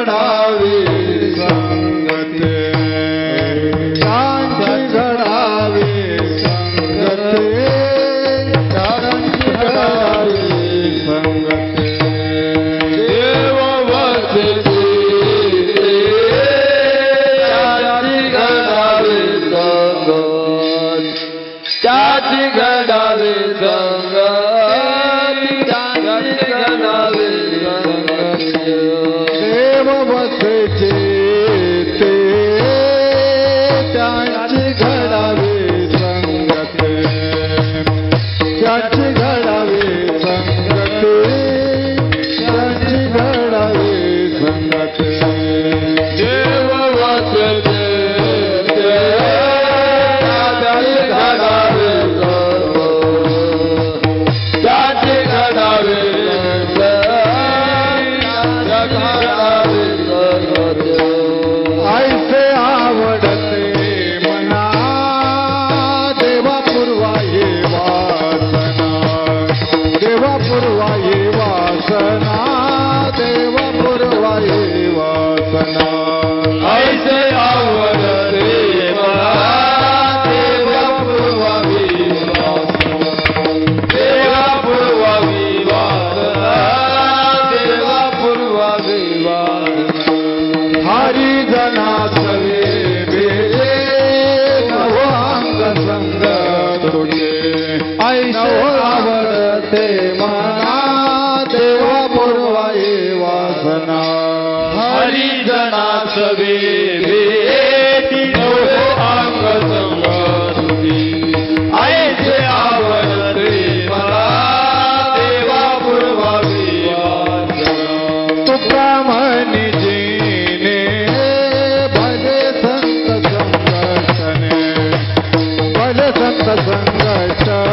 घडावी संगते त्यांची घडावी संगते त्यांची घडावी संगते देव वसते त्याची घडावी संगत त्याची घडावी संगत त्याची घडावी देव बसेचे ते त्यांची घडावी संगते त्याची घडावी संगते त्याची घडावी संगते देव बसेचे ते त्याची घडावी त्याची घडावी ऐसे आवडते मना देवा पूर्वाये वासना देवा पूर्वाये वासना देवा पूर्वाये वासना ऐसे आवडते मना देवा पूर्वाये वासना देवा पूर्वाये वासना देवा पूर्वाये वासना हरी जना सवे बेले नवांग संग तुझे ऐसे आवडते मना देवा पूर्वाये वासना हरी जना सवे बेटी नवांग संग तुझे ऐसे आवडते मना देवा पूर्वाये वासना तुका म्हणी संगठन भले संत संगठन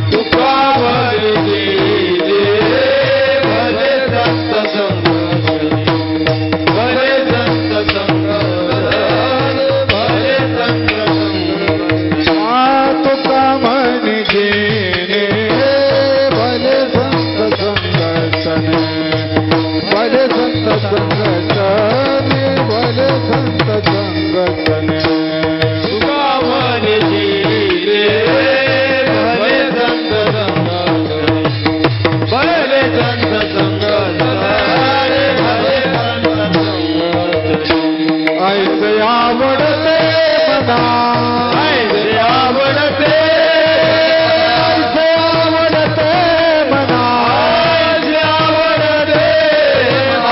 तुका भले भले संत संगठन भले संत संगठन भले संत संगठन तुका म्हणी जेने भले संत संगठन भले संत संगठन भले संत संगठन तुका म्हणे रे भले संत संगठन भले संत संगठन भले संत संगठन ऐसे आवडते मना ऐसे आवडते ऐसे आवडते मना ऐसे आवडते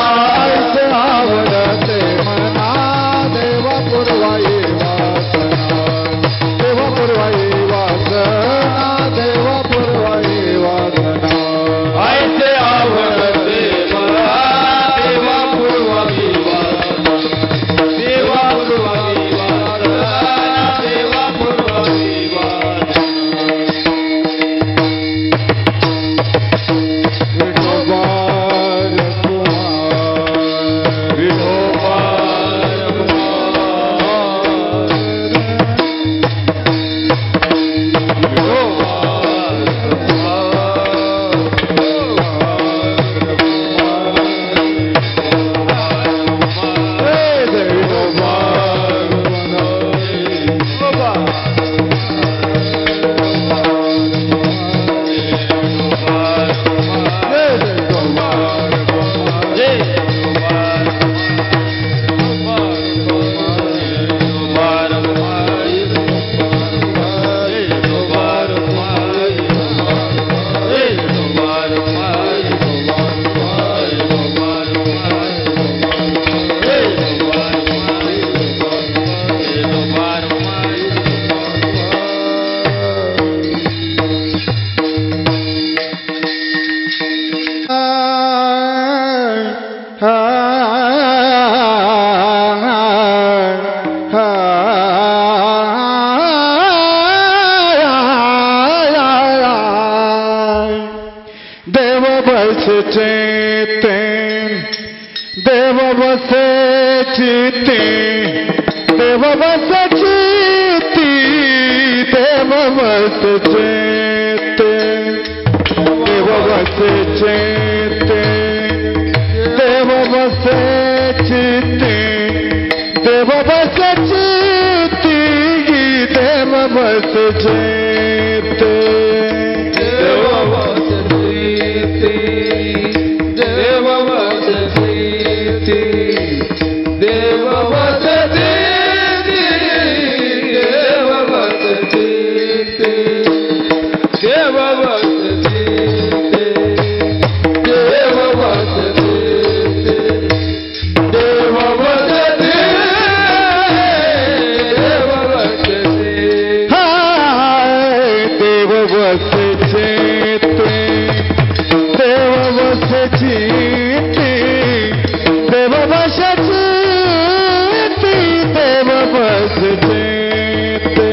ऐसे आवडते मना देवा पूर्वाये वासना देवा पूर्वाये वासना देवा पूर्वाये वासना ऐसे आवडते मला देवा पूर्वाये वासना देवा पूर्वाये वासना देवा पूर्वाये वासना विठोबार कुमार विठोबार चिते देव बसे चिते देव बसे चिती देव बसे चिते देव बसे चिते बसे चित्ती देव बसे चित्ती देव बसे चित्ती देव बसे चित्ती देव बसे चित्ती देव बसे चित्ती देव बसे चित्ती देव बसे चित्ती देव बसे चित्ती देव बसे चित्ती हाय देव बसे चित्ती देव बसे चित्ती देव बसे चित्ती देव बसे चित्ती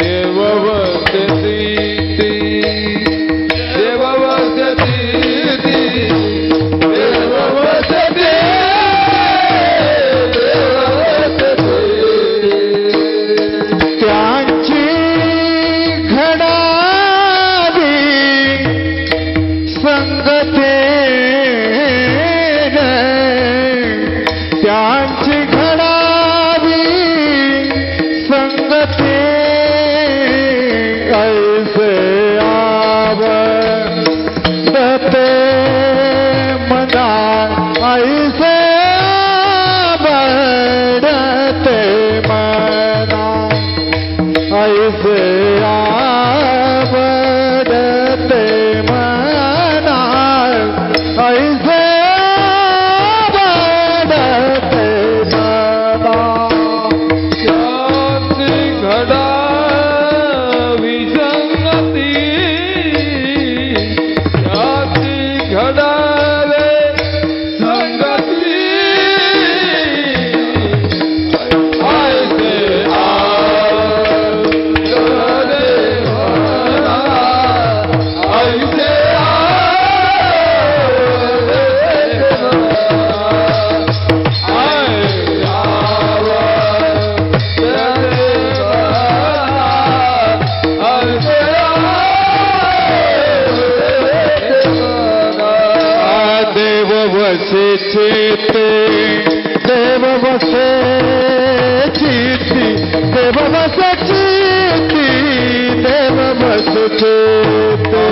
देव बसे चित्ती देव बसे चित्ती देव बसे त्यांची घडावी संगते त्यांची घडावी संगते ऐसे आवडते मना ऐसे आवडते मना ऐसे आवडते मना ऐसे आवडते मना शांती घडावी संगती शांती घडावे संगती ऐसे आवडते मना ऐसे देव बसे चित्ते देव बसे चित्ती देव बसे चित्ती देव बसे चित्ते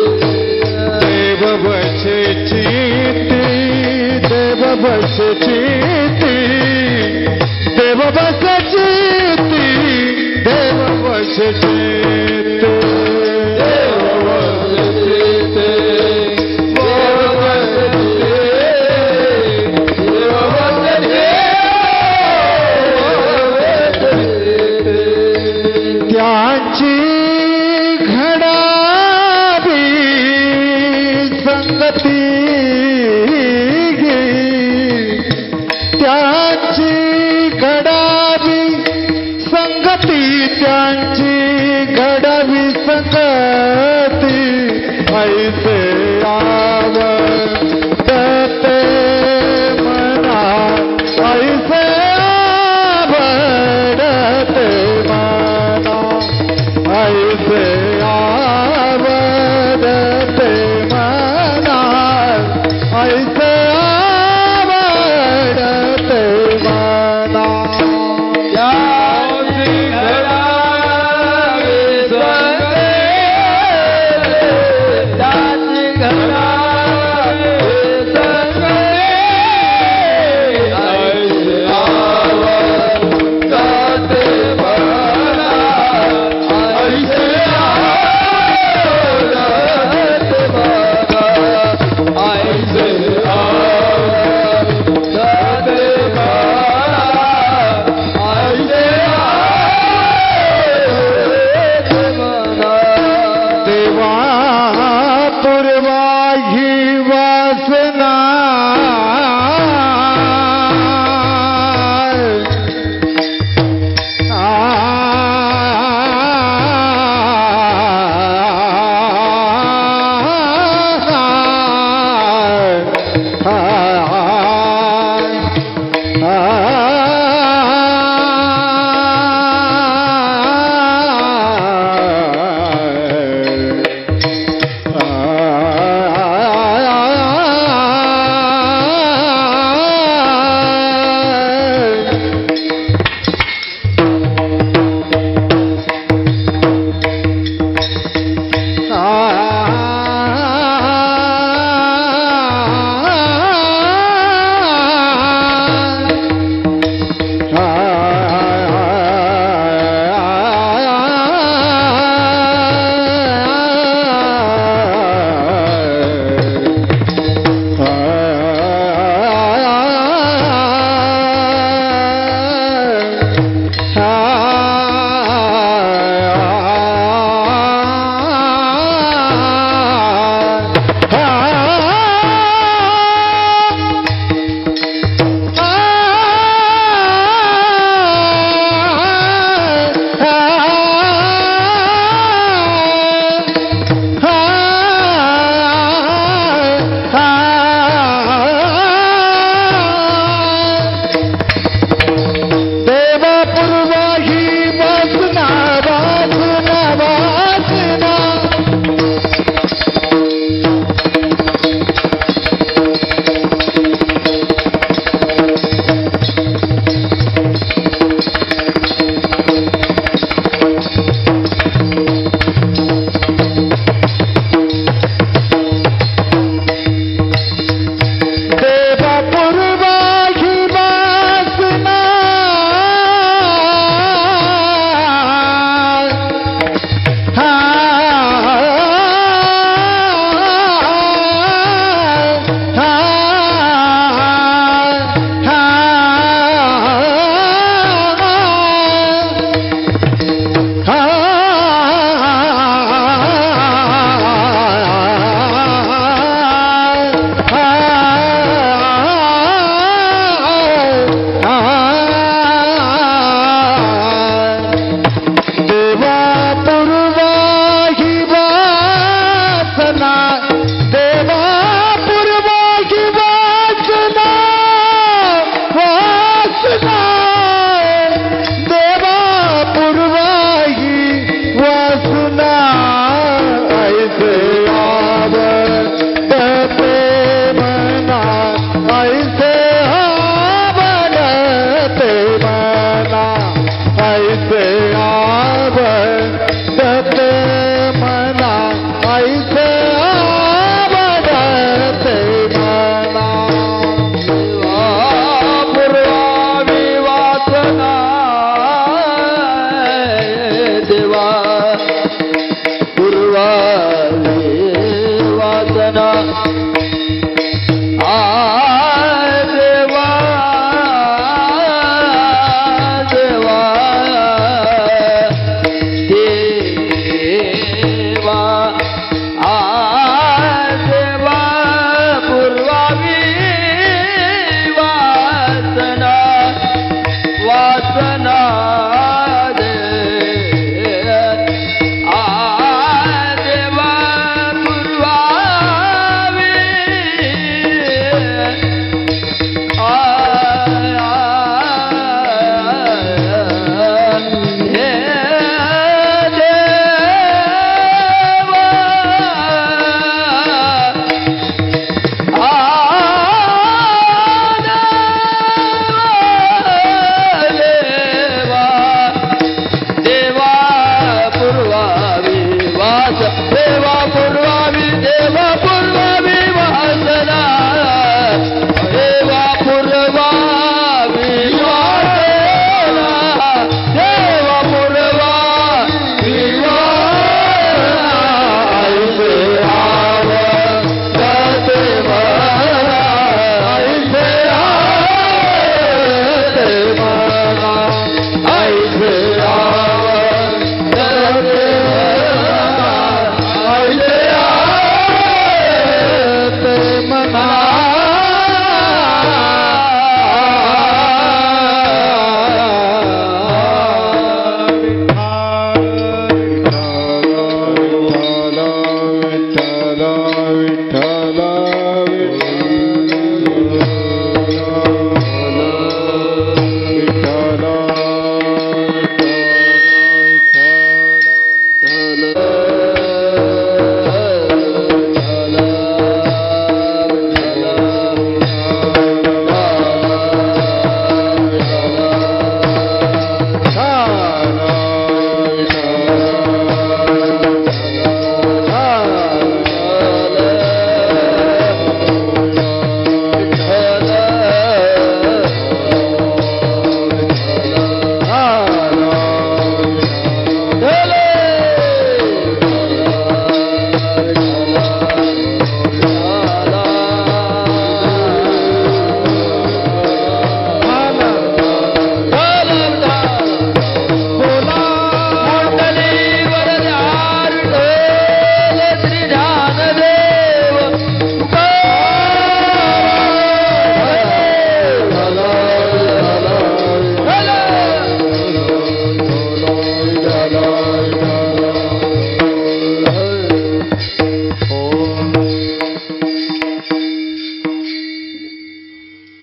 देव बसे चित्ती देव बसे चित्ती देव बसे चित्ती देव बसे चित्ती त्यांची घडावी संगती त्यांची घडावी संगती त्यांची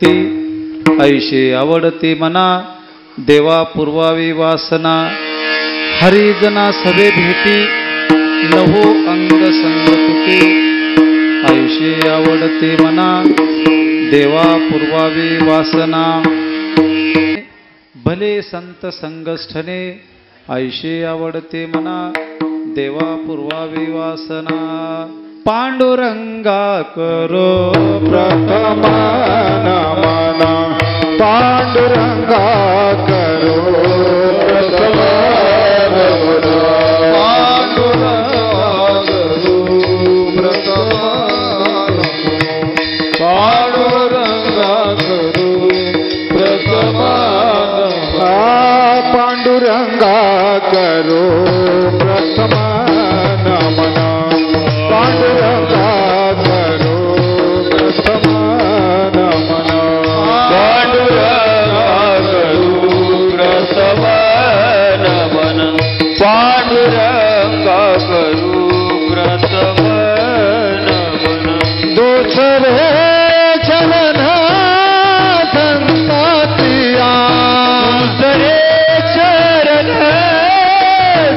कीर्ती ऐशे आवडते मना देवा पूर्वावी वासना हरिजना सभे भेटी नवो अंग संग तुके ऐशे आवडते मना देवा पूर्वावी वासना भले संत संगष्ठने ऐशे आवडते मना देवा पूर्वावी वासना पांडुरंगा करो प्रथम नमन पांडुरंगा करो प्रथम नमन पांडुरंगा करो प्रथम नमन पांडुरंगा करो प्रथम नमन पांडुरंगा करो प्रथम नमन पांडुरंगा करो प्रथम नमन दुसरे चरण संतातिया दुसरे चरण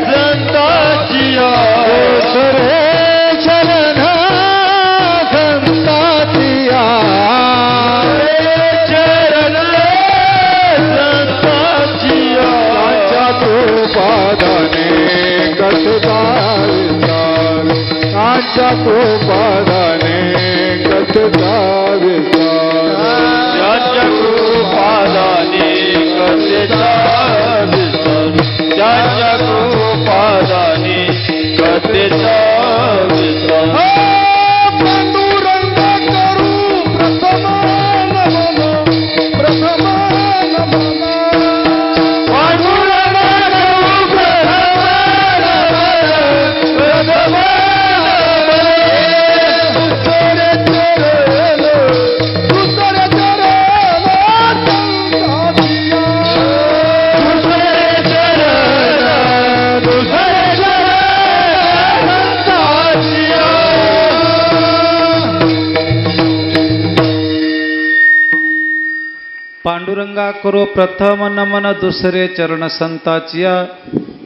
संताचिया दुसरे चरण संतातिया चरण संताचिया आच्या कृपादाने कसदा विचार आच्या कृपादाने कसदा विचार ज्याच्या कृपादाने कथेचा विस्तार ज्याच्या कृपादाने कथेचा विस्तार पांडुरंगा करू प्रथम नमन प्रथम नमन पांडुरंगा करू प्रथम नमन दुसरे चरण दुसरे चरण संतातिया दुसरे चरण दुसरे चरण संताचिया पांडुरंगा करो प्रथम नमन दुसरे चरण संताचिया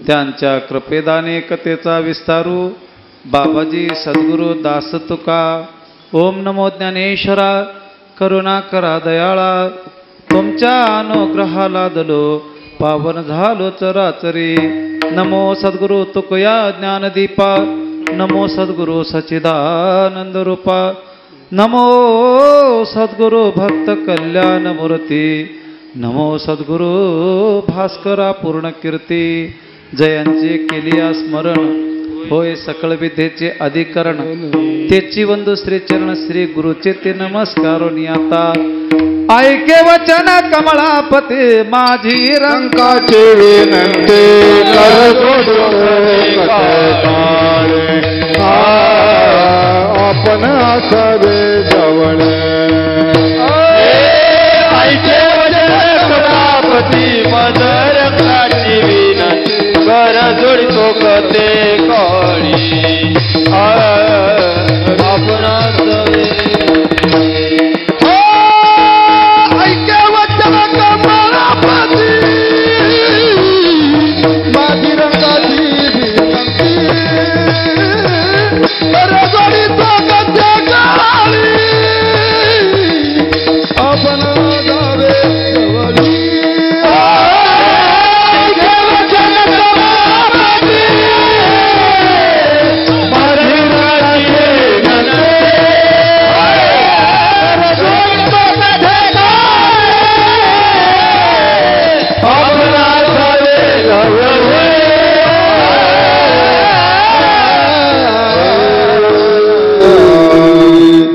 त्यांच्या कृपेदाने कथेचा विस्तारू बाबाजी सद्गुरु दास तुका ओम नमो ज्ञानेश्वरा करुणा करा दयाळा तुमच्या अनुग्रहाला दलो पावन झालो चराचरी नमो सद्गुरु तुकया ज्ञानदीपा नमो सद्गुरु सच्चिदानंद रूपा नमो सद्गुरु भक्त कल्याण मूर्ती नमो सद्गुरु भास्करा पूर्ण कीर्ती जयांचे केलिया स्मरण होय सकळ विद्येचे अधिकरण तेची वंदू श्री चरण श्री गुरुचे ते नमस्कार आता ऐके वचन कमळापती माझी रंकाचे विनंती कर आपण असावे जवळ ऐके वचन कमळापती माझं रंगाची विनंती कर जोडतो कथे कळी आपण ऐके वचन कमळापती माझी रंगाची विनंती कर जोडतो कथे काळी आपण जावे जवळी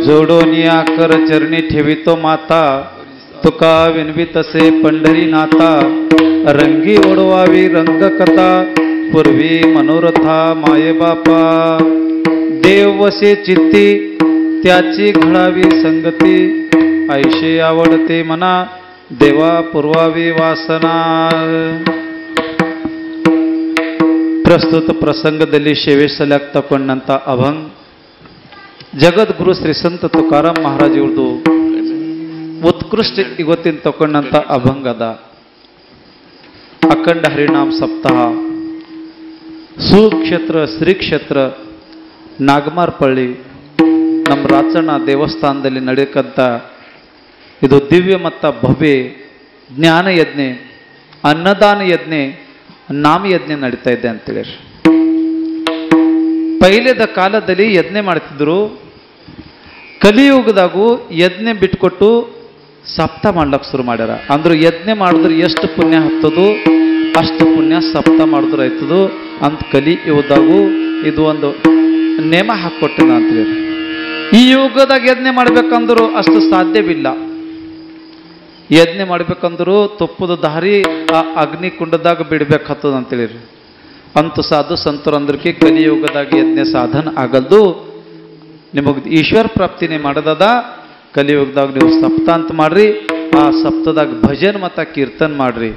जोडोनिया कर चरणी ठेवितो माता तुका विनवी तसे पंढरी नाता रंगी ओढवावी रंग कथा पूर्वी मनोरथा माये बापा देव वसे चित्ती त्याची घडावी संगती ऐशे आवडते मना देवा पूर्वावी वासना प्रस्तुत प्रसंगದಲ್ಲಿ ಸೇವಿಸಲಾಗ್ತಕ್ಕಂಥ ಅಭಂಗ್ ಜಗದ್ಗುರು ಶ್ರೀ ಸಂತ ತುಕಾರಾಮ್ ಮಹಾರಾಜ್ ಇವ್ರದು ಉತ್ಕೃಷ್ಟ ಇವತ್ತಿನ ತಕೊಂಡಂತ ಅಭಂಗದ ಅಖಂಡ ಹರಿನಾಮ ಸಪ್ತಾಹ ಸುಕ್ಷೇತ್ರ ಶ್ರೀ ಕ್ಷೇತ್ರ ನಾಗಮಾರ್ಪಳ್ಳಿ ನಮ್ಮ ರಾಚಣ್ಣ ದೇವಸ್ಥಾನದಲ್ಲಿ ನಡೆಯಕ್ಕಂಥ ಇದು ದಿವ್ಯ ಮತ್ತು ಭವ್ಯ ಜ್ಞಾನ ಯಜ್ಞೆ ಅನ್ನದಾನ ಯಜ್ಞೆ ನಾಮಯಜ್ಞೆ ನಡೀತಾ ಇದೆ ಅಂತೇಳಿ. ಪೈಲೆದ ಕಾಲದಲ್ಲಿ ಯಜ್ಞೆ ಮಾಡ್ತಿದ್ರು. ಕಲಿಯುಗದಾಗೂ ಯಜ್ಞೆ ಬಿಟ್ಕೊಟ್ಟು ಸಪ್ತ ಮಾಡ್ಲಕ್ಕೆ ಶುರು ಮಾಡ್ಯಾರ. ಅಂದ್ರೆ ಯಜ್ಞೆ ಮಾಡಿದ್ರೆ ಎಷ್ಟು ಪುಣ್ಯ ಹತ್ತದು ಅಷ್ಟು ಪುಣ್ಯ ಸಪ್ತ ಮಾಡಿದ್ರೆ ಆಯ್ತದು ಅಂತ ಕಲಿಯುಗದಾಗೂ ಇದು ಒಂದು ನೇಮ ಹಾಕ್ಕೊಟ್ಟಿನ ಅಂತೇಳಿ. ಈ ಯುಗದಾಗ ಯಜ್ಞೆ ಮಾಡ್ಬೇಕಂದ್ರು ಅಷ್ಟು ಸಾಧ್ಯವಿಲ್ಲ. ಯಜ್ಞೆ ಮಾಡ್ಬೇಕಂದ್ರು ತುಪ್ಪದ ದಾರಿ ಆ ಅಗ್ನಿ ಕುಂಡದಾಗ ಬಿಡ್ಬೇಕಾಗ್ತದ ಅಂತೇಳಿರಿ. ಅಂತೂ ಸಾಧು ಸಂತರು ಅಂದ್ರಕ್ಕೆ ಕಲಿಯುಗದಾಗ ಯಜ್ಞ ಸಾಧನ ಆಗಲ್ದು. ನಿಮಗೆ ಈಶ್ವರ ಪ್ರಾಪ್ತಿನೇ ಮಾಡದದ. ಕಲಿಯುಗದಾಗ ನೀವು ಸಪ್ತ ಅಂತ ಮಾಡ್ರಿ. ಆ ಸಪ್ತದಾಗ ಭಜನ್ ಮತ್ತು ಕೀರ್ತನ್ ಮಾಡ್ರಿ.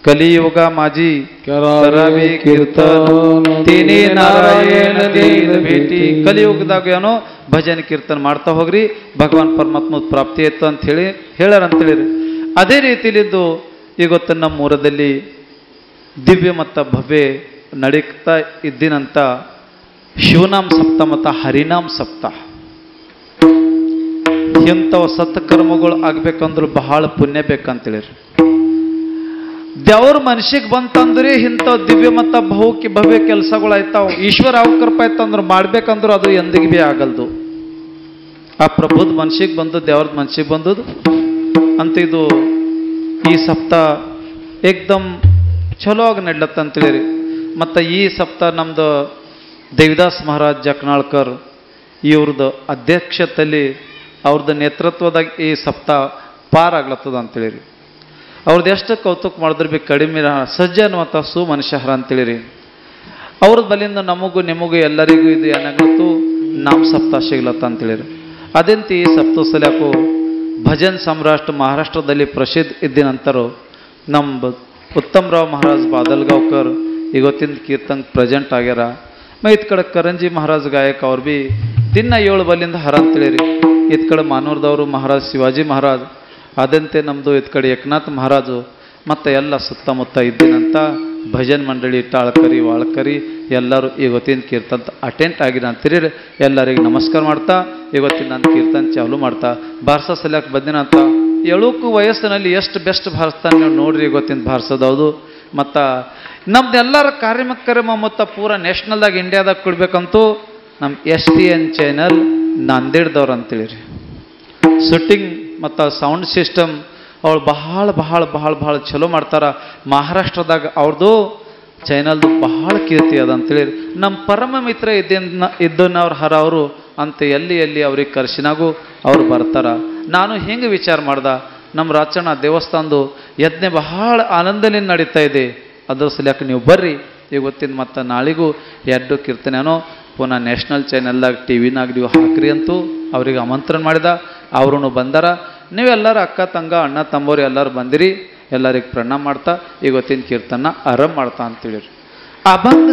ಕಲಿಯುಗ ಮಾಜಿ ಕರಾವಿ ಕೀರ್ತನ ತೇನೇ ನಾರಾಯಣ ದೇನ ಭೇಟಿ. ಕಲಿಯುಗದಾಗ ಏನೋ ಭಜನ್ ಕೀರ್ತನ್ ಮಾಡ್ತಾ ಹೋಗ್ರಿ, ಭಗವಾನ್ ಪರಮಾತ್ಮ ಪ್ರಾಪ್ತಿ ಆಯ್ತು ಅಂತ ಹೇಳಿ ಹೇಳ್ಯಾರಂತೇಳಿರಿ. ಅದೇ ರೀತಿಲಿದ್ದು ಇವತ್ತು ನಮ್ಮ ಊರದಲ್ಲಿ ದಿವ್ಯ ಮತ್ತು ಭವ್ಯ ನಡೀತಾ ಇದ್ದಿನಂತ ಶಿವನಾಮ ಸಪ್ತ ಮತ್ತು ಹರಿನಾಮ ಸಪ್ತ. ಇಂಥವು ಸತ್ಕರ್ಮಗಳು ಆಗ್ಬೇಕಂದ್ರೆ ಬಹಳ ಪುಣ್ಯ ಬೇಕಂತೇಳಿರಿ. ದೇವ್ರ ಮನುಷ್ಯಗೆ ಬಂತಂದ್ರೆ ಇಂಥವು ದಿವ್ಯ ಮತ್ತು ಭವ್ಯ ಕೆಲಸಗಳು ಆಯ್ತಾವ. ಈಶ್ವರ ಅವಕೃಪ ಆಯ್ತಂದ್ರೆ ಮಾಡ್ಬೇಕಂದ್ರೆ ಅದು ಎಂದಿಗೆ ಭೀ ಆಗಲ್ದು. ಆ ಪ್ರಭುದ ಮನುಷ್ಯಗೆ ಬಂದು ದೇವ್ರದ ಮನುಷ್ಯಗೆ ಬಂದದು ಅಂತ ಇದು ಈ ಸಪ್ತ ಏಕ್ದಮ್ ಚಲೋ ಆಗಿ ನಡ್ಲತ್ತಂತೇಳಿ. ಮತ್ತು ಈ ಸಪ್ತ ನಮ್ದು ದೇವಿದಾಸ್ ಮಹಾರಾಜ್ ಜಕ್ನಾಳ್ಕರ್ ಇವ್ರದ್ದು ಅಧ್ಯಕ್ಷತೆಯಲ್ಲಿ ಅವ್ರದ್ದು ನೇತೃತ್ವದಾಗ ಈ ಸಪ್ತ ಪಾರ್ ಆಗ್ಲತ್ತದ ಅಂತೇಳಿರಿ. ಅವ್ರದ್ದು ಎಷ್ಟು ಕೌತುಕ ಮಾಡಿದ್ರೆ ಭೀ ಕಡಿಮೆ ಸಜ್ಜನ ಮತ್ತು ಸುಮನುಷ್ಯಹರ ಅಂತೇಳಿರಿ. ಅವ್ರದ್ದು ಬಲಿಂದ ನಮಗೂ ನಿಮಗೂ ಎಲ್ಲರಿಗೂ ಇದು ಏನಾಗ್ಲತ್ತು ನಾಮ ಸಪ್ತ ಸಿಗ್ಲತ್ತ ಅಂತೇಳಿರಿ. ಅದಂತ ಈ ಸಪ್ತೋತ್ಸಲ್ಯಾಕು ಭಜನ್ ಸಾಮ್ರಾಷ್ಟ್ರ ಮಹಾರಾಷ್ಟ್ರದಲ್ಲಿ ಪ್ರಸಿದ್ಧ ಇದ್ದ ನಂತರ ನಮ್ಮ ಉತ್ತಮರಾವ್ ಮಹಾರಾಜ್ ಬಾದಲ್ಗಾವ್ಕರ್ ಇವತ್ತಿನ ಕೀರ್ತನ್ ಪ್ರೆಸೆಂಟ್ ಆಗ್ಯಾರ. ಇತ್ ಕಡೆ ಕರಂಜಿ ಮಹಾರಾಜ್ ಗಾಯಕ ಅವ್ರು ಭೀ ದಿನ 7 ಬಲ್ಲಿಂದ ಹರ ಅಂತೇಳಿರಿ. ಇತ್ ಕಡೆ ಮಾನೂರ್ದವರು ಮಹಾರಾಜ್ ಶಿವಾಜಿ ಮಹಾರಾಜ್, ಅದಂತೆ ನಮ್ಮದು ಇತ್ ಕಡೆ ಏಕನಾಥ್ ಮಹಾರಾಜು ಮತ್ತು ಎಲ್ಲ ಸುತ್ತಮುತ್ತ ಇದ್ದಿನಂತ ಭಜನ್ ಮಂಡಳಿ ಟಾಳ್ಕರಿ ವಾಳ್ಕರಿ ಎಲ್ಲರೂ ಇವತ್ತಿನ ಕೀರ್ತನ್ ಅಟೆಂಡ್ ಆಗಿರ ಅಂತೀರಿ. ಎಲ್ಲರಿಗೆ ನಮಸ್ಕಾರ ಮಾಡ್ತಾ ಇವತ್ತಿನ ನಾನು ಕೀರ್ತನ್ ಚಾಲು ಮಾಡ್ತಾ ಭಾರಸ ಸಲ್ಯಾಕೆ ಬಂದಿನಂತ 7 ವಯಸ್ಸಿನಲ್ಲಿ ಎಷ್ಟು ಬೆಸ್ಟ್ ಭಾರಿಸ್ತಾನೆ ನೀವು ನೋಡ್ರಿ. ಇವತ್ತಿನ ಭಾರಿಸೋದೌದು. ಮತ್ತು ನಮ್ದೆಲ್ಲರ ಕಾರ್ಯಕ್ರಮ ಮತ್ತು ಪೂರಾ ನ್ಯಾಷನಲ್ದಾಗ ಇಂಡಿಯಾದಾಗ ಕೊಡ್ಬೇಕಂತೂ ನಮ್ಮ STN ಚಾನಲ್ ನಾಂದೇಡ್ದವ್ರು ಅಂತೇಳಿರಿ. ಶೂಟಿಂಗ್ ಮತ್ತು ಸೌಂಡ್ ಸಿಸ್ಟಮ್ ಅವಳು ಬಹಳ ಬಹಳ ಬಹಳ ಬಹಳ ಚಲೋ ಮಾಡ್ತಾರ. ಮಹಾರಾಷ್ಟ್ರದಾಗ ಅವ್ರದ್ದು ಚಾನಲ್ದು ಬಹಳ ಕೀರ್ತಿ ಅದ ಅಂತೇಳಿರಿ. ನಮ್ಮ ಪರಮ ಮಿತ್ರ ಇದ್ದನವ್ರು ಹರ ಅವರು ಅಂತ ಎಲ್ಲಿ ಅವ್ರಿಗೆ ಕರ್ಸಿನಾಗೂ ಅವ್ರು ಬರ್ತಾರ. ನಾನು ಹೆಂಗೆ ವಿಚಾರ ಮಾಡ್ದೆ, ನಮ್ಮ ರಾಚಣ್ಣ ದೇವಸ್ಥಾನದ್ದು ಯಜ್ಞೆ ಬಹಳ ಆನಂದದಿಂದ ನಡೀತಾ ಇದೆ. ಅದ್ರ ಸಲಕ್ಕೆ ನೀವು ಬರ್ರಿ ಇವತ್ತಿನ ಮತ್ತು ನಾಳೆಗೂ 2 ಕೀರ್ತನೆನೋ ಪುನಃ ನ್ಯಾಷನಲ್ ಚಾನೆಲ್ದಾಗ TV-ನಾಗ ನೀವು ಹಾಕ್ರಿ ಅಂತೂ ಅವ್ರಿಗೆ ಆಮಂತ್ರಣ ಮಾಡಿದ. ಅವರು ಬಂದಾರ. ನೀವೆಲ್ಲರೂ ಅಕ್ಕ ತಂಗ ಅಣ್ಣ ತಮ್ಮವ್ರು ಎಲ್ಲರೂ ಬಂದಿರಿ. ಎಲ್ಲರಿಗೆ ಪ್ರಣಾಮ ಮಾಡ್ತಾ ಇವತ್ತಿನ ಕೀರ್ತನ ಆರಂಭ ಮಾಡ್ತಾ ಅಂತೇಳಿರಿ. ಅಭಂಗ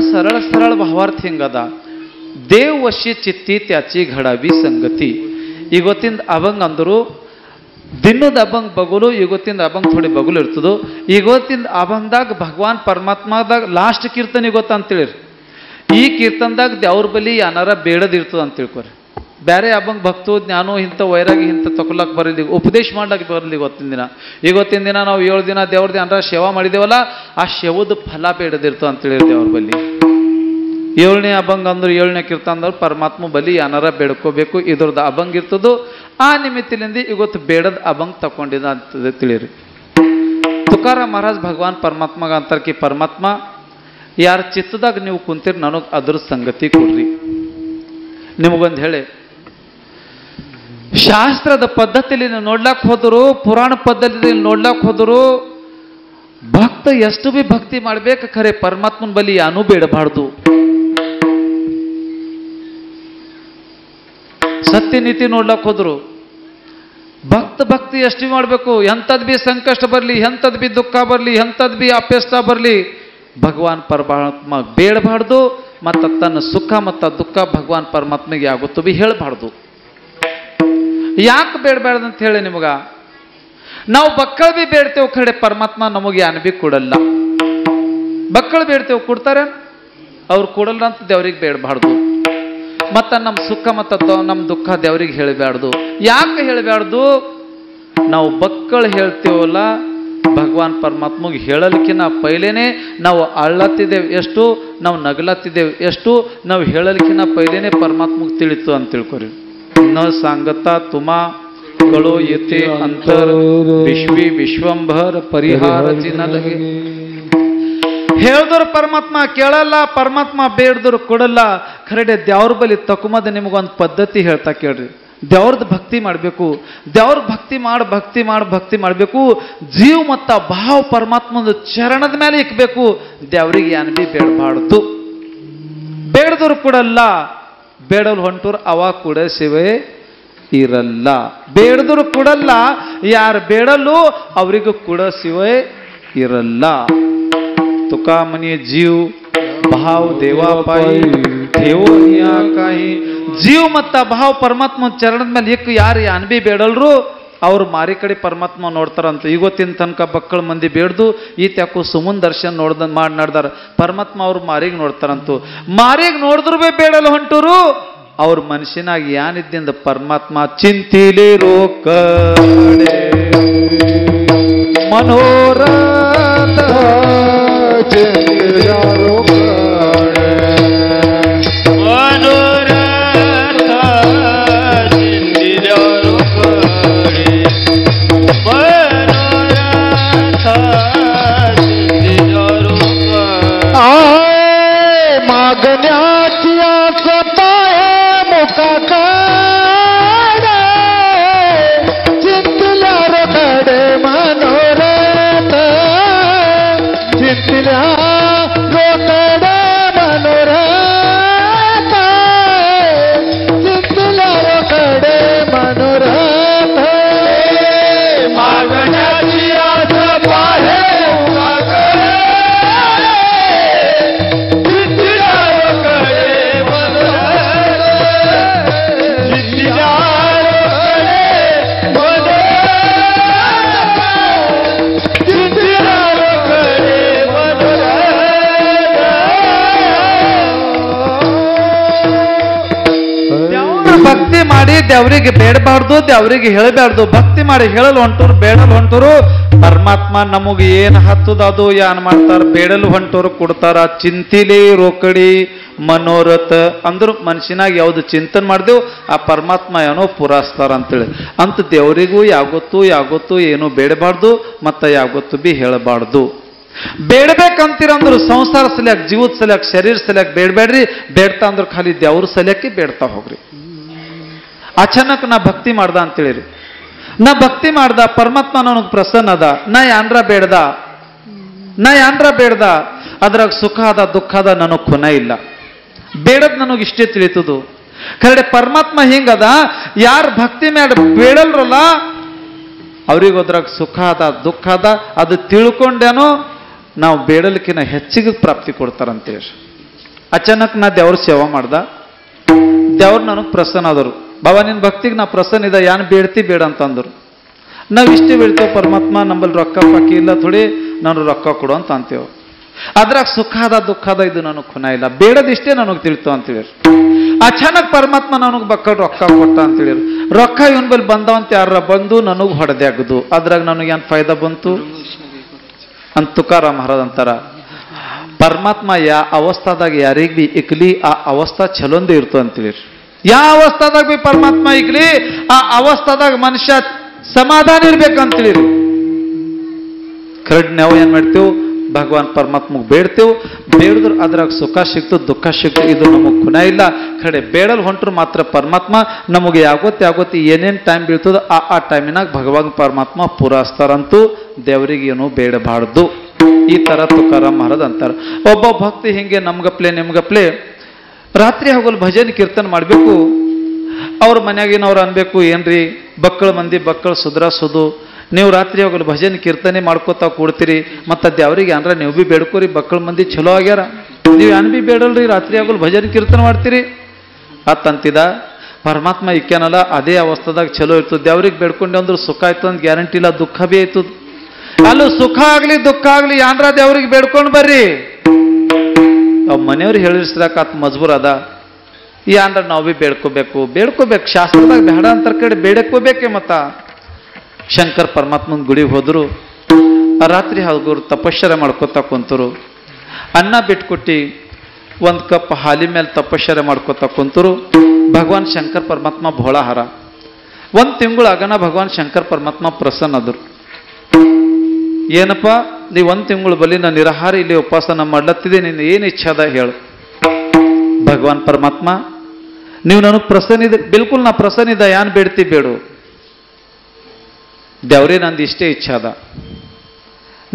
सरळ ಭಾವಾರ್ಥ ಹಿಂಗದ. ದೇವ್ ವಶಿ ಚಿತ್ತಿ ತ್ಯಾಚಿ घडावी ಸಂಗತಿ. ಇವತ್ತಿನ ಅಭಂಗ ಅಂದರು ದಿನದ ಅಭಂಗ ಬಗುಲು, ಇವತ್ತಿನ ಅಭಂಗ ಥೋಡಿ ಬಗುಲು ಇರ್ತದೋ. ಇವತ್ತಿನ ಅಭಂಗದಾಗ ಭಗವಾನ್ ಪರಮಾತ್ಮದಾಗ ಲಾಸ್ಟ್ ಕೀರ್ತನೆ ಗೊತ್ತ ಅಂತೇಳಿರಿ. ಈ ಕೀರ್ತನದಾಗ ದೇವ್ರ ಬಲಿ ಏನಾರ ಬೇಡದಿರ್ತದ ಅಂತ ತಿಳ್ಕೊರಿ. ಬೇರೆ ಅಭಂಗ ಭಕ್ತು ಜ್ಞಾನೋ ಇಂಥ ವೈರಾಗಿ ಇಂಥ ತಗೊಳಕ್ಕೆ ಬರಲಿ, ಉಪದೇಶ ಮಾಡ್ಲಿಕ್ಕೆ ಬರಲಿ. ಇವತ್ತಿನ ದಿನ ನಾವು 7 ದಿನ ದೇವ್ರದ್ದು ಏನಾರ ಸೇವಾ ಮಾಡಿದೇವಲ್ಲ, ಆ ಶವದ ಫಲ ಬೇಡದಿರ್ತದೆ ಅಂತೇಳಿ ದೇವ್ರ ಬಲ್ಲಿ. 7ನೇ ಅಭಂಗ ಅಂದ್ರೆ 7ನೇ ಕೀರ್ತನದವ್ರು ಪರಮಾತ್ಮ ಬಲಿ ಏನಾರ ಬೇಡ್ಕೋಬೇಕು, ಇದ್ರದ್ದು ಅಭಂಗ ಇರ್ತದೋ. ಆ ನಿಮಿತ್ತಲಿಂದ ಇವತ್ತು ಬೇಡದ ಅಭಂಗ ತಗೊಂಡಿದ ಅಂತದೆ ತಿಳಿರಿ. ತುಕಾರಾಮ್ ಮಹಾರಾಜ್ ಭಗವಾನ್ ಪರಮಾತ್ಮಗ ಅಂತರ್ಕಿ ಪರಮಾತ್ಮ ಯಾರ ಚಿತ್ತದಾಗ ನೀವು ಕುಂತೀರಿ ನನಗೆ ಅದ್ರ ಸಂಗತಿ ಕೊಡ್ರಿ. ನಿಮಗೊಂದು ಹೇಳಿ, ಶಾಸ್ತ್ರದ ಪದ್ಧತಿಯಲ್ಲಿ ನೋಡ್ಲಾಕ್ ಹೋದರು, ಪುರಾಣ ಪದ್ಧತಿಯಲ್ಲಿ ನೋಡ್ಲಾಕ್ ಹೋದರು, ಭಕ್ತ ಎಷ್ಟು ಬಿ ಭಕ್ತಿ ಮಾಡ್ಬೇಕು, ಖರೆ ಪರಮಾತ್ಮನ ಬಲಿ ಯಾನೂ ಬೇಡಬಾರ್ದು. ಸತ್ಯ ನೀತಿ ನೋಡ್ಲಾಕ್ ಹೋದ್ರು ಭಕ್ತಿ ಎಷ್ಟು ಮಾಡಬೇಕು, ಎಂಥದ್ ಬಿ ಸಂಕಷ್ಟ ಬರಲಿ, ಎಂಥದ್ ಬಿ ದುಃಖ ಬರಲಿ, ಎಂಥದ್ ಬಿ ಅಪ್ಯಸ್ತ ಬರಲಿ, ಭಗವಾನ್ ಪರಮಾತ್ಮ ಬೇಡಬಾರ್ದು. ಮತ್ತು ತನ್ನ ಸುಖ ಮತ್ತು ದುಃಖ ಭಗವಾನ್ ಪರಮಾತ್ಮಗೆ ಆಗುತ್ತೋ ಬಿ ಹೇಳಬಾರ್ದು. ಯಾಕೆ ಬೇಡಬಾರ್ದು ಅಂತ ಹೇಳಿ ನಿಮಗ ನಾವು ಬಕ್ಕಳ ಬಿ ಬೇಡ್ತೇವೆ ಖರೆ ಪರಮಾತ್ಮ ನಮಗೆ ಯಾನ್ ಬಿ ಕೊಡಲ್ಲ. ಬಕ್ಕಳ ಬೇಡ್ತೇವೆ ಕೊಡ್ತಾರೆ, ಅವ್ರು ಕೊಡಲ್ಲ ಅಂತ ದೇವ್ರಿಗೆ ಬೇಡಬಾರ್ದು. ಮತ್ತು ನಮ್ಮ ಸುಖ ಮತ್ತು ನಮ್ಮ ದುಃಖ ದೇವ್ರಿಗೆ ಹೇಳಬಾರ್ದು. ಯಾಕೆ ಹೇಳಬಾರ್ದು? ನಾವು ಬಕ್ಕಳ ಹೇಳ್ತೇವಲ್ಲ, ಭಗವಾನ್ ಪರಮಾತ್ಮಗೆ ಹೇಳಲಿಕ್ಕಿನ ಪೈಲೇನೆ ನಾವು ಅಳ್ಳತ್ತಿದ್ದೇವೆ ಎಷ್ಟು, ನಾವು ನಗಲತ್ತಿದ್ದೇವೆ ಎಷ್ಟು, ನಾವು ಹೇಳಲಿಕ್ಕಿನ ಪೈಲೇನೆ ಪರಮಾತ್ಮಗೆ ತಿಳಿತು ಅಂತ ತಿಳ್ಕೊರಿ. ನ ಸಾಂಗತ ತುಮಾ ಕಳೋ ಯತೆ ಅಂತರ್ ವಿಶ್ವಿ ವಿಶ್ವಂಭರ ಪರಿಹಾರ ಜಿನಲಗೆ. ಹೇಳ್ದವ್ರು ಪರಮಾತ್ಮ ಕೇಳಲ್ಲ, ಪರಮಾತ್ಮ ಬೇಡ್ದವ್ರು ಕೊಡಲ್ಲ. ಖರೇಡೆ ದೇವ್ರ ಬಳಿ ತಕುಮದ ನಿಮಗೊಂದು ಪದ್ಧತಿ ಹೇಳ್ತಾ ಕೇಳ್ರಿ. ದೇವ್ರದ್ದು ಭಕ್ತಿ ಮಾಡಬೇಕು, ದೇವ್ರ ಭಕ್ತಿ ಮಾಡಬೇಕು. ಜೀವ ಮತ್ತು ಭಾವ ಪರಮಾತ್ಮದ ಚರಣದ ಮೇಲೆ ಇಕ್ಬೇಕು. ದೇವ್ರಿಗೆ ಯಾನ್ ಬಿ ಬೇಡಬಾರ್ದು. ಬೇಡದವ್ರು ಕೊಡಲ್ಲ, ಬೇಡಲ್ ಹೊಂಟೂರು ಅವ ಕೂಡ ಶಿವೇ ಇರಲ್ಲ. ಬೇಡದವ್ರು ಕೊಡಲ್ಲ, ಯಾರು ಬೇಡಲ್ಲೂ ಅವರಿಗೂ ಕೂಡ ಶಿವೇ ಇರಲ್ಲ. ತುಕಾಮನಿ ಜೀವ ಭಾವ ದೇವಾಪಾಯಿ ದೇವನಿಯಾ ಕಾಯಿ. ಜೀವ ಮತ್ತ ಭಾವ ಪರಮಾತ್ಮ ಚರಣದ ಮೇಲೆ ಇಕ್ ಯಾರು ಯಾನ್ ಬಿ ಬೇಡಲ್ರು ಅವ್ರು ಮಾರಿ ಕಡೆ ಪರಮಾತ್ಮ ನೋಡ್ತಾರಂತ. ಇವತ್ತಿನ ತನಕ ಬಕ್ಕಳ ಮಂದಿ ಬೇಡ್ದು ಈತ್ಯಾಕೋ ಸುಮನ್ ದರ್ಶನ್ ಮಾಡಿ ನಡ್ದಾರ. ಪರಮಾತ್ಮ ಅವ್ರು ಮಾರಿಗೆ ನೋಡ್ತಾರಂತು. ಮಾರಿಗೆ ನೋಡಿದ್ರು ಬಿ ಬೇಡಲ್ಲ ಹೊಂಟೂರು. ಅವ್ರ ಮನುಷ್ಯನಾಗ ಯಾನಿದ್ದಿಂದ ಪರಮಾತ್ಮ ಚಿಂತಿಲಿರೋ ಕಡೆ ಮನೋರಥ ಚಿಂತಿಲಿರೋ ಕಡೆ ಮನೋರಥ ಚಿಂತಿಲಿರೋ ಕಡೆ ಮನೋರಥ ಚಿಂತಿಲಿರೋ ಕಡೆ. मागण्याची आस पाय मुखाकडे चिंतल्या रोकडे मनोरथ चिंतल्या रोकडे मनोरथ चिंतल्या रोकडे मनोरथ मागण्याची आस पाय ಭಕ್ತಿ ಮಾಡಿ ದೇವರಿಗೆ ಬೇಡಬಾರ್ದು, ದೇವರಿಗೆ ಹೇಳಬಾರ್ದು. ಭಕ್ತಿ ಮಾಡಿ ಹೇಳಲು ಹೊಂಟೂರು, ಬೇಡಲು ಹೊಂಟೂರು. ಪರಮಾತ್ಮ ನಮಗೆ ಏನು ಹತ್ತದ ಅದು ಏನ್ ಮಾಡ್ತಾರ, ಬೇಡಲು ಹೊಂಟೂರು ಕೊಡ್ತಾರ. ಚಿಂತಿಲಿ ರೋಕಡಿ ಮನೋರಥ ಅಂದ್ರು ಮನುಷ್ಯನಾಗ ಯಾವ್ದು ಚಿಂತನೆ ಮಾಡಿದೆವು ಆ ಪರಮಾತ್ಮ ಏನೋ ಪುರಾಸ್ತಾರ ಅಂತೇಳಿ. ಅಂತ ದೇವರಿಗೂ ಯಾಗೊತ್ತು ಏನು ಬೇಡಬಾರ್ದು ಮತ್ತು ಯಾಗೊತ್ತು ಬಿ ಹೇಳಬಾರ್ದು. ಬೇಡಬೇಕಂತೀರಂದ್ರು ಸಂಸಾರ ಸಲಕ್, ಜೀವದ ಸಲಕ್, ಶರೀರ ಸಲಕ್ ಬೇಡಬೇಡ್ರಿ. ಬೇಡ್ತಾ ಅಂದ್ರೆ ಖಾಲಿ ದೇವ್ರ ಸಲಕ್ಕೆ ಬೇಡ್ತಾ ಹೋಗ್ರಿ. ಅಚಾನಕ್ ನಾ ಭಕ್ತಿ ಮಾಡ್ದ ಅಂತೇಳಿರಿ. ನಾ ಭಕ್ತಿ ಮಾಡ್ದ, ಪರಮಾತ್ಮ ನನಗೆ ಪ್ರಸನ್ನ ಅದ, ನಾ ಯಾನ್ರ ಬೇಡ್ದ ಅದ್ರಾಗ ಸುಖ ಅದ ದುಃಖ ಅದ, ನನಗೆ ಖುನ ಇಲ್ಲ. ಬೇಡದ್ ನನಗೆ ಇಷ್ಟೇ ತಿಳಿತದು. ಖರೆ ಪರಮಾತ್ಮ ಹಿಂಗದ, ಯಾರು ಭಕ್ತಿ ಮಾಡಿ ಬೇಡಲ್ರಲ್ಲ ಅವ್ರಿಗೆ ಅದ್ರಾಗ ಸುಖ ಅದ ದುಃಖ ಅದ, ಅದು ತಿಳ್ಕೊಂಡೇನೋ ನಾವು ಬೇಡಲಿಕ್ಕಿನ ಹೆಚ್ಚಿಗೆ ಪ್ರಾಪ್ತಿ ಕೊಡ್ತಾರಂತೇಳಿ. ಅಚಾನಕ್ ನಾ ದೇವ್ರ ಸೇವಾ ಮಾಡ್ದ, ದೇವ್ರು ನನಗೆ ಪ್ರಸನ್ನ ಆದರು. ಬಾಬಾ ನಿನ್ನ ಭಕ್ತಿಗೆ ನಾ ಪ್ರಸನ್ನ ಇದ, ಯಾನ್ ಬೇಡ್ತಿ ಬೇಡ ಅಂತಂದ್ರು. ನಾವು ಇಷ್ಟೇ ಬೇಡ್ತೇವೆ, ಪರಮಾತ್ಮ ನಮ್ಮಲ್ಲಿ ರೊಕ್ಕ ಪಾಕಿ ಇಲ್ಲ, ಥೋಡಿ ನಾನು ರೊಕ್ಕ ಕೊಡು ಅಂತ ಅಂತೇವೆ. ಅದ್ರಾಗ ಸುಖ ಅದ ದುಃಖ ಅದ, ಇದು ನನಗೆ ಖುನ ಇಲ್ಲ, ಬೇಡದಿಷ್ಟೇ ನನಗೆ ತಿಳಿತು ಅಂತೇಳಿ. ಅಚಾನಕ್ ಪರಮಾತ್ಮ ನನಗೆ ಬಕ್ಕಳ ರೊಕ್ಕ ಕೊಟ್ಟ ಅಂತೇಳಿರು. ರೊಕ್ಕ ಇವನ್ ಬಲ್ಲಿ ಬಂದವಂತ ಯಾರ ಬಂದು ನನಗೆ ಹೊಡೆದೆ ಆಗದು, ಅದ್ರಾಗ ನನಗೇನು ಫಾಯ್ದಾ ಬಂತು ಅಂತ ತುಕಾರಾಮ್ ಮಹಾರಾಜ್ ಅಂತಾರ. ಪರಮಾತ್ಮ ಯಾ ಅವಸ್ಥಾದಾಗ ಯಾರಿಗೆ ಬಿ ಇಕ್ಲಿ ಆ ಅವಸ್ಥಾ ಚಲೊಂದೇ ಇರ್ತು ಅಂತೇಳಿ. ಯಾವ ಅವಸ್ಥಾದಾಗ ಬಿ ಪರಮಾತ್ಮ ಇಕ್ಲಿ ಆ ಅವಸ್ಥಾದಾಗ ಮನುಷ್ಯ ಸಮಾಧಾನ ಇರ್ಬೇಕಂತೇಳಿ. ಕರೆಕ್ಟ್ ನಾವು ಏನ್ ಮಾಡ್ತೇವೆ, ಭಗವಾನ್ ಪರಮಾತ್ಮಗೆ ಬೇಡ್ತೇವೆ. ಬೇಡಿದ್ರು ಅದ್ರಾಗ ಸುಖ ಸಿಕ್ತು ದುಃಖ ಸಿಕ್ತು, ಇದು ನಮಗೆ ಖುನ ಇಲ್ಲ. ಕಡೆ ಬೇಡಲ್ ಹೊಂಟ್ರು ಮಾತ್ರ ಪರಮಾತ್ಮ ನಮಗೆ ಯಾವತ್ತು ಏನೇನು ಟೈಮ್ ಬೀಳ್ತದೋ ಆ ಟೈಮಿನಾಗ ಭಗವಾನ್ ಪರಮಾತ್ಮ ಪೂರೈಸ್ತಾರಂತೂ ದೇವರಿಗೆ ಏನು ಬೇಡಬಾರ್ದು. ಈ ತರ ತುಕಾರಾಮ್ ಮಹಾರಾಜ್ ಅಂತಾರೆ. ಒಬ್ಬ ಭಕ್ತಿ ಹಿಂಗೆ ನಮ್ಗಪ್ಲೆ ನಿಮ್ಗಪ್ಲೆ ರಾತ್ರಿ ಹಗಲು ಭಜನೆ ಕೀರ್ತನೆ ಮಾಡಬೇಕು. ಅವ್ರ ಮನ್ಯಾಗಿನವ್ರು ಅನ್ಬೇಕು, ಏನ್ರಿ ಬಕ್ಕಳ ಮಂದಿ ಬಕ್ಕಳ ಸುಧಾರಿಸೋದು, ನೀವು ರಾತ್ರಿ ಹಗಲು ಭಜನೆ ಕೀರ್ತನೆ ಮಾಡ್ಕೋತಾ ಕೂಡ್ತೀರಿ, ಮತ್ತು ದೇವ್ರಿಗೆ ಅಂದ್ರೆ ನೀವು ಬಿ ಬೇಡ್ಕೋರಿ, ಬಕ್ಕಳ ಮಂದಿ ಚಲೋ ಆಗ್ಯಾರ, ನೀವು ಏನ್ ಬಿ ಬೇಡಲ್ರಿ, ರಾತ್ರಿ ಹಗಲು ಭಜನೆ ಕೀರ್ತನೆ ಮಾಡ್ತೀರಿ ಅತ್ತಂತಿದ. ಪರಮಾತ್ಮ ಇಕ್ಕೇನಲ್ಲ ಅದೇ ಅವಸ್ಥಾದಾಗ ಚಲೋ ಇರ್ತದೆ. ದೇವ್ರಿಗೆ ಬೇಡ್ಕೊಂಡೆ ಅಂದ್ರೆ ಸುಖ ಆಯ್ತು ಅಂತ ಗ್ಯಾರಂಟಿ ಇಲ್ಲ, ದುಃಖ ಬಿ ಆಯ್ತದ. ಅಲ್ಲೂ ಸುಖ ಆಗ್ಲಿ ದುಃಖ ಆಗ್ಲಿ ಯಾನ್ರ ದೇವ್ರಿಗೆ ಬೇಡ್ಕೊಂಡು ಬರ್ರಿ. ಅವ್ ಮನೆಯವ್ರಿಗೆ ಹೇಳಿಸ್ಲಾಕ ಆತ್ ಮಜ್ಬೂರ್ ಅದ, ಯಾನ್ರ ನಾವು ಬಿ ಬೇಡ್ಕೋಬೇಕು. ಶಾಸ್ತ್ರದಾಗ ಬೇಡ ಅಂತ ಕಡೆ ಬೇಡಕೋಬೇಕೆ. ಮತ್ತ ಶಂಕರ್ ಪರಮಾತ್ಮನ ಗುಡಿಗೆ ಹೋದ್ರು, ರಾತ್ರಿ ಹೋಗೋರು ತಪಶ್ಚರ್ಯ ಮಾಡ್ಕೋತಾ ಕುಂತರು. ಅನ್ನ ಬಿಟ್ಕೊಟ್ಟಿ ಒಂದು ಕಪ್ ಹಾಲಿ ಮೇಲೆ ತಪಶ್ಚರ್ಯ ಮಾಡ್ಕೋತಾ ಕುಂತರು. ಭಗವಾನ್ ಶಂಕರ್ ಪರಮಾತ್ಮ ಭೋಳಾಹಾರ. 1 ತಿಂಗಳು ಆಗನ ಭಗವಾನ್ ಶಂಕರ್ ಪರಮಾತ್ಮ ಪ್ರಸನ್ನದರು. ಏನಪ್ಪ ನೀ 1 ತಿಂಗಳು ಬಲಿ ನಾನು ನಿರಾಹಾರ ಇಲ್ಲಿ ಉಪವಾಸನ ಮಾಡ್ಲತ್ತಿದೆ, ನಿನ್ನ ಏನು ಇಚ್ಛೆ ಅದ ಹೇಳು. ಭಗವಾನ್ ಪರಮಾತ್ಮ ನೀವು ನನಗೆ ಪ್ರಸನ್ನಿದೆ, ಬಿಲ್ಕುಲ್ ನಾ ಪ್ರಸನ್ನಿದ, ಯಾನ್ ಬೇಡ್ತಿ ಬೇಡು. ದೇವ್ರೇ ನಂದು ಇಷ್ಟೇ ಇಚ್ಛೆ ಅದ,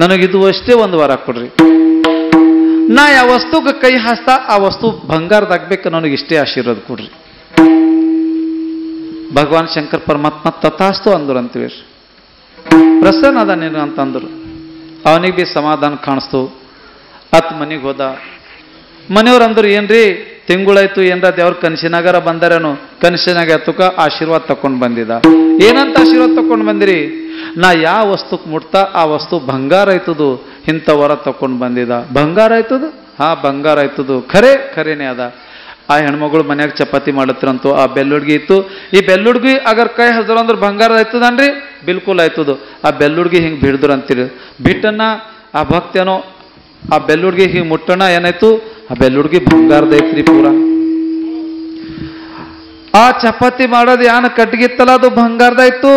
ನನಗಿದು ಅಷ್ಟೇ 1 ವಾರ ಕೊಡ್ರಿ. ನಾ ಯಾವ ವಸ್ತುಗೆ ಕೈ ಹಾಸ್ತಾ ಆ ವಸ್ತು ಬಂಗಾರದಾಗಬೇಕು, ನನಗೆ ಇಷ್ಟೇ ಆಶೀರ್ವಾದ ಕೊಡ್ರಿ. ಭಗವಾನ್ ಶಂಕರ್ ಪರಮಾತ್ಮ ತಥಾಸ್ತು ಅಂದ್ರು ಅಂತೀವಿ. ಪ್ರಸನ್ನ ಅದ ನೀನು ಅಂತಂದ್ರು. ಅವನಿಗೆ ಬಿ ಸಮಾಧಾನ ಕಾಣಿಸ್ತು. ಮನೆಗೆ ಹೋದ. ಮನೆಯವ್ರು ಅಂದ್ರು ಏನ್ರಿ ತಿಂಗಳಾಯ್ತು, ಏನ್ರ ದೇವ್ರ ಕನಸಿನಾಗಾರ ಬಂದಾರೇನು? ಕನಸಿನಾಗ ಎತ್ತಕ ಆಶೀರ್ವಾದ ತಕೊಂಡು ಬಂದಿದ. ಏನಂತ ಆಶೀರ್ವಾದ ತಕೊಂಡು ಬಂದಿರಿ? ನಾ ಯಾವ ವಸ್ತುಕ್ ಮುಟ್ತಾ ಆ ವಸ್ತು ಬಂಗಾರ ಆಯ್ತದು, ಇಂಥ ವರ ತಕೊಂಡು ಬಂದಿದ. ಬಂಗಾರ ಆಯ್ತದು? ಹಾ ಬಂಗಾರ ಆಯ್ತದು, ಖರೇನೇ ಅದ. ಆ ಹೆಣ್ಮಗಳು ಮನ್ಯಾಗ ಚಪಾತಿ ಮಾಡತ್ತಿರಂತು, ಆ ಬೆಲ್ಲುಡ್ಗಿ ಇತ್ತು. ಈ ಬೆಲ್ಲುಡ್ಗಿ ಅಗರ್ ಕೈ ಹಸ್ದ್ರ ಅಂದ್ರೆ ಬಂಗಾರ ಆಯ್ತದನ್ರಿ? ಬಿಲ್ಕುಲ್ ಆಯ್ತದು. ಆ ಬೆಲ್ಲುಡ್ಗಿ ಹಿಂಗೆ ಬಿಡ್ದ್ರು ಅಂತೀರಿ. ಬಿಟ್ಟನ್ನ ಆ ಭಕ್ತನೋ ಆ ಬೆಲ್ಲುಡ್ಗಿ ಹಿಂಗೆ ಮುಟ್ಟಣ ಏನಾಯ್ತು? ಆ ಬೆಲ್ಲುಡ್ಗಿ ಬಂಗಾರದೈತ್ರಿ ಪೂರ. ಆ ಚಪಾತಿ ಮಾಡೋದು ಯಾನ ಕಟ್ಗಿತ್ತಲ್ಲ ಅದು ಬಂಗಾರದಾಯ್ತು.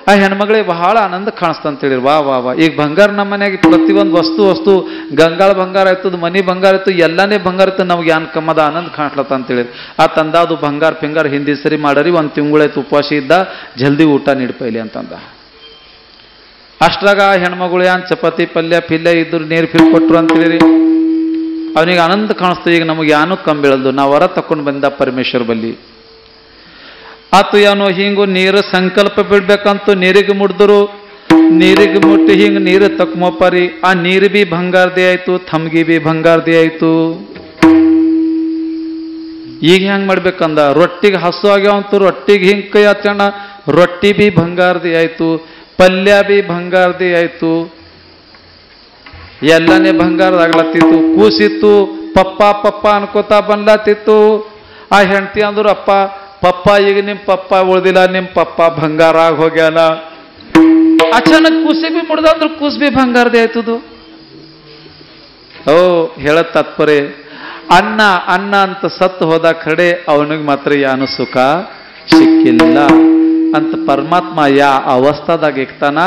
ಆ ಹೆಣ್ಮಗಳಿಗೆ ಬಹಳ ಆನಂದ ಕಾಣಿಸ್ತಂತೇಳಿ. ವಾ ವಾ ವಾ, ಈಗ ಬಂಗಾರ ನಮ್ಮ ಮನೆಯಾಗ ಪ್ರತಿಯೊಂದು ವಸ್ತು ಗಂಗಾಳ ಬಂಗಾರ ಆಯ್ತದ, ಮನಿ ಬಂಗಾರ ಆಯ್ತು, ಎಲ್ಲಾನೇ ಬಂಗಾರ ಇತ್ತು. ನಮ್ಗೆ ಯಾನ್ ಕಮ್ಮದ ಆನಂದ ಕಾಣಿಸ್ಲತ್ತ ಅಂತೇಳಿ ಆ ತಂದಾದು ಬಂಗಾರ ಪಿಂಗಾರ ಹಿಂದಿ ಸರಿ ಮಾಡರಿ. 1 ತಿಂಗಳಾಯ್ತು ಉಪವಾಸ ಇದ್ದ, ಜಲ್ದಿ ಊಟ ನೀಡ್ಪೈಲಿ ಅಂತಂದ. ಅಷ್ಟ್ರಾಗ ಆ ಹೆಣ್ಮಗಳು ಯಾನ್ ಚಪಾತಿ ಪಲ್ಯ ಇದ್ರು ನೀರು ಫಿಲ್ ಕೊಟ್ರು ಅಂತೇಳಿ ಅವನಿಗೆ ಆನಂದ ಕಾಣಿಸ್ತು. ಈಗ ನಮಗೆ ಯಾನೂ ಕಮ್ಮಿ ಬೀಳಲ್ದು, ನಾವು ವರ ತಕೊಂಡು ಬಂದ ಪರಮೇಶ್ವರ ಬಲ್ಲಿ. ಆತು ಏನೋ ಹಿಂಗು ನೀರು ಸಂಕಲ್ಪ ಬಿಡ್ಬೇಕಂತೂ ನೀರಿಗೆ ಮುಡ್ದರು. ನೀರಿಗೆ ಮುಟ್ಟಿ ಹಿಂಗೆ ನೀರು ತಕ್ಮೋಪರಿ. ಆ ನೀರು ಬಿ ಬಂಗಾರದೇ ಆಯ್ತು, ಥಮ್ಗಿ ಬಿ ಬಂಗಾರದೇ ಆಯ್ತು. ಈಗ ಹೆಂಗ್ ಮಾಡ್ಬೇಕಂದ? ರೊಟ್ಟಿಗೆ ಹಸು ಆಗ್ಯಾವಂತು, ರೊಟ್ಟಿಗೆ ಹಿಂಗೆ ಕೈ ಹಚ್ಚಣ, ರೊಟ್ಟಿ ಬಿ ಬಂಗಾರದೇ ಆಯ್ತು, ಪಲ್ಯ ಬಿ ಬಂಗಾರದೇ ಆಯ್ತು, ಎಲ್ಲನೇ ಬಂಗಾರದಾಗ್ಲತ್ತಿತ್ತು. ಕೂಸಿತ್ತು, ಪಪ್ಪ ಅನ್ಕೋತಾ ಬಂದ್ಲತ್ತಿತ್ತು. ಆ ಹೆಂಡತಿ ಅಂದ್ರು ಪಪ್ಪ ಈಗ ನಿಮ್ಮ ಪಪ್ಪ ಉಳ್ದಿಲ್ಲ, ನಿಮ್ಮ ಪಪ್ಪ ಬಂಗಾರ ಆಗಿ ಹೋಗ್ಯಾನ. ಅಚಾನಕ್ ಕೂಸಿ ಬಿ ಮುಡ್ದಂದ್ರೆ ಕೂಸ್ ಬಿ ಬಂಗಾರದೇ ಆಯ್ತದು. ಹೇಳ ತಾತ್ಪರ್ಯ ಅನ್ನ ಅಂತ ಸತ್ತು ಹೋದ ಕಡೆ ಅವನಿಗೆ ಮಾತ್ರ ಯಾನು ಸುಖ ಸಿಕ್ಕಿಲ್ಲ ಅಂತ. ಪರಮಾತ್ಮ ಯಾ ಅವಸ್ಥಾದಾಗ ಇಕ್ತಾನ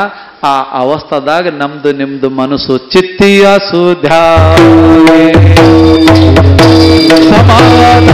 ಆ ಅವಸ್ಥಾದಾಗ ನಮ್ದು ನಿಮ್ದು ಮನಸ್ಸು ಚಿತ್ತಿಯ ಸುಧಾರ ಸಮಾಧಾನ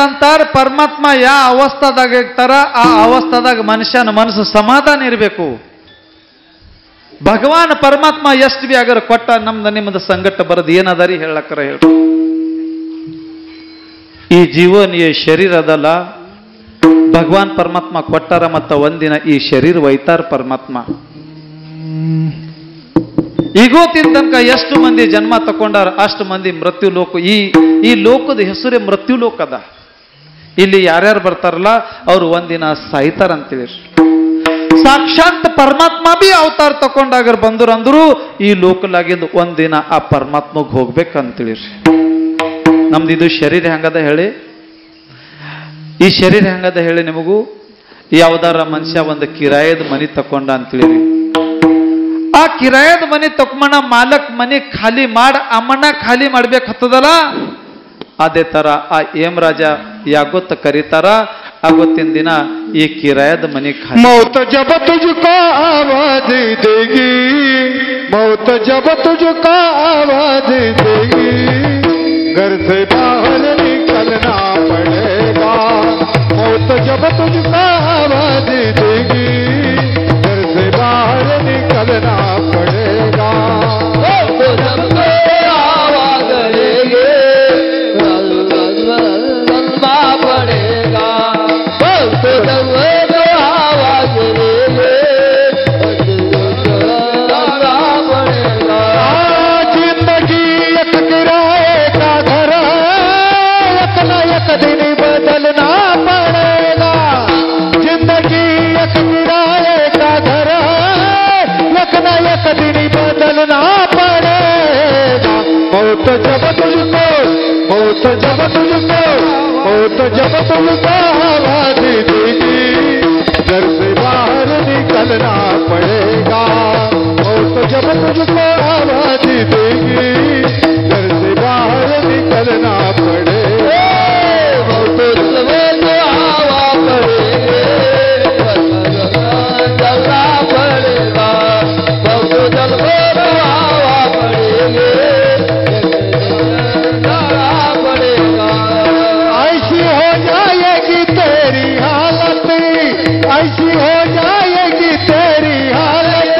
ಅಂತಾರ. ಪರಮಾತ್ಮ ಯಾ ಅವಸ್ಥಾದಾಗ ಇರ್ತಾರ ಆ ಅವಸ್ಥಾದಾಗ ಮನುಷ್ಯನ ಮನಸ್ಸು ಸಮಾಧಾನ ಇರಬೇಕು. ಭಗವಾನ್ ಪರಮಾತ್ಮ ಎಷ್ಟು ಬಿ ಆಗರ ಕೊಟ್ಟ ನಮ್ದು ನಿಮ್ಮದು ಸಂಗಟ ಬರದು ಏನದಾರಿ ಹೇಳಕ್ಕರ ಹೇಳ. ಈ ಜೀವನ ಈ ಶರೀರ ಅದಲ್ಲ, ಭಗವಾನ್ ಪರಮಾತ್ಮ ಕೊಟ್ಟಾರ. ಮತ್ತ ಒಂದಿನ ಈ ಶರೀರ ಒಯ್ತಾರ ಪರಮಾತ್ಮ. ಈಗೋತಿನ ತನಕ ಎಷ್ಟು ಮಂದಿ ಜನ್ಮ ತಕೊಂಡಾರ ಅಷ್ಟು ಮಂದಿ ಮೃತ್ಯು ಲೋಕ. ಈ ಲೋಕದ ಹೆಸರೇ ಮೃತ್ಯು ಲೋಕ ಅದ. ಇಲ್ಲಿ ಯಾರ್ಯಾರು ಬರ್ತಾರಲ್ಲ ಅವ್ರು ಒಂದಿನ ಸಾಯ್ತಾರಂತೀವಿ. ಸಾಕ್ಷಾತ್ ಪರಮಾತ್ಮ ಬಿ ಅವತಾರ ತಕೊಂಡಾಗ ಬಂದ್ರು ಅಂದ್ರು ಈ ಲೋಕಲಾಗಿಂದ ಒಂದಿನ ಆ ಪರಮಾತ್ಮಗೆ ಹೋಗ್ಬೇಕಂತೇಳಿ. ನಮ್ದು ಇದು ಶರೀರ ಹೆಂಗದ ಹೇಳಿ? ಈ ಶರೀರ ಹೆಂಗದ ಹೇಳಿ ನಿಮಗೂ ಯಾವ್ದಾರ ಮನುಷ್ಯ ಒಂದು ಕಿರಾಯದ ಮನಿ ತಕೊಂಡ ಅಂತೇಳಿ ಆ ಕಿರಾಯದ ಮನಿ ತಕೊಂಡ ಮಾಲಕ್ ಮನಿ ಖಾಲಿ ಅಮ್ಮನ ಖಾಲಿ ಮಾಡ್ಬೇಕತ್ತದಲ್ಲ ಅದೇ ತರ ಆ ರಾಜ ಯಾಗೊತ್ತ ಕರೀತಾರ ಆಗೊತ್ತಿನ ದಿನ ಈ ಕಿರಾಯದ ಮನಿ ಖಾಲಿ मौत जब तुझको आवाज देगी मौत जब तुझको आवाज देगी घर से बाहर निकलना पड़ेगा मौत जब तुझको आवाज देगी घर से बाहर निकलना पड़ेगा जिंदगी एक किराए का घर एक न एक दिन बदलना पड़ेगा जिंदगी एक किराए का घर एक न एक दिन बदलना पड़ेगा मौत जब तुझको मौत जब तुझको मौत जब तुझको आवाज देगी घर से बाहर निकलना पड़ेगा मौत जब तुझको आवाज देगी घर से बाहर निकलना पड़ेगा मौत जब तुझको आवाज देगी चलना पड़ेगा मौत जब तुझको आवाज देगी ऐसी हो जाएगी तेरी हालत ऐसी हो जाएगी तेरी हालत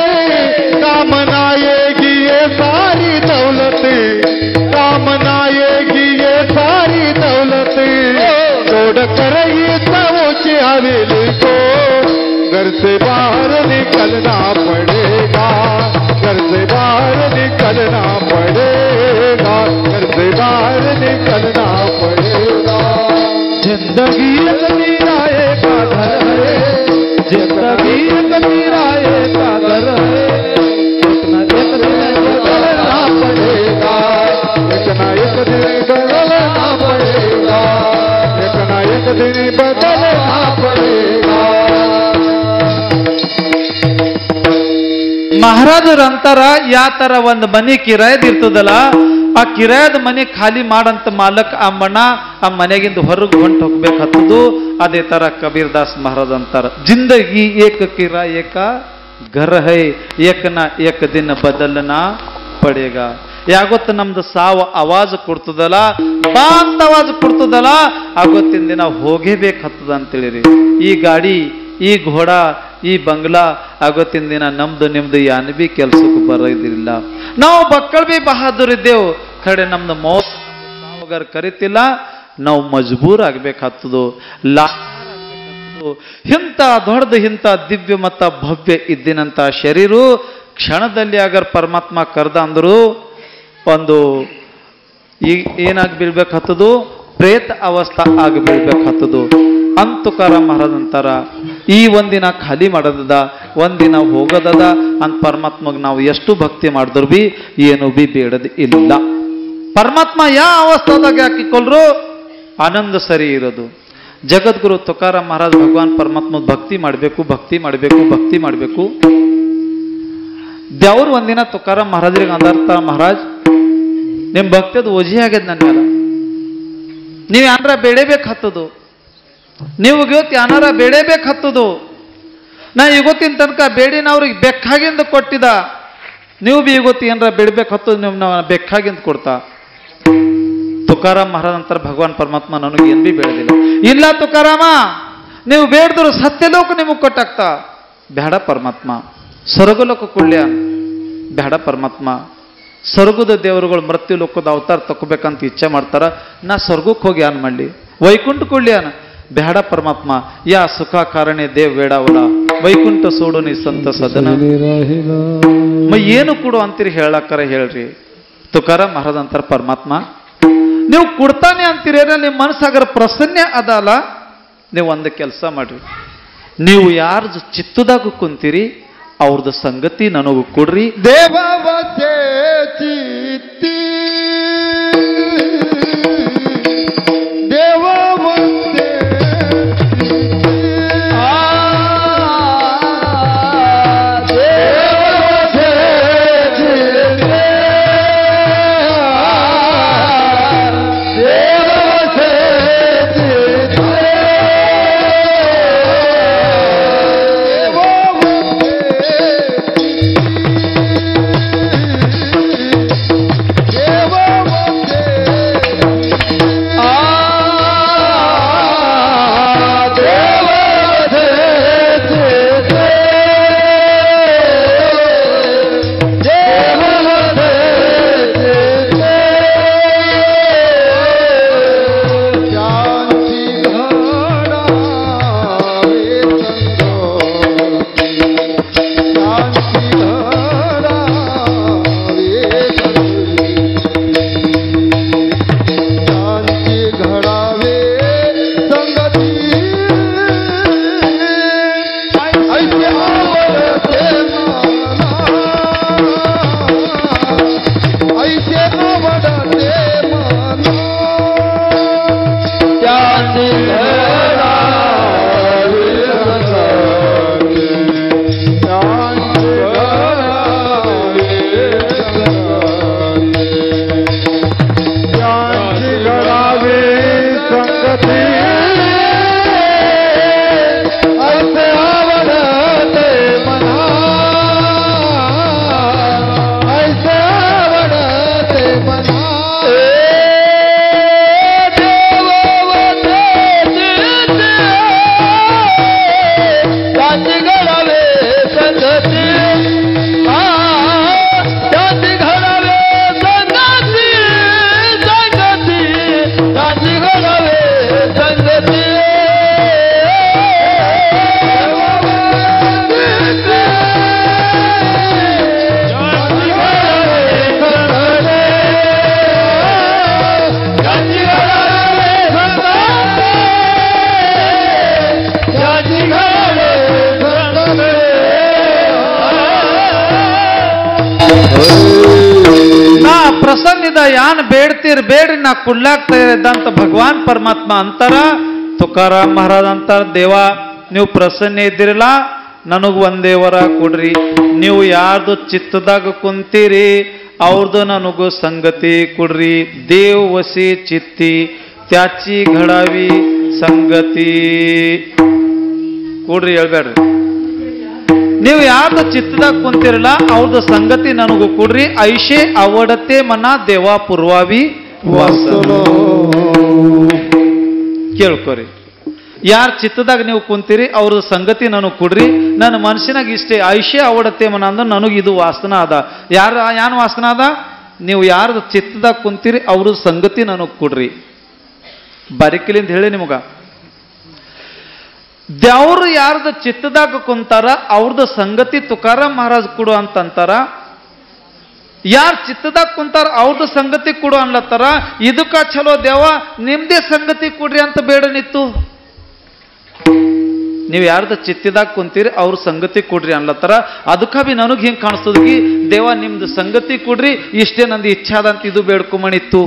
काम आएगी ये सारी दौलत काम आएगी ये सारी दौलत छोड़ कर ये समूच हवेली को घर से बाहर निकलना पड़ेगा घर से बाहर निकलना पड़ेगा घर से बाहर निकलना पड़ेगा जिंदगी एक किराए का घर है जिंदगी एक किराए का घर है इतना एक दिन बदलना पड़ेगा इतना एक दिन बदलना पड़ेगा इतना एक दिन बदलना पड़ेगा ಮಹಾರಾಜರಂತಾರ ಯಾ ತರ ಒಂದು ಮನಿ ಕಿರಾಯದ ಇರ್ತದಲ್ಲ ಆ ಕಿರಾಯದ ಮನಿ ಖಾಲಿ ಮಾಡಂತ ಮಾಲಕ್ ಆ ಮನೆಗಿಂದ ಹೊರಗೆ ಹೊಂಟು ಹೋಗ್ಬೇಕತ್ತದು ಅದೇ ತರ ಕಬೀರ್ ದಾಸ್ ಮಹಾರಾಜ್ ಅಂತಾರ ಜಿಂದಗಿ ಏಕ ಕಿರಾಯ ಕಾ ಘರ್ ಹೈ ಏಕನ ಏಕ ದಿನ ಬದಲನಾ ಪಡೇಗ ಯಾಗೊತ್ತ ನಮ್ದು ಸಾವು ಆವಾಜ್ ಕೊಡ್ತದಲ್ಲ ಬಾ ಅಂತ ಆವಾಜ್ ಕೊಡ್ತದಲ್ಲ ಆಗೊತ್ತಿನ ದಿನ ಹೋಗೇಬೇಕತ್ತದ ಅಂತೇಳಿರಿ ಈ ಗಾಡಿ ಈ ಘೋಡ ಈ ಬಂಗ್ಲಾ ಆಗೊತ್ತಿನ ದಿನ ನಮ್ದು ನಿಮ್ದು ಯಾನ್ ಬಿ ಕೆಲ್ಸಕ್ಕೆ ಬರೋದಿಲ್ಲ ನಾವು ಬಕ್ಕಳ್ ಬಿ ಬಹಾದೂರ್ ಇದ್ದೇವು ಕಡೆ ನಮ್ದು ಮೌತ್ ಸಾವುಗಾರ ಕರಿತಿಲ್ಲ ನಾವು ಮಜಬೂರ್ ಆಗ್ಬೇಕಾಗ್ತದೋ ಇಂಥ ದೊಡ್ಡದು ಇಂಥ ದಿವ್ಯ ಮತ್ತ ಭವ್ಯ ಇದ್ದಿನಂತ ಶರೀರು ಕ್ಷಣದಲ್ಲಿ ಆಗರ್ ಪರಮಾತ್ಮ ಕರ್ದ ಅಂದ್ರು ಒಂದು ಈಗ ಏನಾಗಿ ಬೀಳ್ಬೇಕಾಗ್ತದು ಪ್ರೇತ ಅವಸ್ಥಾ ಆಗಿ ಬೀಳ್ಬೇಕಾಗ್ತದು ಅಂತುಕಾರ ಮಹಾರಾಜ್ ಅಂತಾರ ಈ ಒಂದಿನ ಖಾಲಿ ಮಾಡೋದದ ಒಂದಿನ ಹೋಗೋದದ ಅಂತ ಪರಮಾತ್ಮಗೆ ನಾವು ಎಷ್ಟು ಭಕ್ತಿ ಮಾಡಿದ್ರು ಬಿ ಏನು ಬಿ ಬೇಡದ ಇಲ್ಲ ಪರಮಾತ್ಮ ಯಾವ ಅವಸ್ಥಾದಾಗ ಹಾಕಿಕೊಳ್ರು ಆನಂದ ಸರಿ ಇರೋದು ಜಗದ್ಗುರು ತುಕಾರಾಮ್ ಮಹಾರಾಜ್ ಭಗವಾನ್ ಪರಮಾತ್ಮ ಭಕ್ತಿ ಮಾಡಬೇಕು ಭಕ್ತಿ ಮಾಡಬೇಕು ಭಕ್ತಿ ಮಾಡಬೇಕು ದೇವ್ರು ಒಂದಿನ ತುಕಾರಾಮ್ ಮಹಾರಾಜ್ರಿಗೆ ಅಂದಾರ್ಥ ಮಹಾರಾಜ್ ನಿಮ್ ಭಕ್ತಿಯದ ಓಜಿ ಆಗ್ಯದ ನನ್ನ ಮೇಲೆ ನೀವು ಯಾರ ಬೆಳಿಬೇಕತ್ತದು ನೀವು ಇವತ್ತು ಯಾನಾರ ಬೇಡೇಬೇಕತ್ತದು ನಾ ಇವತ್ತಿನ ತನಕ ಬೇಡಿನ ಅವ್ರಿಗೆ ಬೆಕ್ಕಾಗಿಂದ ಕೊಟ್ಟಿದ ನೀವು ಬಿ ಇವತ್ತು ಏನಾರ ಬೇಡಬೇಕತ್ತದು ನೀವು ಬೆಕ್ಕಾಗಿಂದ ಕೊಡ್ತಾ ತುಕಾರಾಮ್ ಮಹಾರಾಜ್ ಅಂತಾರೆ ಭಗವಾನ್ ಪರಮಾತ್ಮ ನನಗೆ ಏನ್ ಬಿ ಬೇಡದಿಲ್ಲ ಇಲ್ಲ ತುಕಾರಾಮ ನೀವು ಬೇಡದ್ರು ಸತ್ಯಲೋಕ ನಿಮಗೆ ಕೊಟ್ಟಾಗ್ತಾ ಬೇಡ ಪರಮಾತ್ಮ ಸ್ವರ್ಗಲೋಕ ಕೊಡ್ಲ್ಯ ಬೇಡ ಪರಮಾತ್ಮ ಸ್ವರ್ಗದ ದೇವರುಗಳು ಮೃತ್ಯು ಲೋಕದ ಅವತಾರ ತಗೋಬೇಕಂತ ಇಚ್ಛೆ ಮಾಡ್ತಾರ ನಾ ಸ್ವರ್ಗಕ್ಕೆ ಹೋಗಿ ಏನ್ ಮಾಡ್ಲಿ ವೈಕುಂಠ ಕೊಡ್ಲ್ಯಾನ ಬೇಡ ಪರಮಾತ್ಮ ಯಾ ಸುಖ ಕಾರಣೆ ದೇವ್ ಬೇಡವಲ್ಲ ವೈಕುಂಠ ಸೋಡು ನೀ ಸಂತ ಸದನ ಏನು ಕೊಡು ಅಂತೀರಿ ಹೇಳಕ್ಕಾರ ಹೇಳ್ರಿ ತುಕಾರಾಮ್ ಮಹಾರಾಜ್ ಅಂತಾರ ಪರಮಾತ್ಮ ನೀವು ಕೊಡ್ತಾನೆ ಅಂತೀರೇನ ನಿಮ್ಮ ಮನಸ್ಸಾಗರ ಪ್ರಸನ್ನ ಅದಲ್ಲ ನೀವು ಒಂದು ಕೆಲಸ ಮಾಡ್ರಿ ನೀವು ಯಾರ ಚಿತ್ತದಾಗ ಕುಂತೀರಿ ಅವ್ರದ್ದು ಸಂಗತಿ ನನಗೂ ಕೊಡ್ರಿ ದೇವವತೆ ಚಿತ್ತಿ ದೇವವತೆ ನಾ ಪ್ರಸನ್ನಿದ ಯಾನ್ ಬೇಡ್ತೀರ್ ಬೇಡ್ರಿ ನಾ ಕುಡ್ಲಾಗ್ತಾ ಇದ್ದಂತ ಭಗವಾನ್ ಪರಮಾತ್ಮ ಅಂತಾರ. ತುಕಾರಾಮ್ ಮಹಾರಾಜ್ ಅಂತಾರ, ದೇವ ನೀವು ಪ್ರಸನ್ನ ಇದ್ದಿರಲ್ಲ, ನನಗ್ ಒಂದೇ ವರ ಕೊಡ್ರಿ. ನೀವು ಯಾರ್ದು ಚಿತ್ತದಾಗ ಕುಂತೀರಿ ಅವ್ರದ್ದು ನನಗೂ ಸಂಗತಿ ಕೊಡ್ರಿ. ದೇವ್ ವಸಿ ಚಿತ್ತಿ ತ್ಯಾಚಿ ಘಡಾವಿ ಸಂಗತಿ ಕೊಡ್ರಿ, ಹೇಳ್ಬೇಡ್ರಿ. ನೀವು ಯಾರ್ದು ಚಿತ್ತದಾಗ ಕುಂತಿರಲ್ಲ ಅವ್ರದ್ದು ಸಂಗತಿ ನನಗೂ ಕೊಡ್ರಿ. ಐಶೆ ಅವಡತೆ ಮನ ದೇವಾ ಪೂರ್ವಾವಿ ವಾಸನ. ಕೇಳ್ಕೊರಿ, ಯಾರ ಚಿತ್ತದಾಗ ನೀವು ಕುಂತೀರಿ ಅವ್ರದ್ದು ಸಂಗತಿ ನನಗೆ ಕೊಡ್ರಿ. ನನ್ನ ಮನಸ್ಸಿನಾಗ ಇಷ್ಟೇ ಐಶೆ ಅವಡತೆ ಮನ ಅಂದ್ರೆ ನನಗೆ ಇದು ವಾಸನ ಅದ. ಯಾನ್ ವಾಸನ ಅದ? ನೀವು ಯಾರ್ದು ಚಿತ್ತದಾಗ ಕುಂತೀರಿ ಅವ್ರದ್ದು ಸಂಗತಿ ನನಗೆ ಕೊಡ್ರಿ. ಬಾರಿಕಿಲಿಂದ ಹೇಳಿ ನಿಮಗ, ದೇವ್ರು ಯಾರ್ದು ಚಿತ್ತದಾಗ ಕುಂತಾರ ಅವ್ರದ್ದು ಸಂಗತಿ ತುಕಾರಾಮ್ ಮಹಾರಾಜ್ ಕೊಡು ಅಂತಂತಾರ. ಯಾರು ಚಿತ್ತದಾಗ ಕುಂತಾರ ಅವ್ರದ್ದು ಸಂಗತಿ ಕೊಡು ಅನ್ಲತ್ತಾರ. ಇದಕ್ಕ ಚಲೋ ದೇವ ನಿಮ್ದೇ ಸಂಗತಿ ಕೊಡ್ರಿ ಅಂತ ಬೇಡನಿತ್ತು. ನೀವು ಯಾರ್ದು ಚಿತ್ತದಾಗ ಕುಂತೀರಿ ಅವ್ರ ಸಂಗತಿ ಕೊಡ್ರಿ ಅನ್ಲತ್ತಾರ. ಅದಕ್ಕ ಬಿ ನನಗೆ ಹಿಂಗೆ ಕಾಣಿಸ್ತದ್ಗಿ, ದೇವ ನಿಮ್ದು ಸಂಗತಿ ಕೊಡ್ರಿ, ಇಷ್ಟೇ ನಂದು ಇಚ್ಛಾದ ಅಂತ ಇದು ಬೇಡ್ಕೊಂಬಣಿತ್ತು.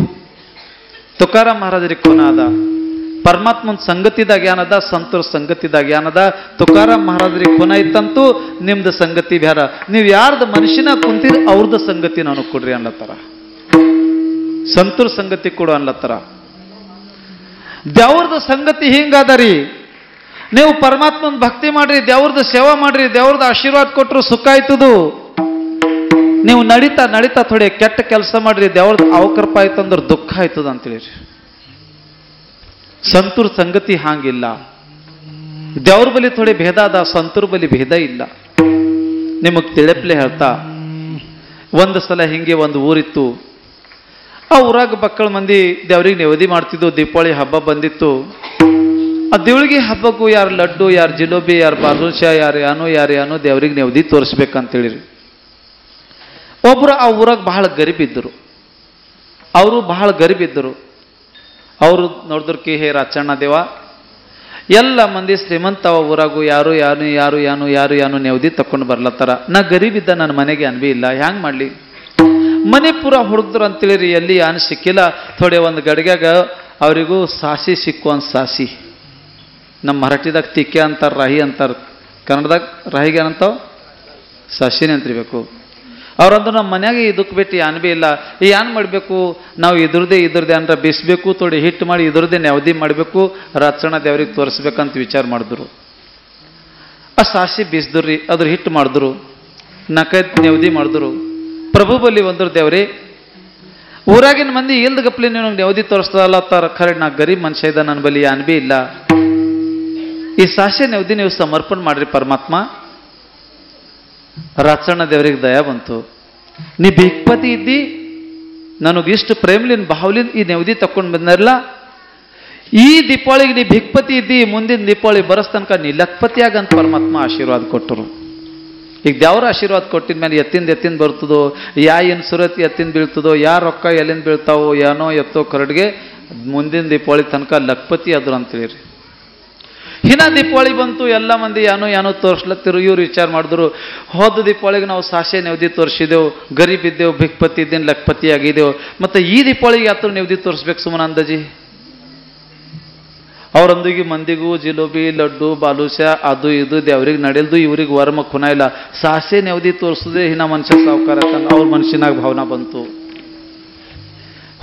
ತುಕಾರಾಮ್ ಮಹಾರಾಜರಿಗೆ ಕೊನ ಅದ, ಪರಮಾತ್ಮನ ಸಂಗತಿದಾಗ ಏನದ, ಸಂತರ ಸಂಗತಿದಾಗ ಏನದ. ತುಕಾರಾಮ್ ಮಹಾರಾಜರಿಗೆ ಕೊನ ಇತ್ತಂತೂ ನಿಮ್ದು ಸಂಗತಿ ಬ್ಯಾರ. ನೀವು ಯಾರ್ದು ಮನುಷ್ಯನ ಕುಂತೀರಿ ಅವ್ರದ್ದು ಸಂಗತಿ ನನಗೆ ಕೊಡ್ರಿ ಅನ್ಲತ್ತಾರ. ಸಂತರ ಸಂಗತಿ ಕೊಡು ಅನ್ಲತ್ತಾರ. ದೇವ್ರದ್ದು ಸಂಗತಿ ಹಿಂಗದರಿ. ನೀವು ಪರಮಾತ್ಮನ ಭಕ್ತಿ ಮಾಡ್ರಿ, ದೇವ್ರದ್ದು ಸೇವಾ ಮಾಡ್ರಿ, ದೇವ್ರದ್ದು ಆಶೀರ್ವಾದ ಕೊಟ್ಟರು ಸುಖ ಆಯ್ತದು. ನೀವು ನಡೀತಾ ನಡೀತಾ ಥೋಡೆ ಕೆಟ್ಟ ಕೆಲಸ ಮಾಡ್ರಿ, ದೇವ್ರದ್ದು ಅವಕರ್ಪ ಆಯ್ತಂದ್ರೆ ದುಃಖ ಆಯ್ತದ ಅಂತೇಳಿ. ಸಂತೂರ್ ಸಂಗತಿ ಹಾಂಗಿಲ್ಲ. ದೇವ್ರ ಬಲಿ ಥೋಡೆ ಭೇದ ಅದ, ಸಂತೂರ್ ಬಲಿ ಭೇದ ಇಲ್ಲ. ನಿಮಗ್ ತಿಳಿಪ್ಲೆ ಹೇಳ್ತಾ, ಒಂದು ಸಲ ಹಿಂಗೆ ಒಂದು ಊರಿತ್ತು. ಆ ಊರಾಗ ಮಕ್ಕಳ ಮಂದಿ ದೇವ್ರಿಗೆ ನೆವದಿ ಮಾಡ್ತಿದ್ದು. ದೀಪಾವಳಿ ಹಬ್ಬ ಬಂದಿತ್ತು. ಆ ದೇವಳಿಗೆ ಹಬ್ಬಕ್ಕೂ ಯಾರು ಲಡ್ಡು, ಯಾರು ಜಿಲೇಬಿ, ಯಾರು ಬಾದುಷಾ, ಯಾರು ಯಾನು ದೇವ್ರಿಗೆ ನೆವದಿ ತೋರಿಸ್ಬೇಕಂತೇಳಿರಿ. ಒಬ್ರು ಆ ಊರಾಗ ಬಹಳ ಗರೀಬಿದ್ದರು. ಅವರು ಬಹಳ ಗರೀಬಿದ್ದರು. ಅವರು ನೋಡಿದ್ರಕಿ, ಹೇ ರಾಚಣ್ಣ ದೇವ, ಎಲ್ಲ ಮಂದಿ ಶ್ರೀಮಂತ ಊರಾಗು ಯಾರು ನೆವದಿ ತಕೊಂಡು ಬರ್ಲತ್ತಾರ. ನಾ ಗರೀಬಿದ್ದ, ನನ್ನ ಮನೆಗೆ ಅನ್ಬಿ ಇಲ್ಲ, ಹ್ಯಾಂಗ್ ಮಾಡ್ಲಿ? ಮನೆ ಪೂರ ಹುಡುಕ್ದ್ರು ಅಂತೇಳಿರಿ, ಎಲ್ಲಿ ಯಾನು ಸಿಕ್ಕಿಲ್ಲ. ಥೋಡೆ ಒಂದು ಗಡಿಗ್ಯಾಗ ಅವರಿಗೂ ಸಾಸಿ ಸಿಕ್ಕು ಅಂತ ಸಾಸಿ. ನಮ್ಮ ಮರಾಠಿದಾಗ ತಿಕ್ಕೆ ಅಂತಾರೆ, ರಾಹಿ ಅಂತಾರೆ. ಕನ್ನಡದಾಗ ರಾಹಿಗೆ ಏನಂತಾವ? ಸಾಸಿನೇ ಅಂತಿರ್ಬೇಕು. ಅವ್ರಂದ್ರೆ ನಮ್ಮ ಮನ್ಯಾಗ ಇದಕ್ಕೆ ಬಿಟ್ಟು ಯಾನ್ ಬಿ ಇಲ್ಲ, ಏನ್ ಮಾಡಬೇಕು ನಾವು? ಇದ್ರದ್ದೇ ಅಂದ್ರೆ ಬಿಸ್ಬೇಕು, ಥೋಡಿ ಹಿಟ್ಟು ಮಾಡಿ ಇದ್ರದ್ದೇ ನೆವದಿ ಮಾಡಬೇಕು, ರಾಚಣ್ಣ ದೇವ್ರಿಗೆ ತೋರಿಸ್ಬೇಕಂತ ವಿಚಾರ ಮಾಡಿದ್ರು. ಆ ಸಾಸಿ ಬೀಸ್ದ್ರಿ, ಅದ್ರ ಹಿಟ್ಟು ಮಾಡಿದ್ರು, ನಾಲ್ಕೈದು ನೆವದಿ ಮಾಡಿದ್ರು. ಪ್ರಭು ಬಲ್ಲಿ ಒಂದ್ರ ದೇವ್ರಿ, ಊರಾಗಿನ ಮಂದಿ ಇಲ್ದ ಗಪ್ಲಿ ನೀವು ನೆವದಿ ತೋರಿಸ್ತಲ್ಲ ತರ. ಖರೆ ನಾ ಗರೀಬ್ ಮನುಷ್ಯ ಇದ್ದ, ನನ್ನ ಬಲ್ಲಿ ಯಾನ್ ಬಿ ಇಲ್ಲ. ಈ ಸಾಸಿ ನೆವದಿ ನೀವು ಸಮರ್ಪಣೆ ಮಾಡ್ರಿ ಪರಮಾತ್ಮ. ರಾಚಣ್ಣ ದೇವರಿಗೆ ದಯ ಬಂತು. ನೀ ಭಿಕ್ಪತಿ ಇದ್ದಿ, ನನಗಿಷ್ಟು ಪ್ರೇಮ್ಲಿನ್ ಭಾವಲಿನ್ ಈ ನೆವದಿ ತಕೊಂಡು ಬಂದಿರಲ್ಲ. ಈ ದೀಪಾವಳಿಗೆ ನೀ ಭಿಕ್ಪತಿ ಇದ್ದಿ, ಮುಂದಿನ ದೀಪಾವಳಿ ಬರಸ್ ತನಕ ನೀ ಲಕ್ಪತಿಯಾಗಂತ ಪರಮಾತ್ಮ ಆಶೀರ್ವಾದ ಕೊಟ್ಟರು. ಈಗ ದೇವ್ರ ಆಶೀರ್ವಾದ ಕೊಟ್ಟಿದ ಮೇಲೆ ಎತ್ತಿಂದ ಬರ್ತದೋ, ಏನು ಸುರತ್ ಎತ್ತಿಂದ ಬೀಳ್ತದೋ, ರೊಕ್ಕ ಎಲ್ಲಿಂದ ಬೀಳ್ತಾವೋ, ಏನೋ ಎತ್ತೋ ಕರಡ್ಗೆ ಮುಂದಿನ ದೀಪಾವಳಿ ತನಕ ಲಕ್ಪತಿ ಆದ್ರು ಅಂತೇಳಿರಿ. ಹಿನ ದೀಪಾವಳಿ ಬಂತು, ಎಲ್ಲ ಮಂದಿ ಏನೋ ತೋರಿಸ್ಲತ್ತಿರು. ಇವ್ರು ವಿಚಾರ ಮಾಡಿದ್ರು, ಹೋದ ದೀಪಾವಳಿಗೆ ನಾವು ಸಾಸೆ ನೆವದಿ ತೋರಿಸಿದೆವು, ಗರೀಬ್ ಇದ್ದೆವು, ಭಿಕ್ಪತಿ ಇದ್ದೇನು ಲಕ್ಪತಿ ಆಗಿದ್ದೆವು, ಮತ್ತು ಈ ದೀಪಾವಳಿಗೆ ಯಾತ್ರ ನೆವದಿ ತೋರಿಸ್ಬೇಕು ಸುಮ್ಮನೆ ಅಂದಾಜಿ. ಅವ್ರಂದಿಗೆ ಮಂದಿಗೂ ಜಿಲೇಬಿ, ಲಡ್ಡು, ಬಾಲುಷಾ ಅದು ಇದು ದೇವ್ರಿಗೆ ನಡೆಲ್ದು, ಇವ್ರಿಗೆ ವರ್ಮ ಖುನ ಇಲ್ಲ. ಸಾಸೆ ನೆವದಿ ತೋರಿಸದೆ ಹಿನ ಮನುಷ್ಯ ಸಾವುಕಾರ ಅವ್ರ ಮನುಷ್ಯನಾಗ ಭಾವನಾ ಬಂತು.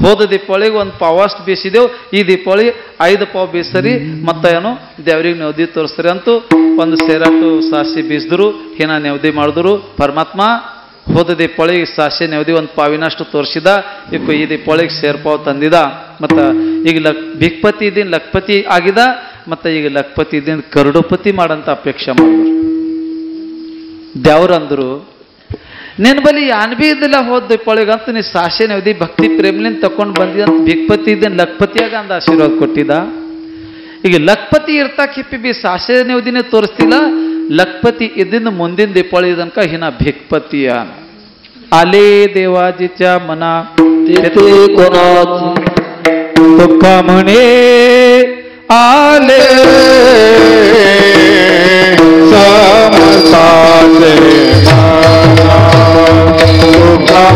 ಹೋದ ದೀಪಾವಳಿಗೆ ಒಂದು ಪಾವಷ್ಟು ಬೀಸಿದೆವು, ಈ ದೀಪಾವಳಿ 5 ಪಾವ್ ಬೀಸರಿ, ಮತ್ತೆ ಏನೋ ದೇವ್ರಿಗೆ ನೆವದಿ ತೋರಿಸ್ತಾರೆ ಅಂತೂ ಒಂದು ಸೇರಾಟು ಸಾಸಿ ಬೀಸಿದ್ರು, ಹಿನ ನೆವದಿ ಮಾಡಿದ್ರು. ಪರಮಾತ್ಮ ಹೋದ ದೀಪಾವಳಿಗೆ ಸಾಸೆ ನೆವದಿ ಒಂದು ಪಾವಿನಷ್ಟು ತೋರಿಸಿದ, ಈ ದೀಪಾವಳಿಗೆ ಸೇರ್ಪಾವ್ ತಂದಿದ. ಮತ್ತು ಈಗ ಭಿಕ್ಪತಿ ಇದ್ದೀನಿ ಲಕ್ಪತಿ ಆಗಿದ, ಮತ್ತು ಈಗ ಲಕ್ಪತಿ ಇದ್ದೀನಿ ಕರುಡುಪತಿ ಮಾಡಂತ ಅಪೇಕ್ಷೆ ಮಾಡಿದ್ರು. ದೇವ್ರಂದ್ರು, ನಿನ್ನ ಬಲಿ ಯಾನ್ ಬಿ ಇದ್ದಿಲ್ಲ ಹೋದ ದೀಪಾವಳಿಗೆ ಅಂತ ನೀ ಸಾಸೆ ನೆವದಿ ಭಕ್ತಿ ಪ್ರೇಮ್ಲಿಂದ ತಕೊಂಡು ಬಂದಿದಂತ ಭಿಕ್ಪತಿ ಇದ್ದೀನಿ ಲಕ್ಪತಿಯಾಗ ಅಂದ ಆಶೀರ್ವಾದ ಕೊಟ್ಟಿದ್ದ. ಈಗ ಲಕ್ಪತಿ ಇರ್ತಾ ಕಿಪ್ಪಿ ಬಿ ಸಾಸೆ ನೆವದಿನೇ ತೋರಿಸ್ತಿಲ್ಲ. ಲಕ್ಪತಿ ಇದ್ದಿಂದ ಮುಂದಿನ ದೀಪಾವಳಿ ತನಕ ಹಿನ ಭಿಕ್ಪತಿಯ आले देवाजीच्या मना तेथे कोणाची तुका म्हणे आले समताचे मना तुका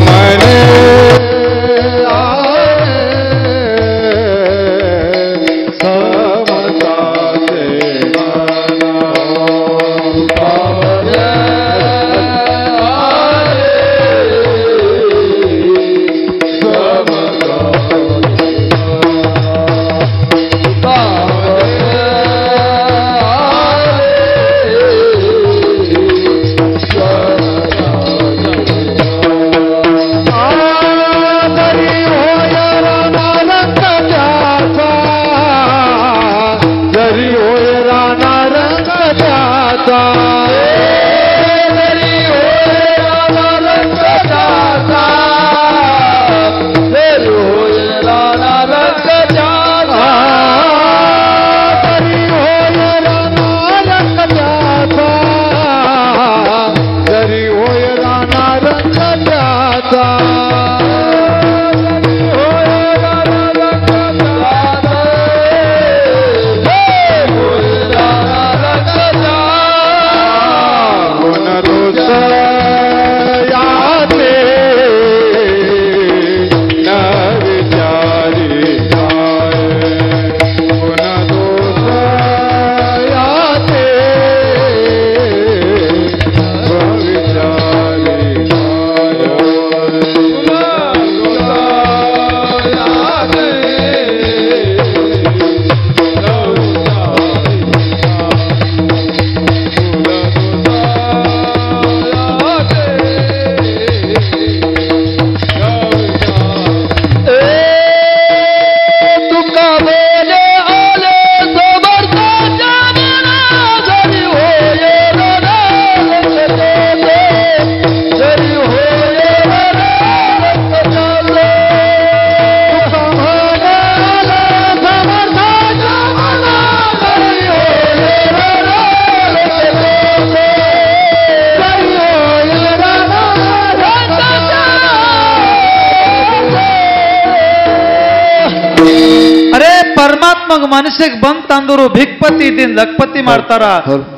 ಪರಮಾತ್ಮಗ ಮನುಷ್ಯಗ್ ಬಂತಂದ್ರು ಭಿಕ್ಪತಿ ಇದ್ದಿದ್ ಲಕ್ಪತಿ ಮಾಡ್ತಾರ.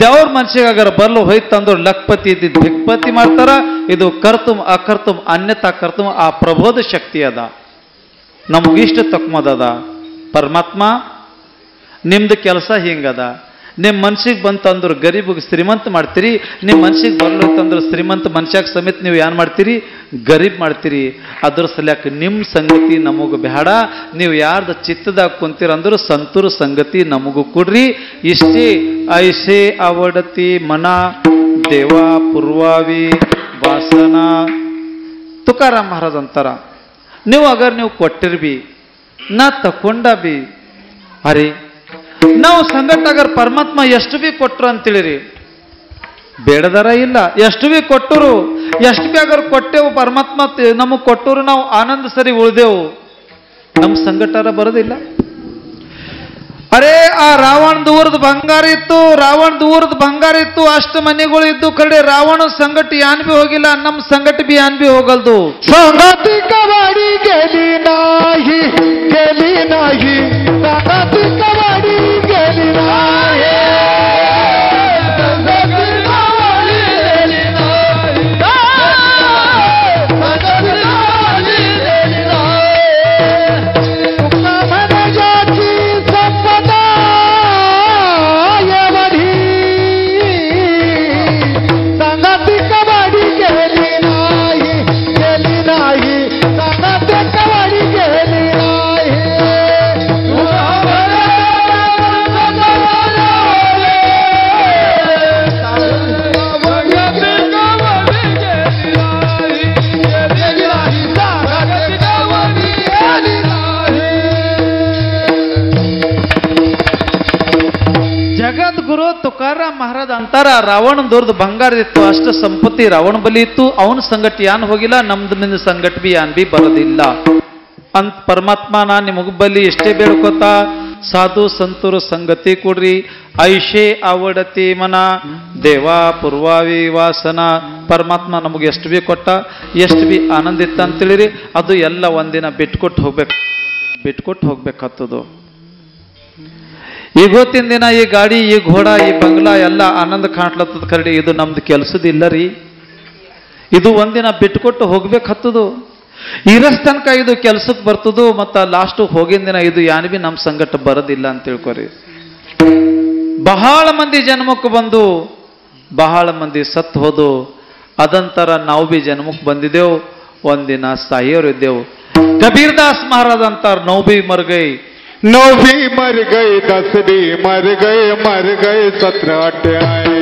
ದೇವ್ರ ಮನುಷ್ಯಗ ಅಗರ ಬರ್ಲು ಹೋಯ್ತಂದ್ರು ಲಕ್ಪತಿ ಇದ್ದಿದ್ ಭಿಕ್ಪತಿ ಮಾಡ್ತಾರ. ಇದು ಕರ್ತುಮ್ ಅಕರ್ತುಮ್ ಅನ್ಯತಾ ಕರ್ತುಮ್ ಆ ಪ್ರಬೋಧ ಶಕ್ತಿ ಅದ, ನಮಗಿಷ್ಟ ತಕ್ಮದದ. ಪರಮಾತ್ಮ ನಿಮ್ದು ಕೆಲಸ ಹಿಂಗದ, ನಿಮ್ಮ ಮನ್ಸಿಗೆ ಬಂತಂದ್ರೆ ಗರೀಬಿಗೆ ಶ್ರೀಮಂತ ಮಾಡ್ತೀರಿ, ನಿಮ್ಮ ಮನ್ಸಿಗೆ ಬರ್ಲತ್ತಂದ್ರೆ ಶ್ರೀಮಂತ ಮನುಷ್ಯಾಗ ಸಮೇತ ನೀವು ಏನು ಮಾಡ್ತೀರಿ, ಗರೀಬ್ ಮಾಡ್ತೀರಿ. ಅದ್ರ ಸಲ್ಯಾಕ ನಿಮ್ಮ ಸಂಗತಿ ನಮಗೂ ಬೇಡ, ನೀವು ಯಾರ್ದು ಚಿತ್ತದಾಗ ಕುಂತೀರಂದ್ರೆ ಸಂತೂರು ಸಂಗತಿ ನಮಗೂ ಕೊಡ್ರಿ. ಇಷ್ಟೇ ಐಸೆ ಅವಡತಿ ಮನ ದೇವಾ ಪೂರ್ವಾವಿ ವಾಸನ. ತುಕಾರಾಮ್ ಮಹಾರಾಜ್ ಅಂತಾರ, ನೀವು ಅಗರ್ ನೀವು ಕೊಟ್ಟಿರ್ಬಿ ನಾ ತಕೊಂಡ ಬಿ ಅರೆ ನಾವು ಸಂಗಟ ಅಗರ್ ಪರಮಾತ್ಮ ಎಷ್ಟು ಬಿ ಕೊಟ್ರು ಅಂತೇಳಿರಿ ಬೇಡದಾರ ಇಲ್ಲ, ಎಷ್ಟು ಬಿ ಕೊಟ್ಟರು, ಎಷ್ಟು ಬಿ ಅಗರ್ ಕೊಟ್ಟೆವು ಪರಮಾತ್ಮ ನಮಗ್ ಕೊಟ್ಟರು ನಾವು ಆನಂದ ಸರಿ ಉಳ್ದೆವು, ನಮ್ಮ ಸಂಗಟಾರ ಬರೋದಿಲ್ಲ. ಅರೆ ಆ ರಾವಣ ದೂರದ ಬಂಗಾರ ಇತ್ತು, ರಾವಣ ದೂರದ ಬಂಗಾರ ಇತ್ತು, ಅಷ್ಟು ಮನೆಗಳು ಇದ್ದು ಕಡೆ ರಾವಣ ಸಂಗಟ ಯಾನ್ ಬಿ ಹೋಗಿಲ್ಲ, ನಮ್ಮ ಸಂಗಟ ಬಿ ಯಾನ್ ಬಿ ಹೋಗಲ್ದು. ಸಂಗತಿ ಕಬಡ್ಡಿ ಗೆಲಿ ನಾಹಿ ಗೆಲಿ ನಾಹಿ, ಸಂಗತಿ ಕಬಡ್ಡಿ ಗೆಲಿ ನಾಹಿ, ಜಗದ್ಗುರು ತುಕಾರಾಮ್ ಮಹಾರಾಜ್ ಅಂತಾರ, ರಾವಣ ದೂರದ ಬಂಗಾರ ಇತ್ತು, ಅಷ್ಟು ಸಂಪತ್ತಿ ರಾವಣ ಬಲಿ ಇತ್ತು, ಅವನ ಸಂಗಟ ಯಾನ್ ಹೋಗಿಲ್ಲ, ನಮ್ದು ನಿಂದ ಸಂಗಟ ಬಿ ಯಾನ್ ಬಿ ಬರೋದಿಲ್ಲ ಅಂತ ಪರಮಾತ್ಮ ನಾ ನಿಮಗ ಬಲಿ ಎಷ್ಟೇ ಬೇಡ್ಕೋತ ಸಾಧು ಸಂತರು ಸಂಗತಿ ಕೊಡ್ರಿ. ಐಶೇ ಅವಡತಿ ಮನ ದೇವಾ ಪೂರ್ವಾವಿ ವಾಸನ. ಪರಮಾತ್ಮ ನಮಗೆ ಎಷ್ಟು ಬಿ ಕೊಟ್ಟ, ಎಷ್ಟು ಬಿ ಆನಂದಿತ್ತ ಅಂತೇಳಿರಿ, ಅದು ಎಲ್ಲ ಒಂದಿನ ಬಿಟ್ಕೊಟ್ಟು ಹೋಗ್ಬೇಕಾಗ್ತದು. ಇವತ್ತಿನ ದಿನ ಈ ಗಾಡಿ, ಈ ಘೋಡ, ಈ ಬಂಗ್ಲಾ ಎಲ್ಲ ಆನಂದ ಕಾಣ್ಲತ್ತದ ಕರಡಿ, ಇದು ನಮ್ದು ಕೆಲಸದಿಲ್ಲ ರೀ. ಇದು ಒಂದಿನ ಬಿಟ್ಕೊಟ್ಟು ಹೋಗ್ಬೇಕತ್ತದು. ಇರಸ್ ತನಕ ಇದು ಕೆಲ್ಸಕ್ಕೆ ಬರ್ತದೋ, ಮತ್ತು ಲಾಸ್ಟ್ ಹೋಗಿನ ದಿನ ಇದು ಯಾನ್ ಬಿ ನಮ್ಮ ಸಂಗಟ ಬರೋದಿಲ್ಲ ಅಂತ ತಿಳ್ಕೊರಿ. ಬಹಳ ಮಂದಿ ಜನ್ಮಕ್ಕೆ ಬಂದು ಬಹಳ ಮಂದಿ ಸತ್ತು ಹೋದು, ಅದಂತರ ನಾವು ಬಿ ಜನ್ಮಕ್ಕೆ ಬಂದಿದ್ದೆವು, ಒಂದಿನ ಸಾಯೋರು ಇದ್ದೆವು. ಕಬೀರ್ ದಾಸ್ ಮಹಾರಾಜ್ ಅಂತಾರ, ನೌ ಬಿ ಮರ್ ಗೈ, नौ भी मर गए, 10 भी मर गए, 17 8 आए।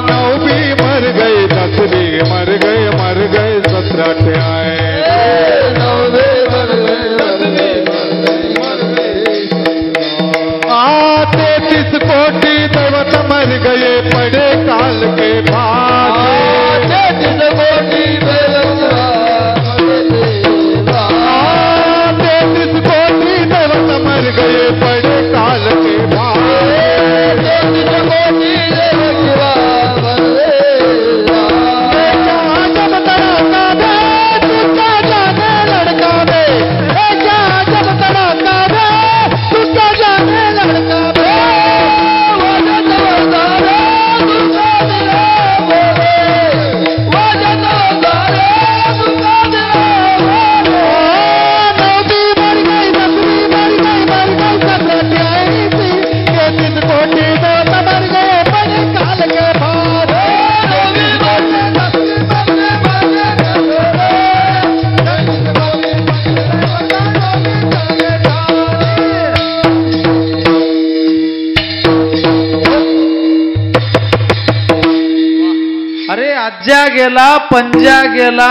नौ भी मर गए, 10 भी मर गए, 17 8 आए। 33 कोटि देवता मर गए, पड़े काल के भाग। 33 कोटि देवता मर गए, पड़े काल के भाग। आज्या गेला, पंजा गेला,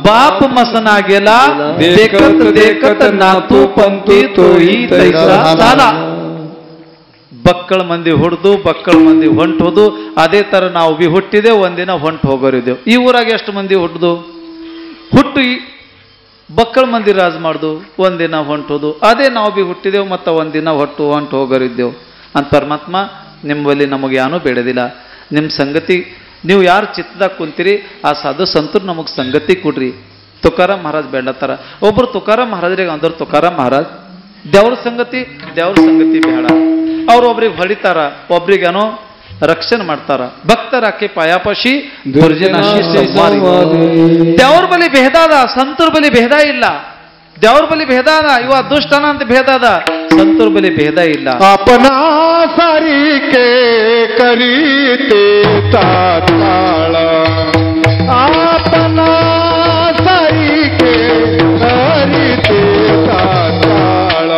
बाप मसना गेला, देखत देखत नातू पंक्ती तोही तैसा झाला. ಬಕ್ಕಳ ಮಂದಿ ಹೊಡೆದು ಬಕ್ಕಳ ಮಂದಿ ಹೊಂಟೋದು. ಅದೇ ತರ ನಾವು ಬಿ ಹುಟ್ಟಿದೆವು, ಒಂದಿನ ಹೊಂಟು ಹೋಗೋರಿದ್ದೆವು. ಈ ಊರಾಗ ಎಷ್ಟು ಮಂದಿ ಹುಟ್ಟದು, ಹುಟ್ಟಿ ಬಕ್ಕಳ ಮಂದಿ ರಾಜ್ ಮಾಡ್ದು, ಒಂದಿನ ಹೊಂಟೋದು. ಅದೇ ನಾವು ಬಿ ಹುಟ್ಟಿದೆವು, ಮತ್ತು ಒಂದಿನ ಹೊಂಟು ಹೋಗೋರಿದ್ದೆವು ಅಂತ ಪರಮಾತ್ಮ ನಿಮ್ಮಲ್ಲಿ ನಮಗೆ ಏನೂ ಬೇಡದಿಲ್ಲ. ನಿಮ್ಮ ಸಂಗತಿ ನೀವು ಯಾರು ಚಿತ್ತದಾಗ ಕುಂತೀರಿ ಆ ಸಾಧು ಸಂತರು ನಮಗೆ ಸಂಗತಿ ಕೊಡ್ರಿ. ತುಕಾರಾಮ್ ಮಹಾರಾಜ್ ಬೇಡತ್ತಾರ. ಒಬ್ರು ತುಕಾರಾಮ್ ಮಹಾರಾಜರಿಗೆ ಅಂದ್ರು, ತುಕಾರಾಮ್ ಮಹಾರಾಜ್ ದೇವ್ರ ಸಂಗತಿ ಬೇಡ. ಅವ್ರು ಒಬ್ರಿಗೆ ಹೊಡಿತಾರ, ಒಬ್ರಿಗೇನೋ ರಕ್ಷಣೆ ಮಾಡ್ತಾರ. ಭಕ್ತರಾಕಿ ಪಾಯಾಪಶಿ ದುರ್ಜನಾಶಿ ಸಂವಾರಿ. ದೇವ್ರ ಬಲಿ ಭೇದ ಅದ, ಸಂತರ ಬಲಿ ಭೇದ ಇಲ್ಲ. ದೇವ್ರ ಬಲಿ ಭೇದ ಅದ, ಇವ ದುಷ್ಟನ ಅಂತ ಭೇದ ಅದ, ಸಂತರ ಬಲಿ ಭೇದ ಇಲ್ಲ. अपना सारी के करीते तात्काल, अपना सारी के करीते तात्काल,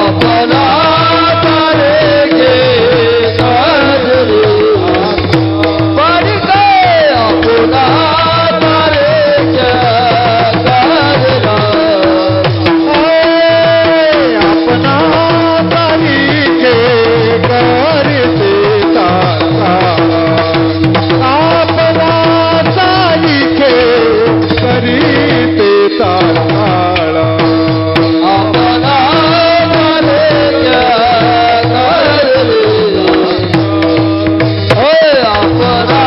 अपना सारे के बढ़ गए, अपना सारे के अपना सारी के करते तात्काल, अपना सारी के करते तात्काल, अपना सारे के अपना सारे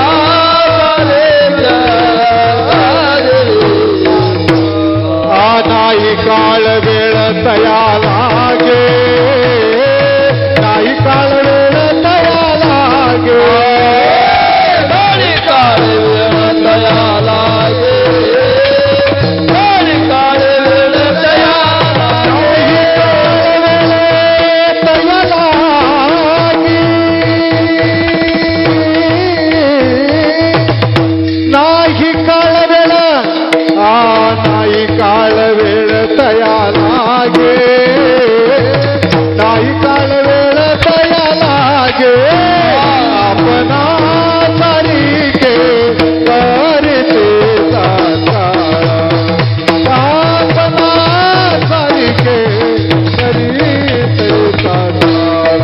नाही काळ वेळ तया लागे, नाही काळ वेळ तया लागे, बड़ी काले दया लागे, बड़ी काले दया नाही काळ वेळ तया लागे, नाही काळ वेळ नाही काळ वेळ तया लागे, नाही काळ वेळ तया लागे, अपना सारी के करते तात्काळ, अपना सारी के करते तात्काळ,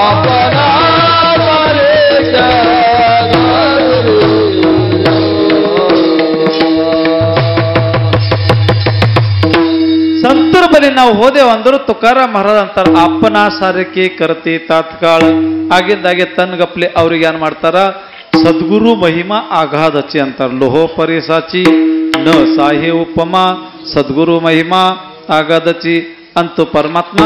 अपना सारे ಸಂತರ ಬಲಿ ನಾವು ಹೋದೆವು ಅಂದ್ರು ತುಕಾರಾಮ್ ಮಹಾರಾಜ್ ಅಂತಾರ, ಅಪ್ಪನ ಸಾರಕ್ಕೆ ಕರತಿ ತಾತ್ಕಾಳ. ಆಗಿಂದಾಗೆ ತನ್ನಗಪ್ಲೆ ಅವ್ರಿಗೆ ಏನ್ ಮಾಡ್ತಾರ, ಸದ್ಗುರು ಮಹಿಮಾ ಆಘಾದಚಿ ಅಂತಾರ. ಲೋಹೋ ಪರಿಸಾಚಿ ನ ಸಾಹೇ ಉಪಮ, ಸದ್ಗುರು ಮಹಿಮಾ ಆಘಾದಚಿ ಅಂತೂ ಪರಮಾತ್ಮ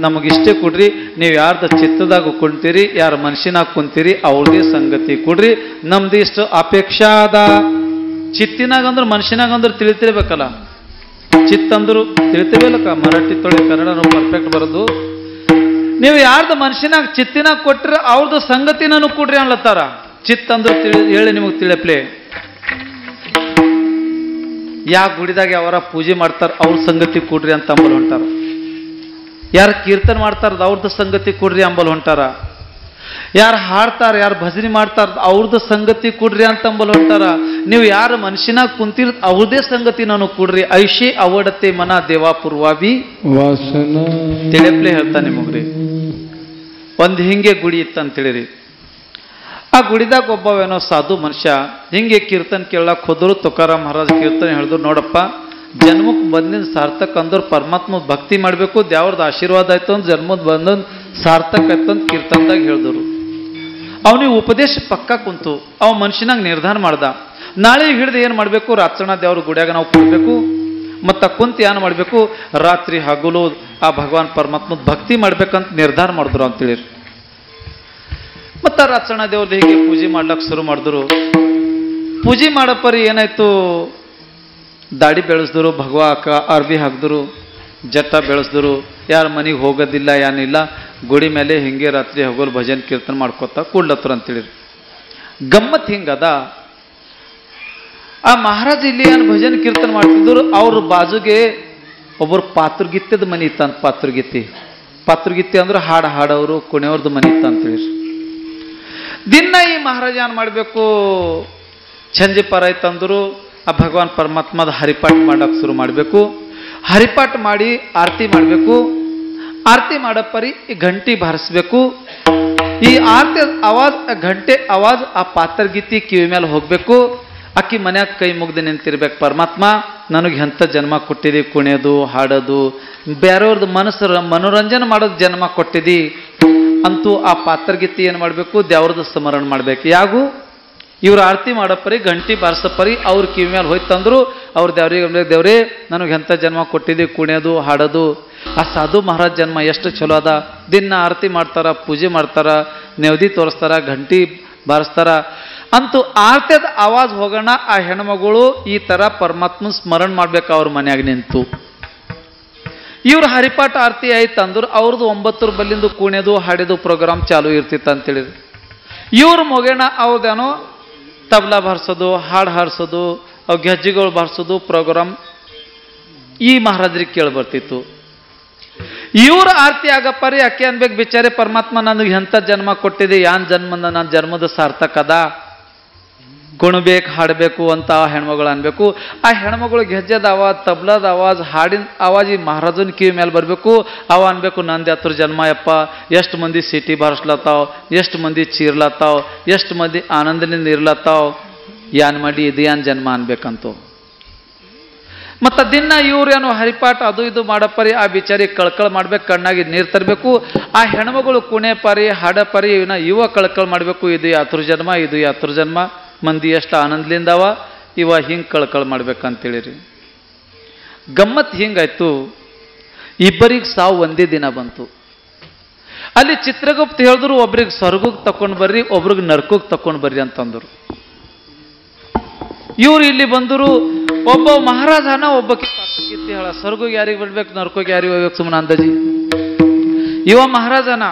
ನಮಗಿಷ್ಟೇ ಕೊಡ್ರಿ. ನೀವು ಯಾರ್ದ ಚಿತ್ತದಾಗ ಕುಂತೀರಿ, ಯಾರ ಮನುಷ್ಯನಾಗ ಕುಂತೀರಿ, ಅವ್ರದೇ ಸಂಗತಿ ಕೊಡ್ರಿ. ನಮ್ದು ಇಷ್ಟು ಅಪೇಕ್ಷಾ ಅದ. ಚಿತ್ತಿನಾಗ ಅಂದ್ರೆ ಮನುಷ್ಯನಾಗ ಅಂದ್ರೆ ತಿಳಿತಿರ್ಬೇಕಲ್ಲ. ಚಿತ್ತ ಅಂದ್ರು ತಿಳಿತಿರ್ಬೇಕಲ್ಲ, ಮರಾಠಿ ತೊಳೆ ಕನ್ನಡ ನಾವು ಪರ್ಫೆಕ್ಟ್ ಬರೋದು. ನೀವು ಯಾರ್ದು ಮನುಷ್ಯನಾಗ ಚಿತ್ತಿನಾಗ ಕೊಟ್ರೆ ಅವ್ರದ್ದು ಸಂಗತಿ ನನಗೆ ಕೊಡ್ರಿ ಅನ್ಲತ್ತಾರ. ಚಿತ್ತ ಅಂದ್ರೆ ಹೇಳಿ ನಿಮಗೆ ತಿಳಿಯಪ್ಲೆ. ಯಾ ಗುಡಿದಾಗ ಅವರ ಪೂಜೆ ಮಾಡ್ತಾರ ಅವ್ರ ಸಂಗತಿ ಕೊಡ್ರಿ ಅಂತ ಅಂಬಲ್ ಹೊಂಟಾರ. ಯಾರು ಕೀರ್ತನೆ ಮಾಡ್ತಾರ ಅವ್ರದ್ದು ಸಂಗತಿ ಕೊಡ್ರಿ ಅಂಬಲ್ ಹೊಂಟಾರ. ಯಾರು ಹಾಡ್ತಾರ, ಯಾರು ಭಜನೆ ಮಾಡ್ತಾರ ಅವ್ರದ್ದು ಸಂಗತಿ ಕೊಡ್ರಿ ಅಂತ ಅಂಬಲ್ ಹೊಂಟಾರ. ನೀವು ಯಾರು ಮನುಷ್ಯನಾಗ ಕುಂತಿರ್ ಅವ್ರದೇ ಸಂಗತಿ ನಾನು ಕೊಡ್ರಿ. ಐಶೇ ಅವಡತೆ ಮನ ದೇವಾ ಪೂರ್ವಾಭಿ ವಾಸನ ತಿಳಿಪ್ಲೆ ಹೇಳ್ತಾ ನಿಮಗ್ರಿ. ಒಂದು ಹಿಂಗೆ ಗುಡಿ ಇತ್ತಂತೇಳಿರಿ. ಆ ಗುಡಿದಾಗ ಒಬ್ಬವೇನೋ ಸಾಧು ಮನುಷ್ಯ ಹಿಂಗೆ ಕೀರ್ತನೆ ಕೇಳಕ್ ಹೋದ್ರು. ತುಕಾರಾಮ್ ಮಹಾರಾಜ್ ಕೀರ್ತನೆ ಹೇಳಿದ್ರು, ನೋಡಪ್ಪ ಜನ್ಮಕ್ಕೆ ಬಂದಿನ ಸಾರ್ಥಕ ಅಂದ್ರೆ ಪರಮಾತ್ಮ ಭಕ್ತಿ ಮಾಡಬೇಕು, ದೇವ್ರದ್ದು ಆಶೀರ್ವಾದ ಆಯ್ತು ಅಂತ ಜನ್ಮದ ಬಂದನ್ ಸಾರ್ಥಕ ಆಯ್ತು ಅಂತ ಕೀರ್ತನದಾಗ ಹೇಳಿದ್ರು. ಅವನಿಗೆ ಉಪದೇಶ ಪಕ್ಕ ಕುಂತು ಅವ ಮನುಷ್ಯನಾಗ ನಿರ್ಧಾರ ಮಾಡ್ದ, ನಾಳೆ ಹಿಡಿದು ಏನು ಮಾಡಬೇಕು, ರಾತ್ರಿನ ದೇವ್ರ ಗುಡಿಯಾಗ ನಾವು ಕೊಡಬೇಕು, ಮತ್ತು ಕುಂತು ಏನು ಮಾಡಬೇಕು, ರಾತ್ರಿ ಹಗಲು ಆ ಭಗವಾನ್ ಪರಮಾತ್ಮದ ಭಕ್ತಿ ಮಾಡ್ಬೇಕಂತ ನಿರ್ಧಾರ ಮಾಡಿದ್ರು ಅಂತೇಳಿ. ಮತ್ತು ರಾತ್ಸಣ್ಣ ದೇವ್ರದ್ದು ಹೀಗೆ ಪೂಜೆ ಮಾಡ್ಲಕ್ಕೆ ಶುರು ಮಾಡಿದ್ರು. ಪೂಜೆ ಮಾಡೋ ಪರಿ ಏನಾಯ್ತು, ದಾಡಿ ಬೆಳೆಸಿದ್ರು, ಅರ್ಬಿ ಹಾಕಿದ್ರು, ಜಟ್ಟ ಬೆಳೆಸಿದ್ರು, ಯಾರ ಮನೆಗೆ ಹೋಗೋದಿಲ್ಲ ಏನಿಲ್ಲ, ಗುಡಿ ಮೇಲೆ ಹಿಂಗೆ ರಾತ್ರಿ ಹಗಲು ಭಜನ್ ಕೀರ್ತನ ಮಾಡ್ಕೋತಾ ಕೂಡ್ಲತ್ರು ಅಂತೇಳಿ. ಗಮ್ಮತ್ ಹಿಂಗದ, ಆ ಮಹಾರಾಜ ಇಲ್ಲಿ ಏನು ಭಜನ್ ಕೀರ್ತನ ಮಾಡ್ತಿದ್ರು, ಅವ್ರ ಬಾಜುಗೆ ಒಬ್ಬರು ಪಾತ್ರಗಿತ್ತದ ಮನೆ ಇತ್ತಂತ. ಪಾತ್ರಗಿತ್ತಿ ಅಂದ್ರೆ ಹಾಡೋರು ಕುಣಿಯವ್ರದ್ದು ಮನೆ ಇತ್ತ ಅಂತೇಳಿ. ದಿನ ಈ ಮಹಾರಾಜ ಏನು ಮಾಡಬೇಕು, ಸಂಜೆ ಪರ ಆಯ್ತಂದ್ರು ಆ ಭಗವಾನ್ ಪರಮಾತ್ಮದ ಹರಿಪಾಠ ಮಾಡಕ್ಕೆ ಶುರು ಮಾಡಬೇಕು. ಹರಿಪಾಠ ಮಾಡಿ ಆರತಿ ಮಾಡಬೇಕು. ಆರತಿ ಮಾಡೋ ಪರಿ ಈ ಗಂಟಿ ಬಾರಿಸ್ಬೇಕು. ಈ ಆರತಿ ಆವಾಜ್, ಗಂಟೆ ಆವಾಜ್ ಆ ಪಾತ್ರಗೀತಿ ಕಿವಿ ಮೇಲೆ ಹೋಗ್ಬೇಕು. ಅಕ್ಕಿ ಮನ್ಯಾಗ ಕೈ ಮುಗ್ದು ನಿಂತಿರ್ಬೇಕು, ಪರಮಾತ್ಮ ನನಗೆ ಎಂಥ ಜನ್ಮ ಕೊಟ್ಟಿದಿ, ಕುಣಿಯೋದು ಹಾಡೋದು ಬೇರೆಯವ್ರದ್ದು ಮನಸ್ಸು ಮನೋರಂಜನೆ ಮಾಡೋದು ಜನ್ಮ ಕೊಟ್ಟಿದಿ ಅಂತೂ ಆ ಪಾತ್ರಗೀತಿ ಏನು ಮಾಡಬೇಕು, ದೇವ್ರದ್ದು ಸ್ಮರಣ ಮಾಡ್ಬೇಕು. ಯಾಗೂ ಇವ್ರು ಆರತಿ ಮಾಡೋ ಪರಿ ಗಂಟಿ ಬಾರಿಸೋ ಪರಿ ಅವ್ರ ಕಿವಿ ಮೇಲೆ ಹೋಯ್ತಂದ್ರು. ಅವ್ರ ದೇವ್ರೇ ನನಗೆ ಎಂಥ ಜನ್ಮ ಕೊಟ್ಟಿದ್ದೆ, ಕುಣಿಯೋದು ಹಾಡೋದು. ಆ ಸಾಧು ಮಹಾರಾಜ್ ಜನ್ಮ ಎಷ್ಟು ಚಲೋ ಅದ. ದಿನ ಆರತಿ ಮಾಡ್ತಾರ, ಪೂಜೆ ಮಾಡ್ತಾರ, ನೆವದಿ ತೋರಿಸ್ತಾರ, ಗಂಟಿ ಬಾರಿಸ್ತಾರ. ಅಂತೂ ಆರತಿದ ಆವಾಜ್ ಹೋಗೋಣ, ಆ ಹೆಣ್ಮಗಳು ಈ ಥರ ಪರಮಾತ್ಮನ ಸ್ಮರಣ ಮಾಡ್ಬೇಕು ಅವ್ರ ಮನ್ಯಾಗ ನಿಂತು. ಇವ್ರ ಹರಿಪಾಠ ಆರತಿ ಆಯ್ತು ಅಂದ್ರೆ ಅವ್ರದ್ದು 9 ಬಲ್ಲಿಂದು ಕುಣಿಯೋದು ಹಾಡಿದು ಪ್ರೋಗ್ರಾಮ್ ಚಾಲು ಇರ್ತಿತ್ತು ಅಂತೇಳಿ. ಇವ್ರ ಮೊಗೇಣ ಅವ್ರದೇನೋ ತಬ್ಲಾ ಬಾರಿಸೋದು, ಹಾಡು ಹಾರಿಸೋದು, ಅವು ಗೆಜ್ಜೆಗಳು ಬಾರಿಸೋದು ಪ್ರೋಗ್ರಾಮ್ ಈ ಮಹಾರಾಜರಿಗೆ ಕೇಳಿ ಬರ್ತಿತ್ತು. ಇವ್ರ ಆರತಿ ಆಗಪ್ಪರಿ ಅಕ್ಕೆ ಅನ್ಬೇಕು, ಬಿಚಾರೆ ಪರಮಾತ್ಮ ನನಗೆ ಎಂಥ ಜನ್ಮ ಕೊಟ್ಟಿದೆ, ಯಾನ್ ಜನ್ಮದ ನನ್ನ ಜನ್ಮದ ಸಾರ್ಥಕ ಅದ, ಕುಣಬೇಕು ಹಾಡಬೇಕು ಅಂತ ಆ ಹೆಣ್ಮಗಳು ಅನ್ಬೇಕು. ಆ ಹೆಣ್ಮಗಳು ಗೆಜ್ಜೆದ ಆವಾಜ್, ತಬ್ಲದ ಆವಾಜ್, ಹಾಡಿನ ಆವಾಜ್ ಈ ಮಹಾರಾಜನ ಕಿವಿ ಮೇಲೆ ಬರಬೇಕು. ಅವ ಅನ್ಬೇಕು, ನಂದು ಹತ್ರ ಜನ್ಮ ಯಪ್ಪ, ಎಷ್ಟು ಮಂದಿ ಸಿಟಿ ಬಾರಿಸ್ಲತ್ತಾವ್, ಎಷ್ಟು ಮಂದಿ ಚೀರ್ಲತ್ತಾವ್, ಎಷ್ಟು ಮಂದಿ ಆನಂದದಿಂದ ಇರ್ಲತ್ತಾವ್, ಯಾನ್ ಮಾಡಿ ಇದು ಯಾನ್ ಜನ್ಮ ಅನ್ಬೇಕಂತು. ಮತ್ತು ದಿನ ಇವ್ರೇನು ಹರಿಪಾಠ ಅದು ಇದು ಮಾಡಪರಿ ಆ ಬಿಚಾರಿ ಕಳ್ಕಳ ಮಾಡ್ಬೇಕು, ಕಣ್ಣಾಗಿ ನೀರು ತರಬೇಕು. ಆ ಹೆಣ್ಮಗಳು ಕುಣೆ ಪರಿ ಹಾಡ ಪರಿ ಇವ ಕಳ್ಕಳ ಮಾಡಬೇಕು, ಇದು ಯಾತ್ರ ಜನ್ಮ, ಇದು ಯಾತ್ರ ಜನ್ಮ, ಮಂದಿ ಎಷ್ಟು ಆನಂದಲಿಂದವ, ಇವ ಹಿಂಗೆ ಕಳ್ಕಳ ಮಾಡ್ಬೇಕಂತೇಳಿರಿ. ಗಮ್ಮತ್ ಹಿಂಗಾಯ್ತು. ಇಬ್ಬರಿಗೆ ಸಾವು ಒಂದೇ ದಿನ ಬಂತು. ಅಲ್ಲಿ ಚಿತ್ರಗುಪ್ತ ಹೇಳಿದ್ರು, ಒಬ್ರಿಗೆ ಸ್ವರ್ಗಕ್ಕೆ ತಕೊಂಡು ಬರ್ರಿ, ಒಬ್ರಿಗೆ ನರ್ಕಕ್ಕೆ ತಕೊಂಡು ಬರ್ರಿ ಅಂತಂದರು. ಇವ್ರು ಇಲ್ಲಿ ಬಂದರು. ಒಬ್ಬ ಮಹಾರಾಜನ ಒಬ್ಬಕ್ಕೆ ಪಾತ್ರಗೀತಿ ಹೇಳ, ಸ್ವರ್ಗಕ್ಕೆ ಯಾರಿಗೆ ಬರ್ಬೇಕು, ನರ್ಕೋಗೆ ಯಾರಿಗೆ ಹೋಗ್ಬೇಕು, ಸುಮ್ಮನೆ ಅಂದಾಜಿ. ಇವ ಮಹಾರಾಜನ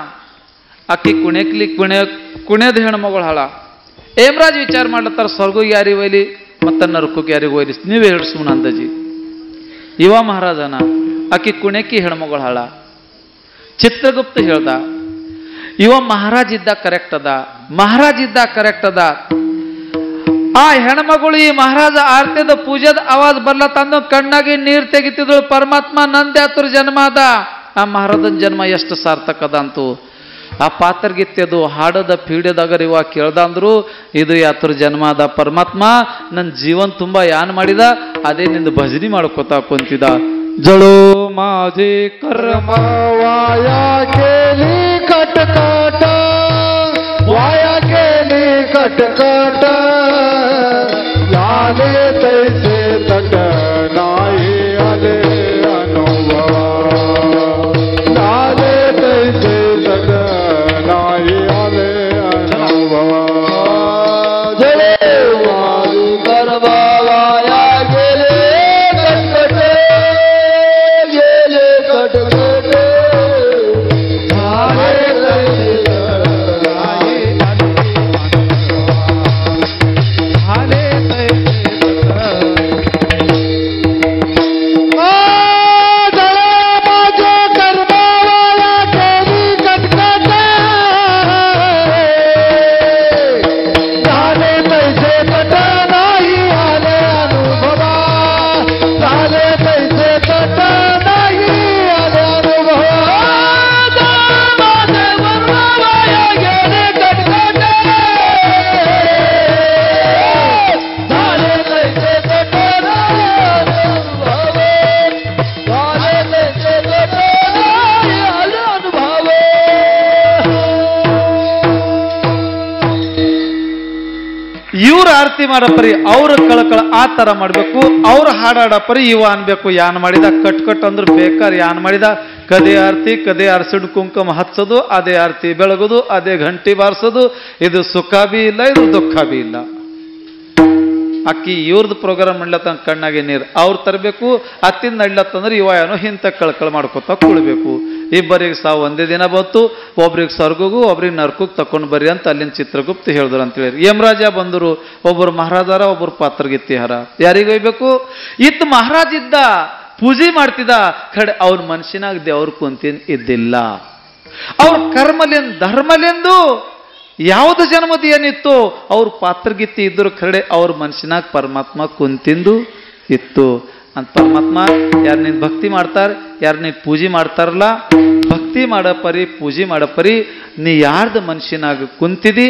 ಅಕ್ಕಿ ಕುಣಿಯದ ಹೆಣ್ಮಗಳು ಹಾಳ. ಹೇಮರಾಜ್ ವಿಚಾರ ಮಾಡ್ಲತ್ತಾರ, ಸ್ವರ್ಗಕ್ಕೆ ಯಾರಿಗೆ ಒಯ್ಲಿ ಮತ್ತು ನರ್ಕೋಗೆ ಯಾರಿಗೆ ಒಯ್ಲಿ, ನೀವೇ ಹೇಳಿ ಸುಮ್ಮನೆ ಅಂದಾಜಿ. ಇವ ಮಹಾರಾಜನ ಅಕ್ಕಿ ಕುಣಿಯಕ್ಕಿ ಹೆಣ್ಮಗಳು ಹಾಳ. ಚಿತ್ರಗುಪ್ತ ಹೇಳ್ದ, ಇವ ಮಹಾರಾಜ್ ಇದ್ದ ಕರೆಕ್ಟ್ ಅದ, ಮಹಾರಾಜ್ ಇದ್ದ ಕರೆಕ್ಟ್ ಅದ. ಆ ಹೆಣ್ಮಗಳು ಈ ಮಹಾರಾಜ ಆರತಿದ ಪೂಜೆದ ಆವಾಜ್ ಬರ್ಲತ್ತಂದು ಕಣ್ಣಾಗಿ ನೀರು ತೆಗಿತಿದ್ರು. ಪರಮಾತ್ಮ ನಂದೇ ಹತ್ರ ಜನ್ಮ ಅದ, ಆ ಮಹಾರಾಜನ ಜನ್ಮ ಎಷ್ಟು ಸಾರ್ಥಕ ಅದ ಅಂತೂ. ಆ ಪಾತ್ರಗಿತ್ಯದು ಹಾಡದ ಪೀಡ್ಯದಾಗ ಇವ ಕೇಳ್ದ ಅಂದ್ರು, ಇದು ಯಾತ್ರ ಜನ್ಮ ಅದ, ಪರಮಾತ್ಮ ನನ್ನ ಜೀವನ್ ತುಂಬ ಯಾನ್ ಮಾಡಿದ, ಅದೇ ನಿಂದು ಭಜನಿ ಮಾಡ್ಕೋತಾ ಕುಂತಿದ. ಜಳೋ ಮಾಜಿ ಕರ್ಮ वाया केली कटकट, वाया केली कटकट, लाले तैसे तट नाही आले अनुभव, लाले तैसे तट नाही आले अनुभव. जय मारी करवाया गेले कटकट, गेले कटकट, लाले तैसे तट नाही आले अनुभव, लाले तैसे तट ಆರತಿ ಮಾಡಪರಿ ಅವ್ರ ಕಳಕಳ ಆ ತರ ಮಾಡ್ಬೇಕು, ಅವ್ರ ಹಾಡಾಡಪರಿ ಇವ ಅನ್ಬೇಕು. ಯಾನ್ ಮಾಡಿದ ಕಟ್ ಅಂದ್ರೆ ಬೇಕಾರ್, ಯಾನ್ ಮಾಡಿದ ಕದೆ ಆರತಿ, ಕದೆ ಆರ್ಸಿಡ್ ಕುಂಕುಮ ಹಚ್ಚೋದು, ಅದೇ ಆರತಿ ಬೆಳಗೋದು, ಅದೇ ಗಂಟಿ ಬಾರಿಸೋದು. ಇದು ಸುಖ ಬಿ ಇಲ್ಲ, ಇದು ದುಃಖ ಬಿ ಇಲ್ಲ. ಅಕ್ಕಿ ಇವ್ರದ್ದು ಪ್ರೋಗ್ರಾಮ್ ಮಾಡ್ಲತ್ತ ಕಣ್ಣಾಗೆ ನೀರು ಅವ್ರು ತರಬೇಕು, ಅತ್ತಿಂದ ನಡ್ಲತ್ತಂದ್ರೆ ಇವ ಏನೋ ಇಂಥ ಕಳ್ಕಳ ಮಾಡ್ಕೊತ ಕುಳ್ಬೇಕು. ಇಬ್ಬರಿಗೆ ಸಾವು ಒಂದೇ ದಿನ ಬಂತು, ಒಬ್ರಿಗೆ ಸ್ವರ್ಗಗೂ ಒಬ್ರಿಗೆ ನರ್ಕಕ್ಕೆ ತಕೊಂಡು ಬರ್ರಿ ಅಂತ ಅಲ್ಲಿನ ಚಿತ್ರಗುಪ್ತ ಹೇಳಿದ್ರು ಅಂತೇಳಿ. ಯಮರಾಜ ಬಂದರು, ಒಬ್ಬರು ಮಹಾರಾಜಾರ, ಒಬ್ಬರು ಪಾತ್ರಗಿತ್ತಿಹಾರ. ಯಾರಿಗೆ ಒಯ್ಬೇಕು? ಇತ್ತು ಮಹಾರಾಜ ಇದ್ದ, ಪೂಜೆ ಮಾಡ್ತಿದ್ದ, ಕಡೆ ಅವ್ರ ಮನುಷ್ಯನಾಗ ದೇವ್ರ ಕುಂತಿನ್ ಇದ್ದಿಲ್ಲ. ಅವ್ರ ಕರ್ಮಲಿಂದ ಧರ್ಮಲಿಂದು ಯಾವುದು ಜನ್ಮದ ಏನಿತ್ತು ಅವ್ರ ಪಾತ್ರಗಿತ್ತಿ ಇದ್ರು, ಖರೆ ಅವ್ರ ಮನುಷ್ಯನಾಗ ಪರಮಾತ್ಮ ಕುಂತಿಂದು ಇತ್ತು ಅಂತ. ಪರಮಾತ್ಮ ಯಾರು ನೀನು ಭಕ್ತಿ ಮಾಡ್ತಾರ, ಯಾರು ನೀನು ಪೂಜೆ ಮಾಡ್ತಾರಲ್ಲ, ಭಕ್ತಿ ಮಾಡಪರಿ ಪೂಜೆ ಮಾಡಪರಿ ನೀ ಯಾರ್ದು ಮನುಷ್ಯನಾಗ ಕುಂತಿದಿ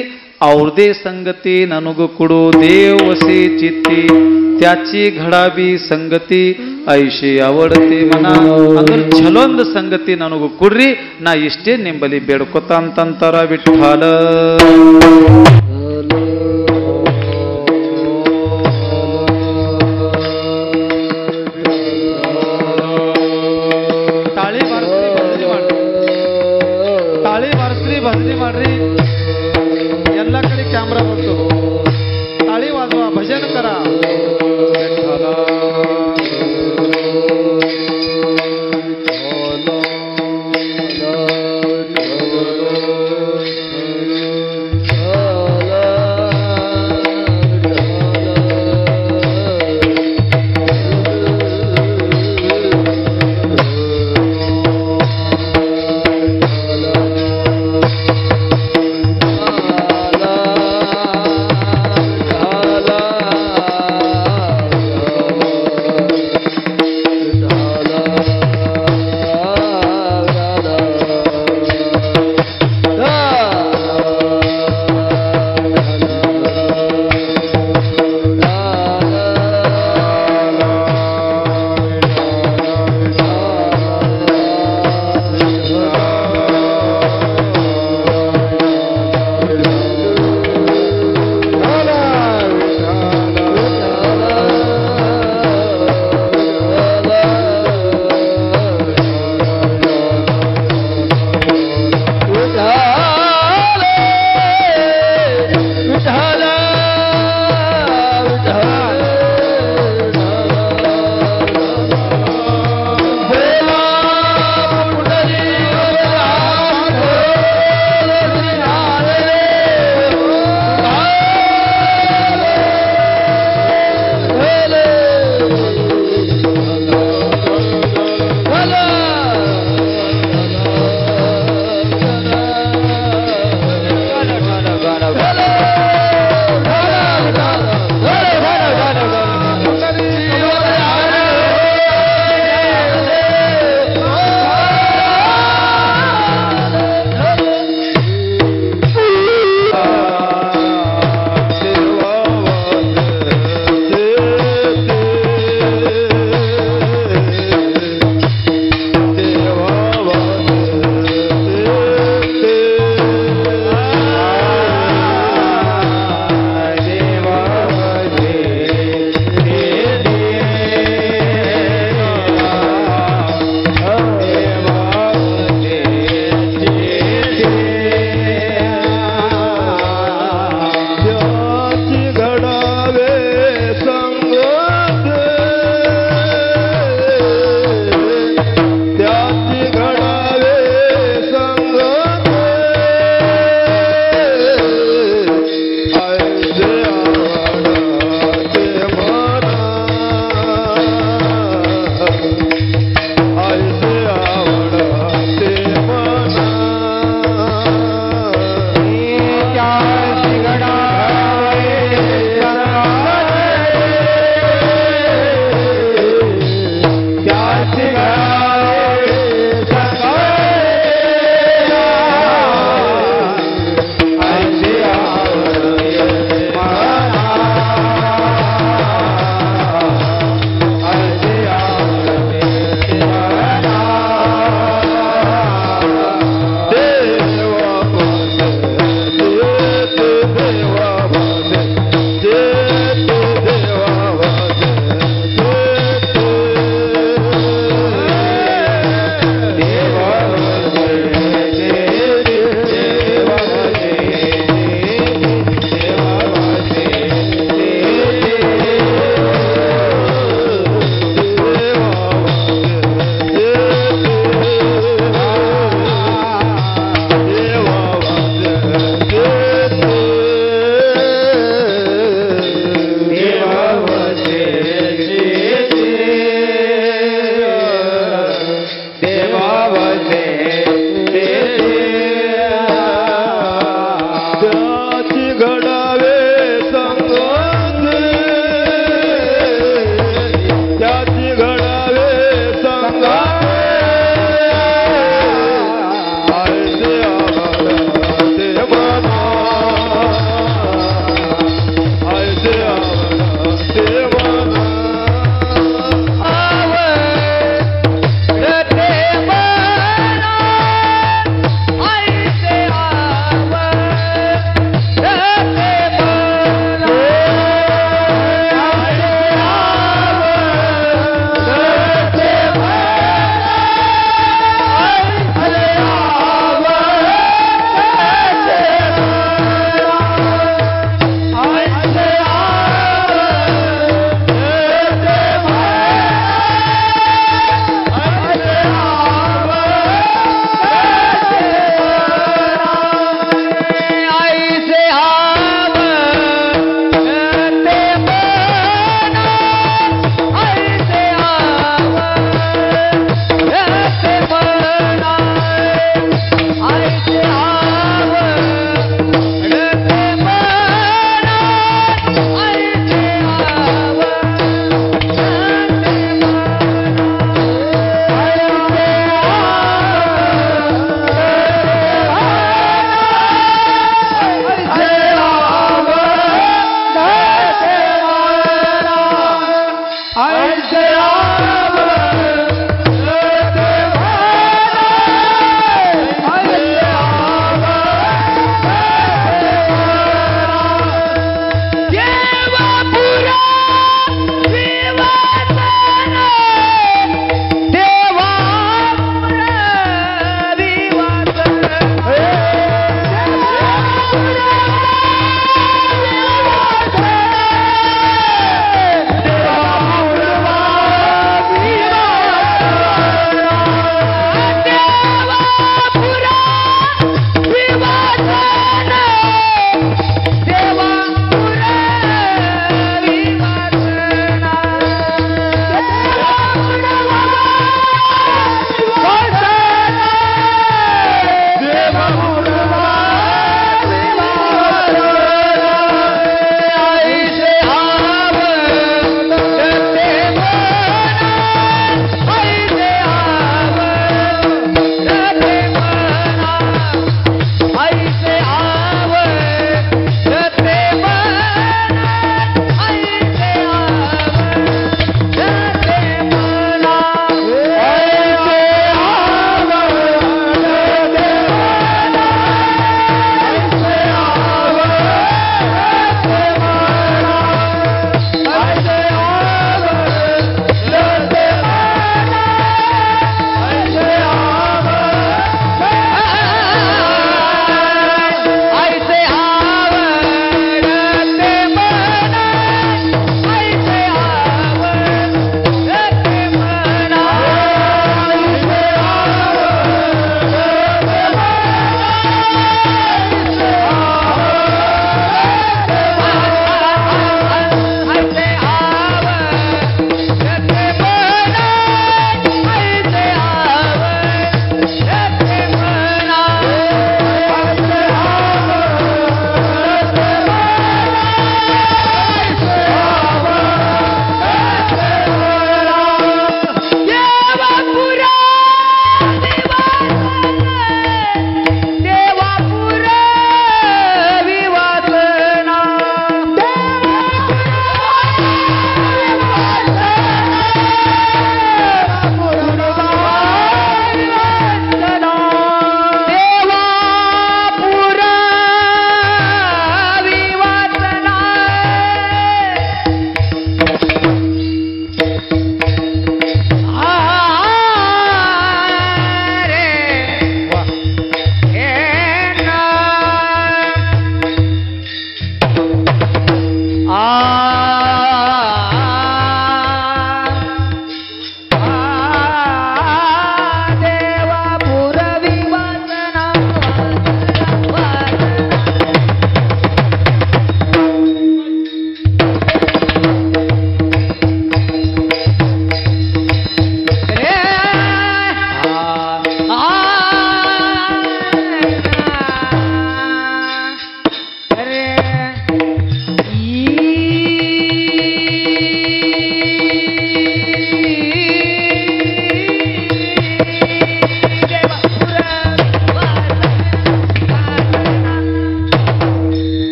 ಅವ್ರದೇ ಸಂಗತಿ ನನಗೂ ಕೊಡು. ದೇವಸಿ ಚಿತ್ತಿ त्याची घडावी संगती ऐशी आवडते मना. ಅಂದ್ರೆ ಚಲೊಂದು ಸಂಗತಿ ನನಗೂ ಕೊಡ್ರಿ, ನಾ ಇಷ್ಟೇ ನಿಂಬಲಿ ಬೇಡ್ಕೊತ ಅಂತಂತಾರ ವಿಠ್ಠಲ. ತಾಳಿ ಬಾರಿಸ್ರಿ, ಭಜನೆ ಮಾಡ್ರಿ. ಎಲ್ಲ ಕಡೆ ಕ್ಯಾಮ್ರಾ ಬಂತು, ತಾಳಿ ವಾದವ, ಭಜನೆ ಕರ.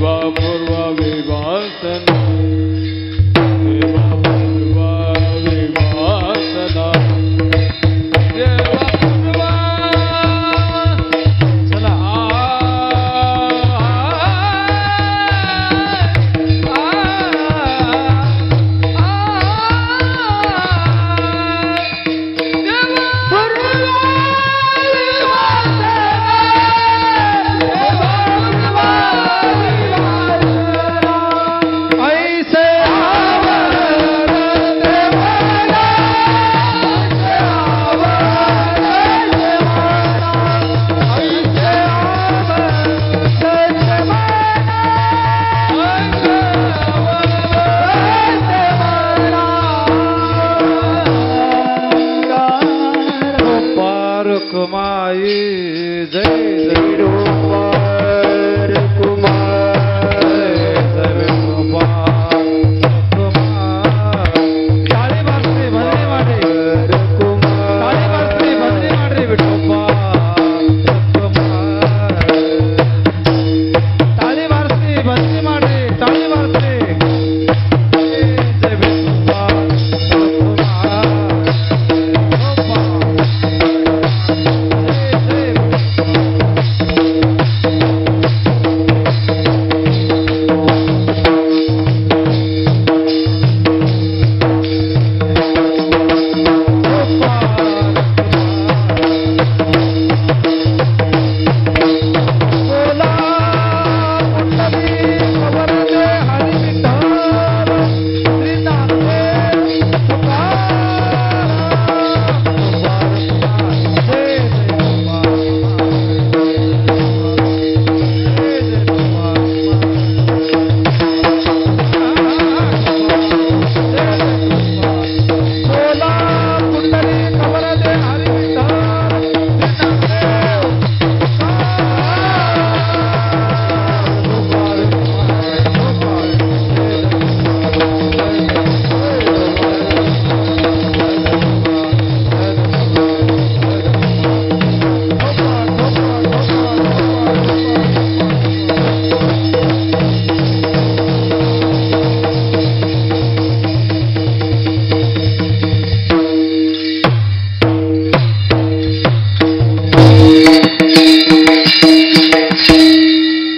देवा पूर्व विवासना देवा पूर्व विवासना देवा पूर्व चला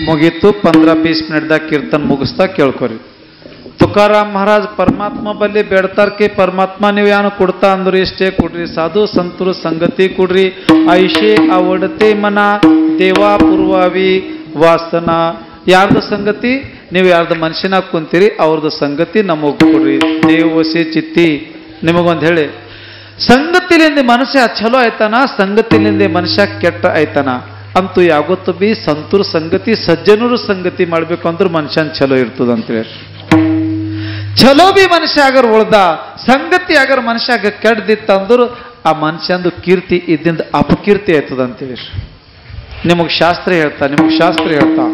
ಮುಗೀತು 15-20 ಮಿನಿಟ್ದಾಗ ಕೀರ್ತನ್ ಮುಗಿಸ್ತಾ ಕೇಳ್ಕೊರಿ. ತುಕಾರಾಮ್ ಮಹಾರಾಜ್ ಪರಮಾತ್ಮ ಬಲ್ಲಿ ಬೇಡ್ತಾರ್ಕಿ ಪರಮಾತ್ಮ ನೀವು ಯಾನು ಕೊಡ್ತಾ ಅಂದ್ರು ಇಷ್ಟೇ ಕೊಡ್ರಿ, ಸಾಧು ಸಂತರು ಸಂಗತಿ ಕೊಡ್ರಿ, ಐಶೆ ಅವಡತೆ ಮನ ದೇವಾ ಪೂರ್ವಾವಿ ವಾಸನ. ಯಾರ್ದು ಸಂಗತಿ? ನೀವು ಯಾರ್ದು ಮನುಷ್ಯನಾಗ ಕುಂತೀರಿ ಅವ್ರದ್ದು ಸಂಗತಿ ನಮಗ್ ಕೊಡ್ರಿ. ದೇವಸೆ ಚಿತ್ತಿ ನಿಮಗೊಂದು ಹೇಳಿ, ಸಂಗತಿಲಿಂದ ಮನುಷ್ಯ ಚಲೋ ಆಯ್ತಾನ, ಸಂಗತಿಲಿಂದ ಮನುಷ್ಯ ಕೆಟ್ಟ ಆಯ್ತಾನ ಅಂತೂ ಯಾವತ್ತು ಬಿ ಸಂತೂರ್ ಸಂಗತಿ ಸಜ್ಜನರು ಸಂಗತಿ ಮಾಡ್ಬೇಕು ಅಂದ್ರೆ ಮನುಷ್ಯನ್ ಚಲೋ ಇರ್ತದ ಅಂತೇಳಿ. ಚಲೋ ಬಿ ಮನುಷ್ಯ ಆಗರ್ ಉಳ್ದ, ಸಂಗತಿ ಆಗರ್ ಮನುಷ್ಯ ಆಗ ಕೆಡ್ದಿತ್ತಂದ್ರು ಆ ಮನುಷ್ಯಂದು ಕೀರ್ತಿ ಇದ್ದಿಂದ ಅಪಕೀರ್ತಿ ಆಯ್ತದ ಅಂತೇಳಿ ನಿಮಗ್ ಶಾಸ್ತ್ರ ಹೇಳ್ತಾ.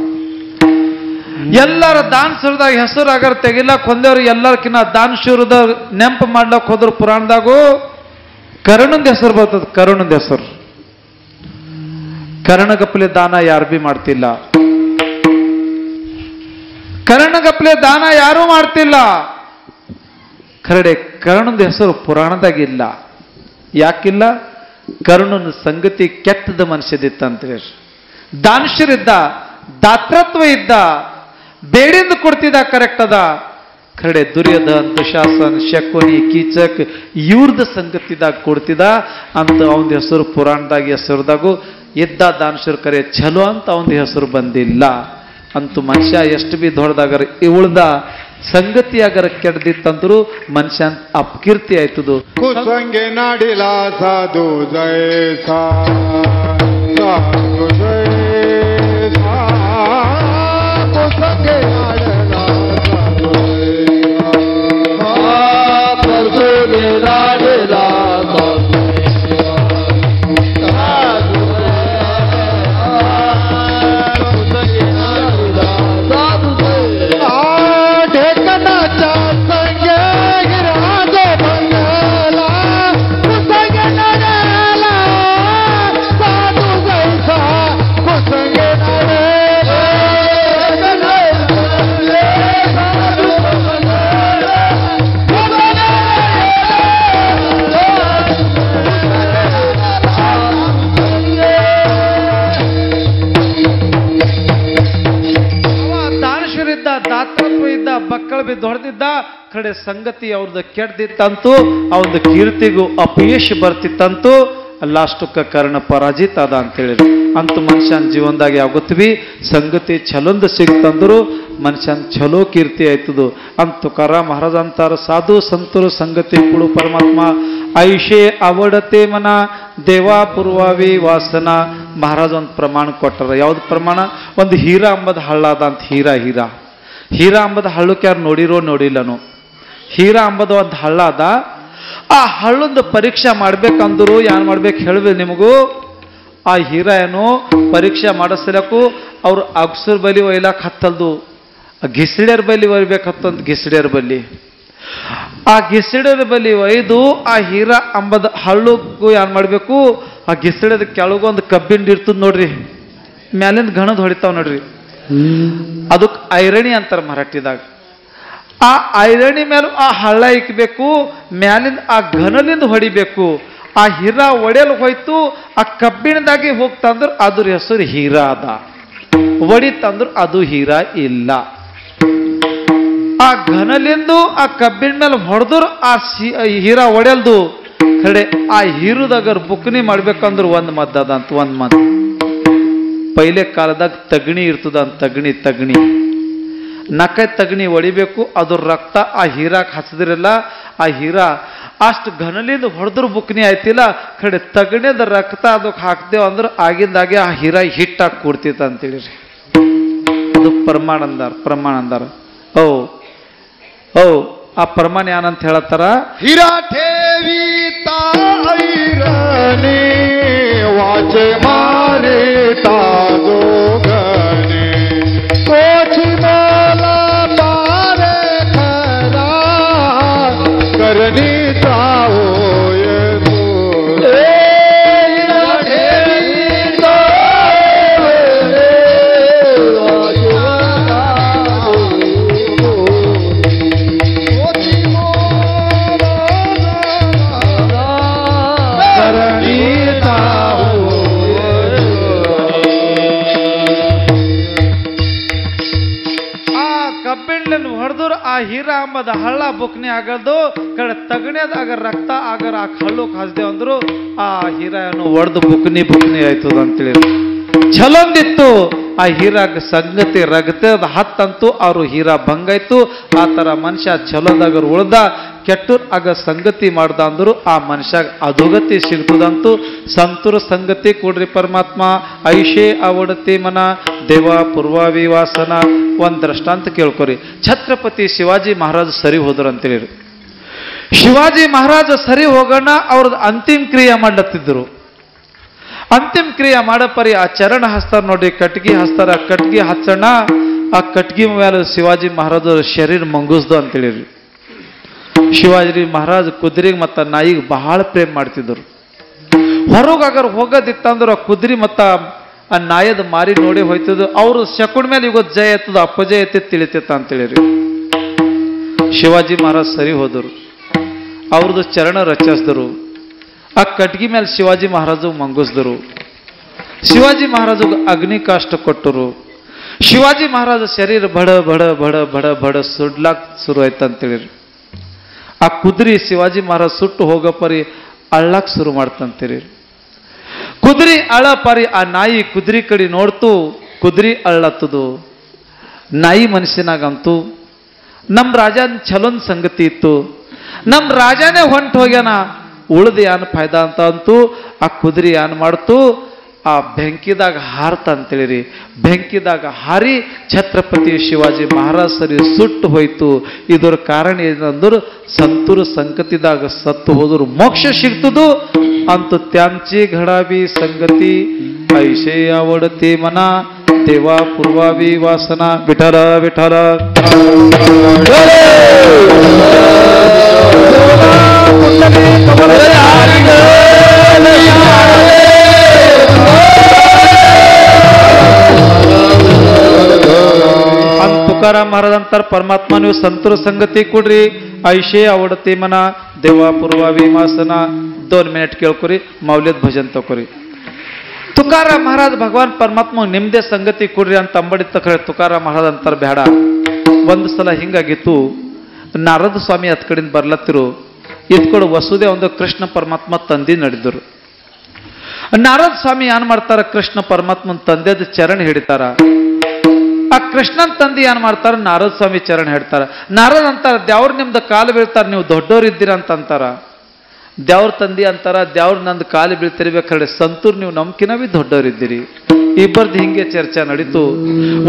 ಎಲ್ಲರ ದಾನ್ ಸುರದಾಗ ಹೆಸರು ಆಗರ್ ತೆಗಿಲಕ್ ಹೊಂದೇವ್ರು ಎಲ್ಲರ್ಕಿನ್ನ ದಾನ್ ಶೂರದ ನೆಂಪು ಮಾಡ್ಲಕ್ ಹೋದ್ರು ಪುರಾಣದಾಗೂ ಕರ್ಣಂದ ಹೆಸರು ಬರ್ತದ. ಕರ್ಣಂದ ಹೆಸರು ಕರ್ಣಗಪ್ಲೆ ದಾನ ಯಾರು ಬಿ ಮಾಡ್ತಿಲ್ಲ. ಕರ್ಣಗಪ್ಲೆ ದಾನ ಯಾರೂ ಮಾಡ್ತಿಲ್ಲ. ಕರಡೆ ಕರ್ಣದ ಹೆಸರು ಪುರಾಣದಾಗಿಲ್ಲ. ಯಾಕಿಲ್ಲ? ಕರ್ಣನ ಸಂಗತಿ ಕೆಟ್ಟದ ಮನುಷ್ಯದಿತ್ತಂತ. ದಾನಶರಿದ್ದ, ದಾತೃತ್ವ ಇದ್ದ, ಬೇಡಿಂದ ಕೊಡ್ತಿದ್ದ, ಕರೆಕ್ಟ್ ಅದ. ಕರಡೆ ದುರ್ಯೋಧನ ದುಶಾಸನ್ ಶಕುನಿ ಕೀಚಕ್ ಇವ್ರದ ಸಂಗತಿದಾಗ ಕೊಡ್ತಿದ್ದ ಅಂತ ಅವನ ಹೆಸರು ಪುರಾಣದಾಗ ಹೆಸರುದಾಗೂ ಇದ್ದ. ದಾನಶೂರ್ ಕರೆ ಚಲೋ ಅಂತ ಅವನ ಹೆಸರು ಬಂದಿಲ್ಲ. ಅಂತೂ ಮನುಷ್ಯ ಎಷ್ಟು ಬಿ ದೊಡ್ಡದಾಗರ ಉಳ್ದ ಸಂಗತಿಯಾಗರ ಕೆಡ್ದಿತ್ತಂದ್ರು ಮನುಷ್ಯ ಅಪಕೀರ್ತಿ ಆಯ್ತದು. ಕುಸಂಗೆ ನಾಡಿಲ ಸಾಧು ಜಯ ಸಾಧು ಜಯ ಕುಸಂಗೆ ನಾಡಿಲ ಸಾಧು ದಾತೃತ್ವ ಇದ್ದ ಬಕ್ಕಳ ಬಿದ್ದು ಹೊಡೆದಿದ್ದ ಕಡೆ ಸಂಗತಿ ಅವ್ರದ್ದು ಕೆಡ್ದಿತ್ತಂತೂ ಅವ್ರದ್ದು ಕೀರ್ತಿಗೂ ಅಪಯಶ ಬರ್ತಿತ್ತಂತೂ ಲಾಸ್ಟಕ್ಕ ಕರ್ಣ ಪರಾಜಿತ ಅದ ಅಂತೇಳಿ ಅಂತೂ ಮನುಷ್ಯನ ಜೀವನದಾಗ ಯಾವತ್ವಿ ಸಂಗತಿ ಚಲೊಂದು ಸಿಕ್ತಂದ್ರು ಮನುಷ್ಯನ ಚಲೋ ಕೀರ್ತಿ ಆಯ್ತದು ಅಂತ ತುಕಾರಾಮ್ ಮಹಾರಾಜ ಅಂತಾರ ಸಾಧು ಸಂತರು ಸಂಗತಿ ಕುಳು ಪರಮಾತ್ಮ ಐಷೆ ಅವಡತೆ ಮನ ದೇವಾ ಪೂರ್ವಾವಿ ವಾಸನ ಮಹಾರಾಜ ಒಂದು ಪ್ರಮಾಣ ಕೊಟ್ಟರ ಯಾವ್ದು ಪ್ರಮಾಣ ಒಂದು ಹೀರಾ ಅಂಬದ ಹಳ್ಳ ಅದ ಅಂತ ಹೀರಾ ಅಂಬದ ಹಳ್ಳಕ್ಕೆ ಯಾರು ನೋಡಿರೋ ನೋಡಿಲ್ಲನು ಹೀರಾ ಅಂಬದ ಒಂದು ಹಳ್ಳ ಅದ ಆ ಹಳ್ಳೊಂದು ಪರೀಕ್ಷೆ ಮಾಡ್ಬೇಕಂದ್ರು ಏನ್ ಮಾಡ್ಬೇಕು ಹೇಳ್ಬೇಕು ನಿಮಗೂ ಆ ಹೀರಾ ಏನು ಪರೀಕ್ಷೆ ಮಾಡಿಸ್ಲಕ್ಕೂ ಅವ್ರು ಅಗ್ಸರ್ ಬಲಿ ಒಯ್ಲಾಕ್ ಹತ್ತಲ್ದು ಗಿಸಿಡಿಯರ್ ಬಲಿ ಒಯ್ಬೇಕತ್ತಂತ ಗಿಸಿಡಿಯರ್ ಬಲಿ ಆ ಗಿಸಿಡಿಯರ್ ಬಲಿ ಒಯ್ದು ಆ ಹೀರಾ ಅಂಬದ ಹಳ್ಳಕ್ಕೂ ಏನ್ ಮಾಡ್ಬೇಕು ಆ ಗಿಸಿಡದ ಕೆಳಗೊಂದು ಕಬ್ಬಿಂಡ್ ಇರ್ತದ ನೋಡ್ರಿ ಮ್ಯಾಲಿಂದ ಗಣದ್ ಹೊಡಿತಾವ್ ನೋಡ್ರಿ ಅದಕ್ಕೆ ಐರಣಿ ಅಂತಾರ ಮರಾಠಿದಾಗ ಆ ಐರಣಿ ಮೇಲೆ ಆ ಹಳ್ಳ ಇಕ್ಬೇಕು ಮ್ಯಾಲಿಂದ ಆ ಘನಲಿಂದ ಹೊಡಿಬೇಕು ಆ ಹೀರಾ ಒಡೆಯಲು ಹೋಯ್ತು ಆ ಕಬ್ಬಿಣದಾಗಿ ಹೋಗ್ತಂದ್ರ ಅದ್ರ ಹೆಸರು ಹೀರಾ ಅದ ಒಡಿತಂದ್ರ ಅದು ಹೀರಾ ಇಲ್ಲ ಆ ಘನಲಿಂದು ಆ ಕಬ್ಬಿಣ ಮೇಲೆ ಹೊಡೆದ್ರು ಆ ಹೀರಾ ಒಡೆಯಲ್ದು ಕಡೆ ಆ ಹೀರುದಾಗ ಬುಕ್ನಿ ಮಾಡ್ಬೇಕಂದ್ರ ಒಂದ್ ಮದ್ದು ಅದಂತ ಒಂದ್ ಮದ್ದು ಪೈಲೆ ಕಾಲದಾಗ ತಗಣಿ ಇರ್ತದ ಅಂತ ತಗಣಿ ನಕೈ ತಗಣಿ ಹೊಡಿಬೇಕು ಅದ್ರ ರಕ್ತ ಆ ಹೀರಾಕ್ ಹಚ್ಚದ್ರಲ್ಲ ಆ ಹೀರಾ ಅಷ್ಟು ಘನಲಿಂದ ಹೊಡೆದ್ರು ಬುಕ್ನಿ ಆಯ್ತಿಲ್ಲ ಕಡೆ ತಗಣಿದ ರಕ್ತ ಅದಕ್ಕೆ ಹಾಕ್ತೇವ ಅಂದ್ರೆ ಆಗಿಂದಾಗೆ ಆ ಹೀರಾ ಹಿಟ್ಟಾಗಿ ಕೂಡ್ತಿತ್ತ ಅಂತೇಳಿರಿ ಅದು ಪ್ರಮಾಣ ಅಂದಾರ ಆ ಪ್ರಮಾಣ ಏನಂತ ಹೇಳತ್ತಾರ ಹೀರಾ ಠೇವಿ ತಾಯಿರನೆ ವಾಚೆ ಮಾರೆ ತಾಗೋಗನೆ ಕೋಚಿ ಮಾಲ ಮಾರೆ ಖರಾ ಕರನಿ ತಾವೋ ಹೊಡೆದ್ರು ಆ ಹೀರಾ ಅಂಬದ ಹಳ್ಳ ಬುಕ್ನಿ ಆಗದು ಕಡೆ ತಗಣ್ಯದಾಗ ರಕ್ತ ಆಗರ ಆ ಹಳ್ಳಕ್ ಹಸ್ದೇವ್ ಅಂದ್ರು ಆ ಹೀರಾಯನ್ನು ಹೊಡೆದು ಬುಕ್ನಿ ಆಯ್ತದ ಅಂತೇಳಿ ಚಲೋಂದಿತ್ತು ಆ ಹೀರಾಗ ಸಂಗತಿ ರಗತದ ಹತ್ತಂತೂ ಅವರು ಹೀರಾ ಭಂಗಾಯ್ತು ಆ ತರ ಮನುಷ್ಯ ಚಲೋದಾಗ ಉಳ್ದ ಕೆಟ್ಟೂರ್ ಆಗ ಸಂಗತಿ ಮಾಡ್ದ ಅಂದ್ರು ಆ ಮನುಷ್ಯಾಗ ಅಧೋಗತಿ ಸಿಗ್ತದಂತೂ ಸಂತುರ ಸಂಗತಿ ಕೊಡ್ರಿ ಪರಮಾತ್ಮ ಐಷೆ ಅವಡತಿ ಮನ ದೇವ ಪೂರ್ವಾವಿ ವಾಸನ ಒಂದ್ ದೃಷ್ಟಾಂತ ಕೇಳ್ಕೊರಿ ಛತ್ರಪತಿ ಶಿವಾಜಿ ಮಹಾರಾಜ್ ಸರಿ ಹೋದ್ರು ಅಂತೇಳಿ ಶಿವಾಜಿ ಮಹಾರಾಜ ಸರಿ ಹೋಗೋಣ ಅವ್ರದ್ದು ಅಂತಿಮ ಕ್ರಿಯೆ ಮಾಡ್ಲತ್ತಿದ್ರು ಅಂತಿಮ ಕ್ರಿಯೆ ಮಾಡಪರಿ ಆ ಚರಣ ಹಸ್ತಾರ ನೋಡ್ರಿ ಕಟ್ಗಿ ಹಸ್ತಾರ ಕಟ್ಗಿ ಹಚ್ಚಣ ಆ ಕಟ್ಗಿ ಮೇಲೆ ಶಿವಾಜಿ ಮಹಾರಾಜ ಶರೀರ ಮಂಗುಸ್ದು ಅಂತೇಳಿರಿ ಶಿವಾಜಿ ಮಹಾರಾಜ್ ಕುದುರೆಗೆ ಮತ್ತ ನಾಯಿಗೆ ಬಹಳ ಪ್ರೇಮ ಮಾಡ್ತಿದ್ರು ಹೊರಗಾಗರ್ ಹೋಗೋದಿತ್ತಂದ್ರ ಕುದುರೆ ಮತ್ತ ಆ ನಾಯದ ಮಾರಿ ನೋಡಿ ಹೋಯ್ತದ ಅವ್ರು ಶಕುನ್ ಮೇಲೆ ಇವತ್ತು ಜಯ ಎತ್ತದ ಅಪಜಯ ಎತ್ತಿ ತಿಳಿತಿತ್ತ ಅಂತೇಳಿರಿ ಶಿವಾಜಿ ಮಹಾರಾಜ್ ಸರಿ ಹೋದರು ಅವ್ರದ್ದು ಚರಣ ರಚಿಸಿದ್ರು ಆ ಕಟ್ಗಿ ಮೇಲೆ ಶಿವಾಜಿ ಮಹಾರಾಜು ಮಂಗಿಸಿದ್ರು ಶಿವಾಜಿ ಮಹಾರಾಜು ಅಗ್ನಿ ಕಾಷ್ಟ ಕೊಟ್ಟರು ಶಿವಾಜಿ ಮಹಾರಾಜ ಶರೀರ ಬಡ ಬಡ ಬಡ ಬಡ ಬಡ ಸುಡ್ಲಾಕ್ ಶುರು ಆಯ್ತು ಅಂತೇಳಿರಿ ಆ ಕುದುರೆ ಶಿವಾಜಿ ಮಹಾರಾಜ್ ಸುಟ್ಟು ಹೋಗೋ ಪರಿ ಅಳ್ಳಾಕ್ ಶುರು ಮಾಡ್ತಂತೀರಿ ಕುದುರೆ ಅಳ ಪರಿ ಆ ನಾಯಿ ಕುದುರೆ ಕಡೆ ನೋಡ್ತು ಕುದುರೆ ಅಳ್ಳತ್ತದು ನಾಯಿ ಮನುಷ್ಯನಾಗಂತೂ ನಮ್ ರಾಜನ್ ಚಲೋನ್ ಸಂಗತಿ ಇತ್ತು ನಮ್ ರಾಜನೇ ಹೊಂಟು ಹೋಗ್ಯಾನ ಉಳ್ದು ಏನ್ ಫಾಯ್ದಾ ಅಂತ ಅಂತೂ ಆ ಕುದುರೆ ಏನ್ ಮಾಡ್ತು ಆ ಬೆಂಕಿದಾಗ ಹಾರ್ತ ಅಂತೇಳಿರಿ ಬೆಂಕಿದಾಗ ಹಾರಿ ಛತ್ರಪತಿ ಶಿವಾಜಿ ಮಹಾರಾಜ್ ಸರಿ ಸುಟ್ಟು ಹೋಯ್ತು ಇದರ ಕಾರಣ ಏನಂದ್ರು ಸಂತೂರು ಸಂಗತಿದಾಗ ಸತ್ತು ಹೋದ್ರು ಮೋಕ್ಷ ಸಿಗ್ತದು ಅಂತ ತ್ಯಾಂಚಿ ಘಡಾವಿ ಸಂಗತಿ ಐಷೆ ಅವಡತಿ ಮನ ದೇವಾ ಪೂರ್ವಾವಿ ವಾಸನ ವಿಠಲ ವಿಠಲ ತುಕಾರಾಮ್ ಮಹಾರಾಜ್ ಅಂತಾರ ಪರಮಾತ್ಮ ನೀವು ಸಂತರ ಸಂಗತಿ ಕೊಡ್ರಿ ಐಷೆ ಅವಡತಿ ಮನ ದೇವಾ ಪೂರ್ವಾವಿ ವಾಸನ 2 ಮಿನಿಟ್ ಕೇಳ್ಕೊರಿ ಮೌಲ್ಯದ ಭಜನ್ ತಕೋರಿ ತುಕಾರಾಮ್ ಮಹಾರಾಜ್ ಭಗವಾನ್ ಪರಮಾತ್ಮ ನಿಮ್ದೇ ಸಂಗತಿ ಕೊಡ್ರಿ ಅಂತ ಅಂಬಡಿ ತಕ ತುಕಾರಾಮ್ ಮಹಾರಾಜ್ ಅಂತಾರ ಬೇಡ ಒಂದು ಸಲ ಹಿಂಗಾಗಿತ್ತು, ನಾರದ ಸ್ವಾಮಿ ಹತ್ ಕಡೆಯಿಂದ ಬರ್ಲತ್ತಿರು, ಇದ್ಕೊಡು ವಸುದೇ ಒಂದು ಕೃಷ್ಣ ಪರಮಾತ್ಮ ತಂದಿ ನಡೆದರು. ನಾರದ ಸ್ವಾಮಿ ಏನ್ ಮಾಡ್ತಾರ, ಕೃಷ್ಣ ಪರಮಾತ್ಮನ ತಂದೆದ ಚರಣ ಹಿಡಿತಾರ. ಆ ಕೃಷ್ಣನ್ ತಂದೆ ಏನ್ ಮಾಡ್ತಾರ, ನಾರದ ಸ್ವಾಮಿ ಚರಣ ಹಿಡ್ತಾರ. ನಾರದ ಅಂತಾರ, ದೇವ್ರ ನಿಮ್ದು ಕಾಲು ಬೀಳ್ತಾರ, ನೀವು ದೊಡ್ಡೋರು ಇದ್ದೀರ ಅಂತ ಅಂತಾರ. ದೇವ್ರ ತಂದಿ ಅಂತಾರ, ದೇವ್ರ ನಂದು ಕಾಲು ಬೀಳ್ತಿರ್ಬೇಕಾದ್ರೆ ಸಂತೂರ್ ನೀವು ನಮ್ಕಿನವಿ ದೊಡ್ಡವರಿದ್ದೀರಿ. ಇಬ್ಬರದು ಹಿಂಗೆ ಚರ್ಚೆ ನಡೀತು.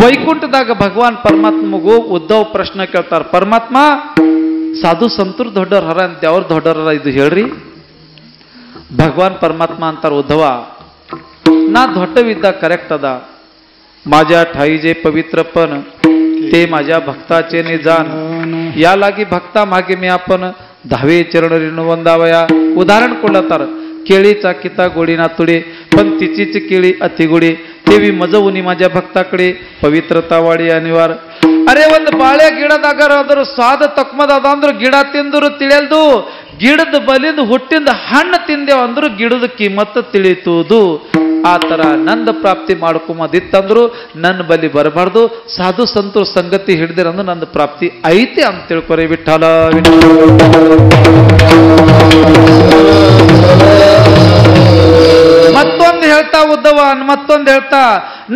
ವೈಕುಂಠದಾಗ ಭಗವಾನ್ ಪರಮಾತ್ಮಗೂ ಉದ್ಧವ್ ಪ್ರಶ್ನೆ ಕೇಳ್ತಾರ, ಪರಮಾತ್ಮ ಸಾಧು ಸಂತೂರ್ ದೊಡ್ಡವ್ರ ಹರ ಅಂತ ದೇವ್ರ ದೊಡ್ಡವರ ಇದು ಹೇಳ್ರಿ. ಭಗವಾನ್ ಪರಮಾತ್ಮ ಅಂತಾರ, ಉದ್ಧವ ನಾ ದೊಡ್ಡವಿದ್ದ करेक्ट अदा, माझ्या ठाई जे पवित्रपण ते माझ्या भक्ताचे निजान, या लागी भक्ता मागे मी आपण 10वे चरण ऋण वंदावया. उदाहरण कोडतार, केळीचा किता गोडी ना तुडे, पण तिचीच केळी अति गोडी, तेवी मजवुनी माझ्या भक्ताकडे पवित्रता वाडी अनिवार. ಅರೆ ಒಂದು ಬಾಳೆ ಗಿಡದಾಗ ಅದ್ರ ಸ್ವಾದ ತಕ್ಮದ ಅಂದ್ರು ಗಿಡ ತಿಂದ್ರು ತಿಳಿಯಲ್ದು, ಗಿಡದ ಬಲಿಂದ ಹುಟ್ಟಿಂದ ಹಣ್ಣು ತಿಂದೇವ ಅಂದ್ರು ಗಿಡದ ಕಿಮ್ಮತ್ತು ತಿಳಿತುದು. ಆ ತರ ನಂದ ಪ್ರಾಪ್ತಿ ಮಾಡ್ಕೊಂಬದಿತ್ತಂದ್ರು ನನ್ನ ಬಲಿ ಬರಬಾರ್ದು. ಸಾಧು ಸಂತರು ಸಂಗತಿ ಹಿಡ್ದಿರಂದ್ರೆ ನಂದು ಪ್ರಾಪ್ತಿ ಐತಿ ಅಂತ ತಿಳ್ಕೊರಿ. ವಿಠಲ ಮತ್ತೊಂದು ಹೇಳ್ತಾ ಉದ್ದವ, ಮತ್ತೊಂದು ಹೇಳ್ತಾ,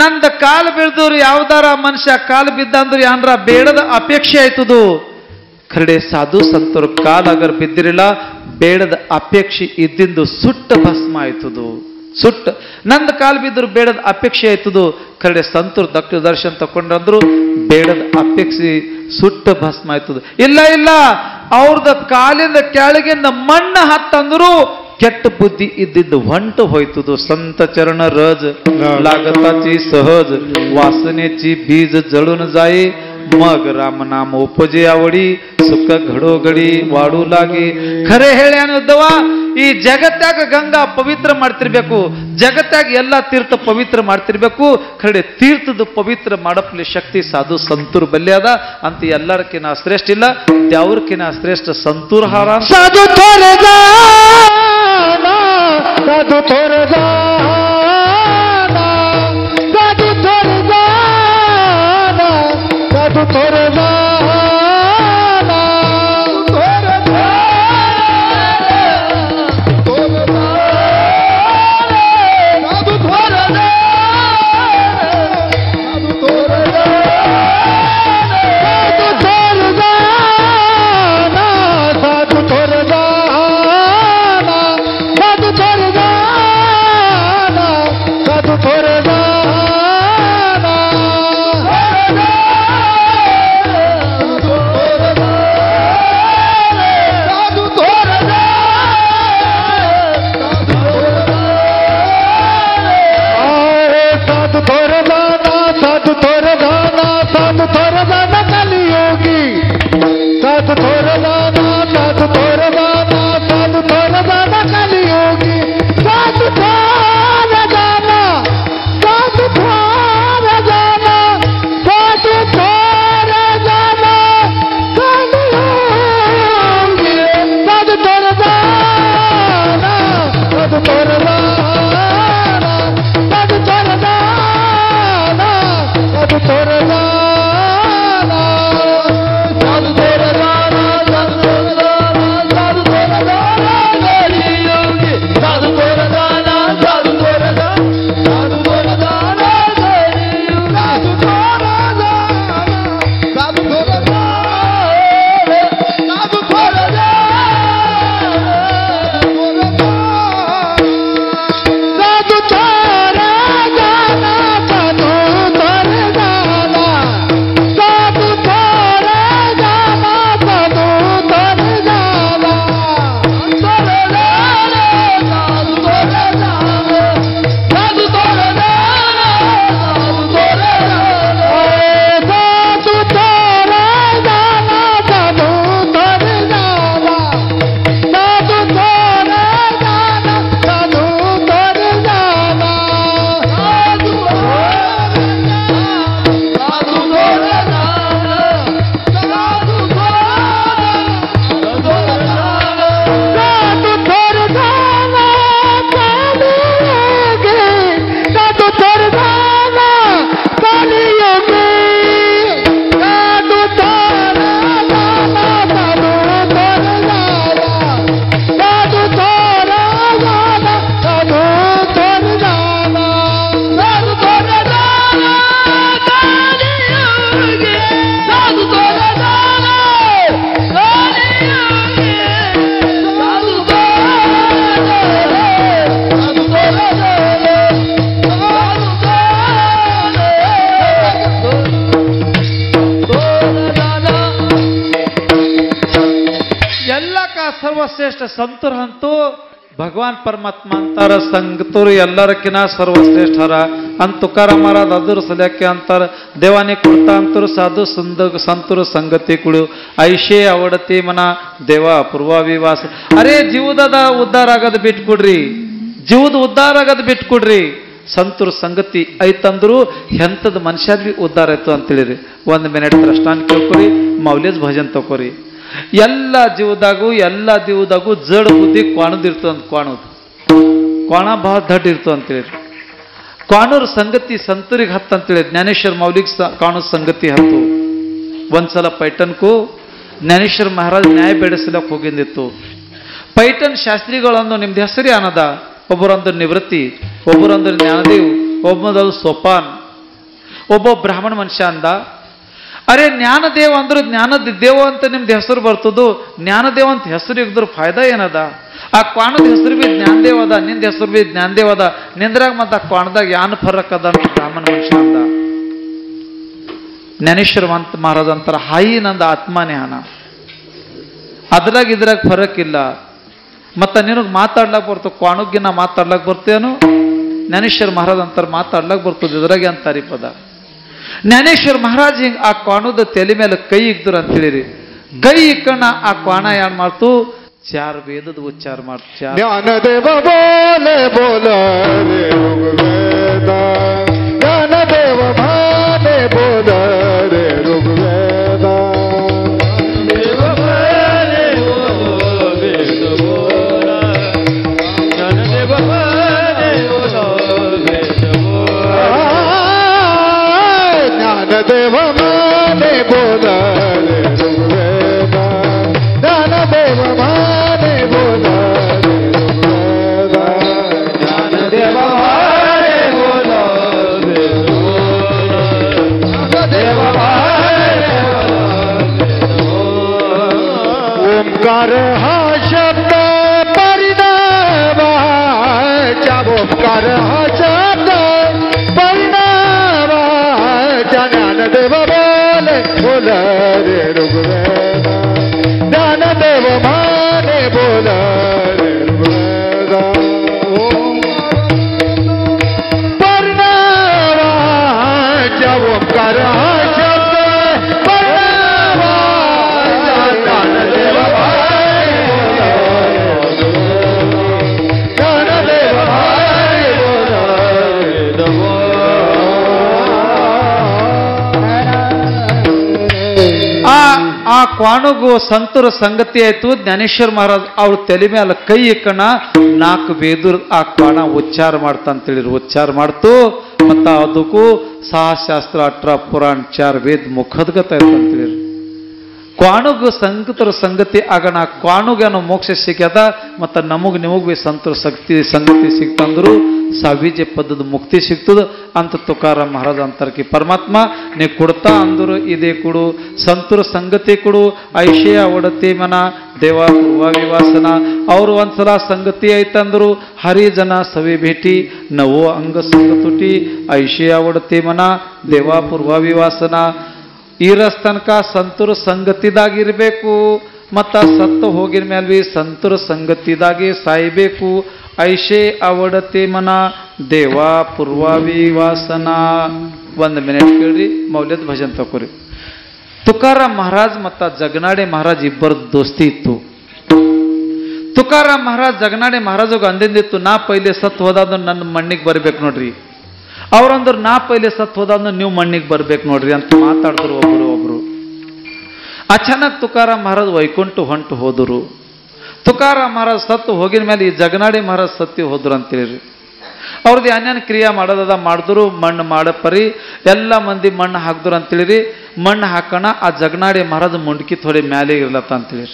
ನಂದ ಕಾಲು ಬೀಳ್ದವ್ರು ಯಾವ್ದಾರ ಮನುಷ್ಯ ಕಾಲು ಬಿದ್ದ ಅಂದ್ರೆ ಯಾನ್ರ ಬೇಡದ ಅಪೇಕ್ಷೆ ಆಯ್ತದು. ಖರಡೆ ಸಾಧು ಸಂತರು ಕಾಲು ಅಗರ್ ಬಿದ್ದಿರಲಿಲ್ಲ, ಬೇಡದ ಅಪೇಕ್ಷೆ ಇದ್ದಿಂದು ಸುಟ್ಟ ಭಸ್ಮ ಆಯ್ತದು. ಸುಟ್ಟ ನಂದ ಕಾಲು ಬಿದ್ದರು ಬೇಡದ ಅಪೇಕ್ಷೆ ಆಯ್ತದು. ಖರಡೆ ಸಂತರು ದರ್ಶನ ತಕೊಂಡ್ರಂದ್ರು ಬೇಡದ ಅಪೇಕ್ಷೆ ಸುಟ್ಟ ಭಸ್ಮ ಆಯ್ತದು. ಇಲ್ಲ ಇಲ್ಲ, ಅವ್ರದ ಕಾಲಿಂದ ಕೆಳಗಿಂದ ಮಣ್ಣು ಹತ್ತಂದ್ರು ಕೆಟ್ಟ ಬುದ್ಧಿ ಇದ್ದಿದ್ದು ಹೊಂಟು ಹೋಯ್ತದು. संत चरण रज लागताची सहज, वासनेची बीज जळून जाई, मग राम नाम उपजे आवडी, ಸುಖ ಘಡೋಗಡಿ ವಾಡು ಲಾಗಿ. ಖರೆ ಹೇಳಿ ಅನ್ನುದ್ದವ, ಈ ಜಗತ್ತಾಗ ಗಂಗಾ ಪವಿತ್ರ ಮಾಡ್ತಿರ್ಬೇಕು, ಜಗತ್ತಾಗ ಎಲ್ಲ ತೀರ್ಥ ಪವಿತ್ರ ಮಾಡ್ತಿರ್ಬೇಕು. ಖರೆ ತೀರ್ಥದ ಪವಿತ್ರ ಮಾಡಪ್ಲಿ ಶಕ್ತಿ ಸಾಧು ಸಂತೂರ್ ಬಲ್ಲೆ ಅದ ಅಂತ. ಎಲ್ಲರಕಿನ ಶ್ರೇಷ್ಠ ಇಲ್ಲ, ದೇವ್ರಕಿನ ಶ್ರೇಷ್ಠ ಸಂತೂರ್ ಹಾರ. ಸಾಧು ತೋರದ ಸಾಧು ತೋರದ ಸಾಧು ತೋರದ ಸಾಧು ತೋರದ ಸರ್ವಶ್ರೇಷ್ಠ ಸಂತರು ಅಂತೂ ಭಗವಾನ್ ಪರಮಾತ್ಮ ಅಂತಾರ, ಸಂಗತರು ಎಲ್ಲರಕ್ಕಿನ ಸರ್ವಶ್ರೇಷ್ಠರ ಅಂತ ತುಕಾರಾಮ್ ಮಹಾರಾಜ್ ಅದ್ರ ಸಲಕ್ಕೆ ಅಂತಾರ. ದೇವಾನಿ ಕೊಡ್ತಾ ಅಂತರು ಸಾಧು ಸಂತರು ಸಂಗತಿ ಕುಡು ಐಶೇ ಅವಡತಿ ಮನ ದೇವ ಪೂರ್ವಾವಿವಾಸ. ಅರೇ ಜೀವದ ಉದ್ಧಾರ ಆಗೋದು ಬಿಟ್ಕೊಡ್ರಿ, ಜೀವದ ಉದ್ಧಾರ ಆಗೋದು ಬಿಟ್ಕೊಡ್ರಿ. ಸಂತರು ಸಂಗತಿ ಐತಂದ್ರು ಎಂಥದ್ದು ಮನುಷ್ಯ ಬಿ ಉದ್ಧಾರ ಆಯ್ತು ಅಂತೇಳಿರಿ. 1 ಮಿನಿಟ್ ದೃಷ್ಟಾಂತ ಕೇಳ್ಕೊರಿ, ಮೌಲ್ಯದ ಭಜನ್ ತಗೋರಿ. ಎಲ್ಲ ಜೀವದಾಗೂ ಜಡ ಬುದ್ಧಿ ಕ್ವಾಣದಿರ್ತು ಅಂತ ಕ್ವಾಣ ಬಹಳ ದಡ್ಡ ಇರ್ತು ಅಂತೇಳಿ. ಕ್ವಾಣೂರ್ ಸಂಗತಿ ಸಂತರಿಗೆ ಹತ್ತು ಅಂತೇಳಿ ಜ್ಞಾನೇಶ್ವರ ಮೌಲಿಗೆ ಕಾಣೋ ಸಂಗತಿ ಹತ್ತು. ಒಂದ್ಸಲ ಪೈಟನ್ಕು ಜ್ಞಾನೇಶ್ವರ ಮಹಾರಾಜ್ ನ್ಯಾಯ ಬೆಳೆಸಲಕ್ಕೆ ಹೋಗಿದ್ದಿತ್ತು. ಪೈಟನ್ ಶಾಸ್ತ್ರಿಗಳನ್ನು ನಿಮ್ದು ಹೆಸರೇ ಅನ್ನದ, ಒಬ್ಬರಂದ್ರೆ ನಿವೃತ್ತಿ, ಒಬ್ಬರಂದ್ರೆ ಜ್ಞಾನದೇವ್, ಒಬ್ಬಂದ್ರೆ ಸೋಪಾನ್, ಒಬ್ಬ ಬ್ರಾಹ್ಮಣ ಮನುಷ್ಯ ಅಂದ. ಅರೆ ಜ್ಞಾನದೇವ ಅಂದ್ರೆ ಜ್ಞಾನದ ದೇವ ಅಂತ ನಿಮ್ದು ಹೆಸರು ಬರ್ತದ್ದು, ಜ್ಞಾನದೇವ ಅಂತ ಹೆಸರು ಇದ್ರ ಫಾಯ್ದಾ ಏನದ? ಆ ಕ್ವಾಣದ ಹೆಸರು ಬಿ ಜ್ಞಾನದೇವ ಅದ, ನಿಂದ ಹೆಸರು ಬಿ ಜ್ಞಾನದೇವ ಅದ, ನಿಂದ್ರಾಗ ಮತ್ತು ಆ ಕ್ವಾಣದಾಗ ಯಾನ್ ಫರಕ್ ಅದ ಅಂತ ಬ್ರಾಹ್ಮಣ ಮನುಷ್ಯ ಅಂದ. ಜ್ಞಾನೇಶ್ವರ ಮಹಾರಾಜ್ ಅಂತಾರ ಹಾಯಿ ನಂದ ಆತ್ಮಜ್ಞಾನ, ಇದ್ರಾಗ ಫರಕ್ ಇಲ್ಲ. ಮತ್ತು ನಿನಗೆ ಮಾತಾಡ್ಲಾಕ್ ಬರ್ತು, ಕ್ವಾಣಗ್ಗೆ ನಾ ಮಾತಾಡ್ಲಾಕ್ ಬರ್ತೇನು? ಜ್ಞಾನೇಶ್ವರ ಮಹಾರಾಜ್ ಅಂತಾರ ಮಾತಾಡ್ಲಾಕ್ ಬರ್ತದೆ, ಇದ್ರಾಗೆ ಅಂತಾರಿ ಪದ. ಜ್ಞಾನೇಶ್ವರ ಮಹಾರಾಜ್ ಹಿಂಗೆ ಆ ಕ್ವಾಣದ ತಲೆ ಮೇಲೆ ಕೈ ಇಕ್ದ್ರು ಅಂತೇಳಿರಿ. ಕೈ ಇಕ್ಕಣ್ಣ ಆ ಕ್ವಾಣ ಏನ್ ಮಾಡ್ತು? 4 ವೇದದ ಉಚ್ಚಾರ ಮಾಡ್ತು. ಜ್ಞಾನದೇವ ಬೋಲೆ ಬೋಲರೆ ಋಗ್ವೇದ, ಜ್ಞಾನದೇವ ಮಾನೆ ಬೋಲರೆ ಋಗ್ವೇದ. ಜ್ಞಾನದೇವ ಮಾನೆ ಬೋಲರೆ ಋಗ್ವೇದ, ಜ್ಞಾನದೇವ ಮಾನೆ ಬೋಲರೆ ಋಗ್ವೇದ, ಜ್ಞಾನದೇವ ಮಾನೆ ಬೋಲರೆ ಜ್ಞಾನದೇವ ಮಾನೆ ಓಂಕಾರ ಹಾ ಶಬ್ದ ಪರಿಣಾಮ, ಓಂಕಾರ ಹಾ ಶಬ್ದ ಪರಿಣಾಮ, ಜ್ಞಾನದೇವ ಬೋಲೆ ಬೋಲರೆ ಋಗ್ವೇದ, ಜ್ಞಾನದೇವ ಮಾನೆ ಬೋಲರೆ ಋಗ್ವೇದ. ಪರಿಣಾಮ ಓಂಕಾರ ಶಬ್ದ ಪರಿಣಾಮ, ಜ್ಞಾನದೇವ ಮಾನೆ ಬೋಲರೆ ಜ್ಞಾನದೇವ ಮಾನೆ ಬೋಲರೆ. ಆ ಕ್ವಾಣಗೂ ಸಂತರ ಸಂಗತಿ ಆಯ್ತು. ಜ್ಞಾನೇಶ್ವರ ಮಹಾರಾಜ್ ಅವ್ರ ತಲೆ ಮೇಲೆ ಕೈ ಇಕ್ಕಣ 4 ವೇದ ಆ ಕ್ವಾಣ ಉಚ್ಚಾರ ಮಾಡ್ತಾ ಅಂತೇಳಿರಿ. ಉಚ್ಚಾರ ಮಾಡ್ತು ಮತ್ತು ಅದಕ್ಕೂ ಸಹಶಾಸ್ತ್ರ 18 ಪುರಾಣ 4 ವೇದ ಮುಖದ್ಗತ ಆಯ್ತು ಅಂತೇಳಿರಿ. ಕ್ವಾಣಗ ಸಂಗತರ ಸಂಗತಿ ಆಗಣ ಕ್ವಾಣಗೇನೋ ಮೋಕ್ಷ ಸಿಗ್ಯದ, ಮತ್ತು ನಿಮಗ್ ಬಿ ಸಂತರ ಸಂಗತಿ ಸಿಕ್ತಂದ್ರು ಸಾವಿಜೆ ಪದದ ಮುಕ್ತಿ ಸಿಗ್ತದ ಅಂತ ತುಕಾರಾಮ್ ಮಹಾರಾಜ್ ಅಂತಾರಕಿ. ಪರಮಾತ್ಮ ನೀ ಕೊಡ್ತಾ ಅಂದರು ಇದೇ ಕೊಡು, ಸಂತರ ಸಂಗತಿ ಕೊಡು, ಐಶಯ ಒಡತಿ ಮನ ದೇವ ಪೂರ್ವಾವಿವಾಸನ. ಅವರು ಒಂದ್ಸಲ ಸಂಗತಿ ಐತಂದ್ರು ಹರಿಜನ ಸವಿ ಭೇಟಿ, ನವೋ ಅಂಗ ಸಂಗ ತುಟಿ, ಐಶಯ ಒಡತಿ ಮನ ದೇವ ಪೂರ್ವಾವಿವಾಸನ. ಇರಸ್ತನಕ ಸಂತರ ಸಂಗತಿದಾಗಿರ್ಬೇಕು, ಮತ್ತ ಸತ್ತು ಹೋಗಿನ ಮೇಲೆ ಬಿ ಸಂತರ ಸಂಗತಿದಾಗಿ ಸಾಯ್ಬೇಕು. ಐಶೇ ಅವಡತೆ ಮನ ದೇವಾ ಪೂರ್ವಾವಿವಾಸನ. 1 ಮಿನಿಟ್ ಕೇಳ್ರಿ, ಮೌಲ್ಯದ ಭಜನ್ ತಕೋರಿ. ತುಕಾರಾಮ್ ಮಹಾರಾಜ್ ಮತ್ತು ಜಗನಾಡೆ ಮಹಾರಾಜ್ ಇಬ್ಬರ ದೋಸ್ತಿ ಇತ್ತು. ತುಕಾರಾಮ್ ಮಹಾರಾಜ್ ಜಗನಾಡೆ ಮಹಾರಾಜಗ ಅಂದಿಂದಿತ್ತು, ನಾ ಪೈಲೆ ಸತ್ ಹೋದಾದ ನನ್ನ ಮಣ್ಣಿಗೆ ಬರ್ಬೇಕು ನೋಡ್ರಿ. ಅವ್ರಂದ್ರೆ ನಾ ಪೈಲೆ ಸತ್ ಹೋದಾದ ನೀವು ಮಣ್ಣಿಗೆ ಬರ್ಬೇಕು ನೋಡ್ರಿ ಅಂತ ಮಾತಾಡಿದ್ರು ಒಬ್ರು. ಅಚಾನಕ್ ತುಕಾರಾಮ್ ಮಹಾರಾಜ್ ವೈಕುಂಠ ಹೊಂಟು ಹೋದರು. ತುಕಾರಾಮ್ ಮಹಾರಾಜ್ ಸತ್ತು ಹೋಗಿನ ಮೇಲೆ ಈ ಜಗನಾಡಿ ಮಹಾರಾಜ್ ಸತ್ತಿ ಹೋದ್ರು ಅಂತೇಳಿ. ಅವ್ರದ್ದು ಏನೇನು ಕ್ರಿಯಾ ಮಾಡೋದದ ಮಾಡಿದ್ರು. ಮಣ್ಣು ಮಾಡಪರಿ ಎಲ್ಲ ಮಂದಿ ಮಣ್ಣು ಹಾಕಿದ್ರು ಅಂತೇಳಿರಿ. ಮಣ್ಣು ಹಾಕೋಣ ಆ ಜಗನಾಡಿ ಮಹಾರಾಜ್ ಮುಂಡ್ಕಿ ಥೋಡೆ ಮ್ಯಾಲೆ ಇರ್ಲತ್ತ ಅಂತೇಳಿ.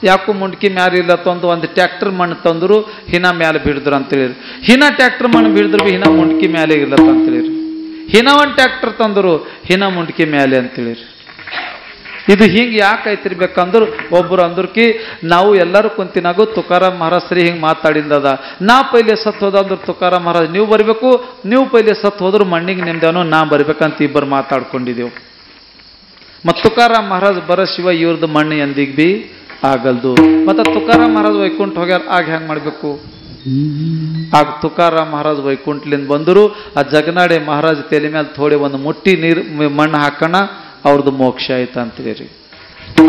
ಯಾಕೋ ಮುಂಡ್ಕಿ ಮ್ಯಾಲೆ ಇರ್ಲತ್ತ ಅಂತ ಒಂದು ಟ್ಯಾಕ್ಟರ್ ಮಣ್ಣು ತಂದರು, ಹಿನ ಮ್ಯಾಲೆ ಬಿಡಿದ್ರು ಅಂತೇಳಿರಿ. ಹಿನ ಟ್ಯಾಕ್ಟರ್ ಮಣ್ಣು ಬಿಡಿದ್ರು ಹಿನ ಮುಂಡ್ಕಿ ಮ್ಯಾಲೆ ಇರ್ಲತ್ತ ಅಂತೇಳಿರಿ. ಹಿನ ಒಂದು ಟ್ಯಾಕ್ಟರ್ ತಂದರು, ಹಿನ ಮುಂಡ್ಕಿ ಮ್ಯಾಲೆ ಅಂತೇಳಿರಿ. ಇದು ಹಿಂಗೆ ಯಾಕೆ ಆಯ್ತಿರ್ಬೇಕಂದ್ರೆ ಒಬ್ಬರು ಅಂದ್ರಕಿ ನಾವು ಎಲ್ಲರೂ ಕುಂತಿನಾಗು ತುಕಾರಾಮ್ ಮಹಾರಾಜ್ ಸರಿ ಹಿಂಗೆ ಮಾತಾಡಿಂದದ. ನಾ ಪೈಲೆ ಸತ್ ಹೋದ ಅಂದ್ರೆ ತುಕಾರಾಮ್ ಮಹಾರಾಜ್ ನೀವು ಬರಬೇಕು, ನೀವು ಪೈಲೆ ಸತ್ ಹೋದ್ರು ಮಣ್ಣಿಗೆ ನಿಮ್ದೇನೋ ನಾ ಬರ್ಬೇಕಂತ ಇಬ್ಬರು ಮಾತಾಡ್ಕೊಂಡಿದ್ದೆವು. ಮತ್ತು ತುಕಾರಾಮ್ ಮಹಾರಾಜ್ ಬರೋ ಶಿವ ಇವ್ರದ್ದು ಮಣ್ಣು ಎಂದಿಗೆ ಬಿ ಆಗಲ್ದು. ಮತ್ತೆ ತುಕಾರಾಮ್ ಮಹಾರಾಜ್ ವೈಕುಂಠ ಹೋಗ್ಯಾರ, ಆಗ ಹೆಂಗ್ ಮಾಡ್ಬೇಕು? ಆಗ ತುಕಾರಾಮ್ ಮಹಾರಾಜ್ ವೈಕುಂಠಲಿಂದ ಬಂದರು, ಆ ಜಗನಾಡೆ ಮಹಾರಾಜ್ ತಲೆ ಮೇಲೆ ಥೋಡೆ ಒಂದು ಮುಟ್ಟಿ ನೀರು ಮಣ್ಣು ಹಾಕೋಣ, ಅವ್ರದ್ದು ಮೋಕ್ಷ ಆಯ್ತು ಅಂತೀರಿ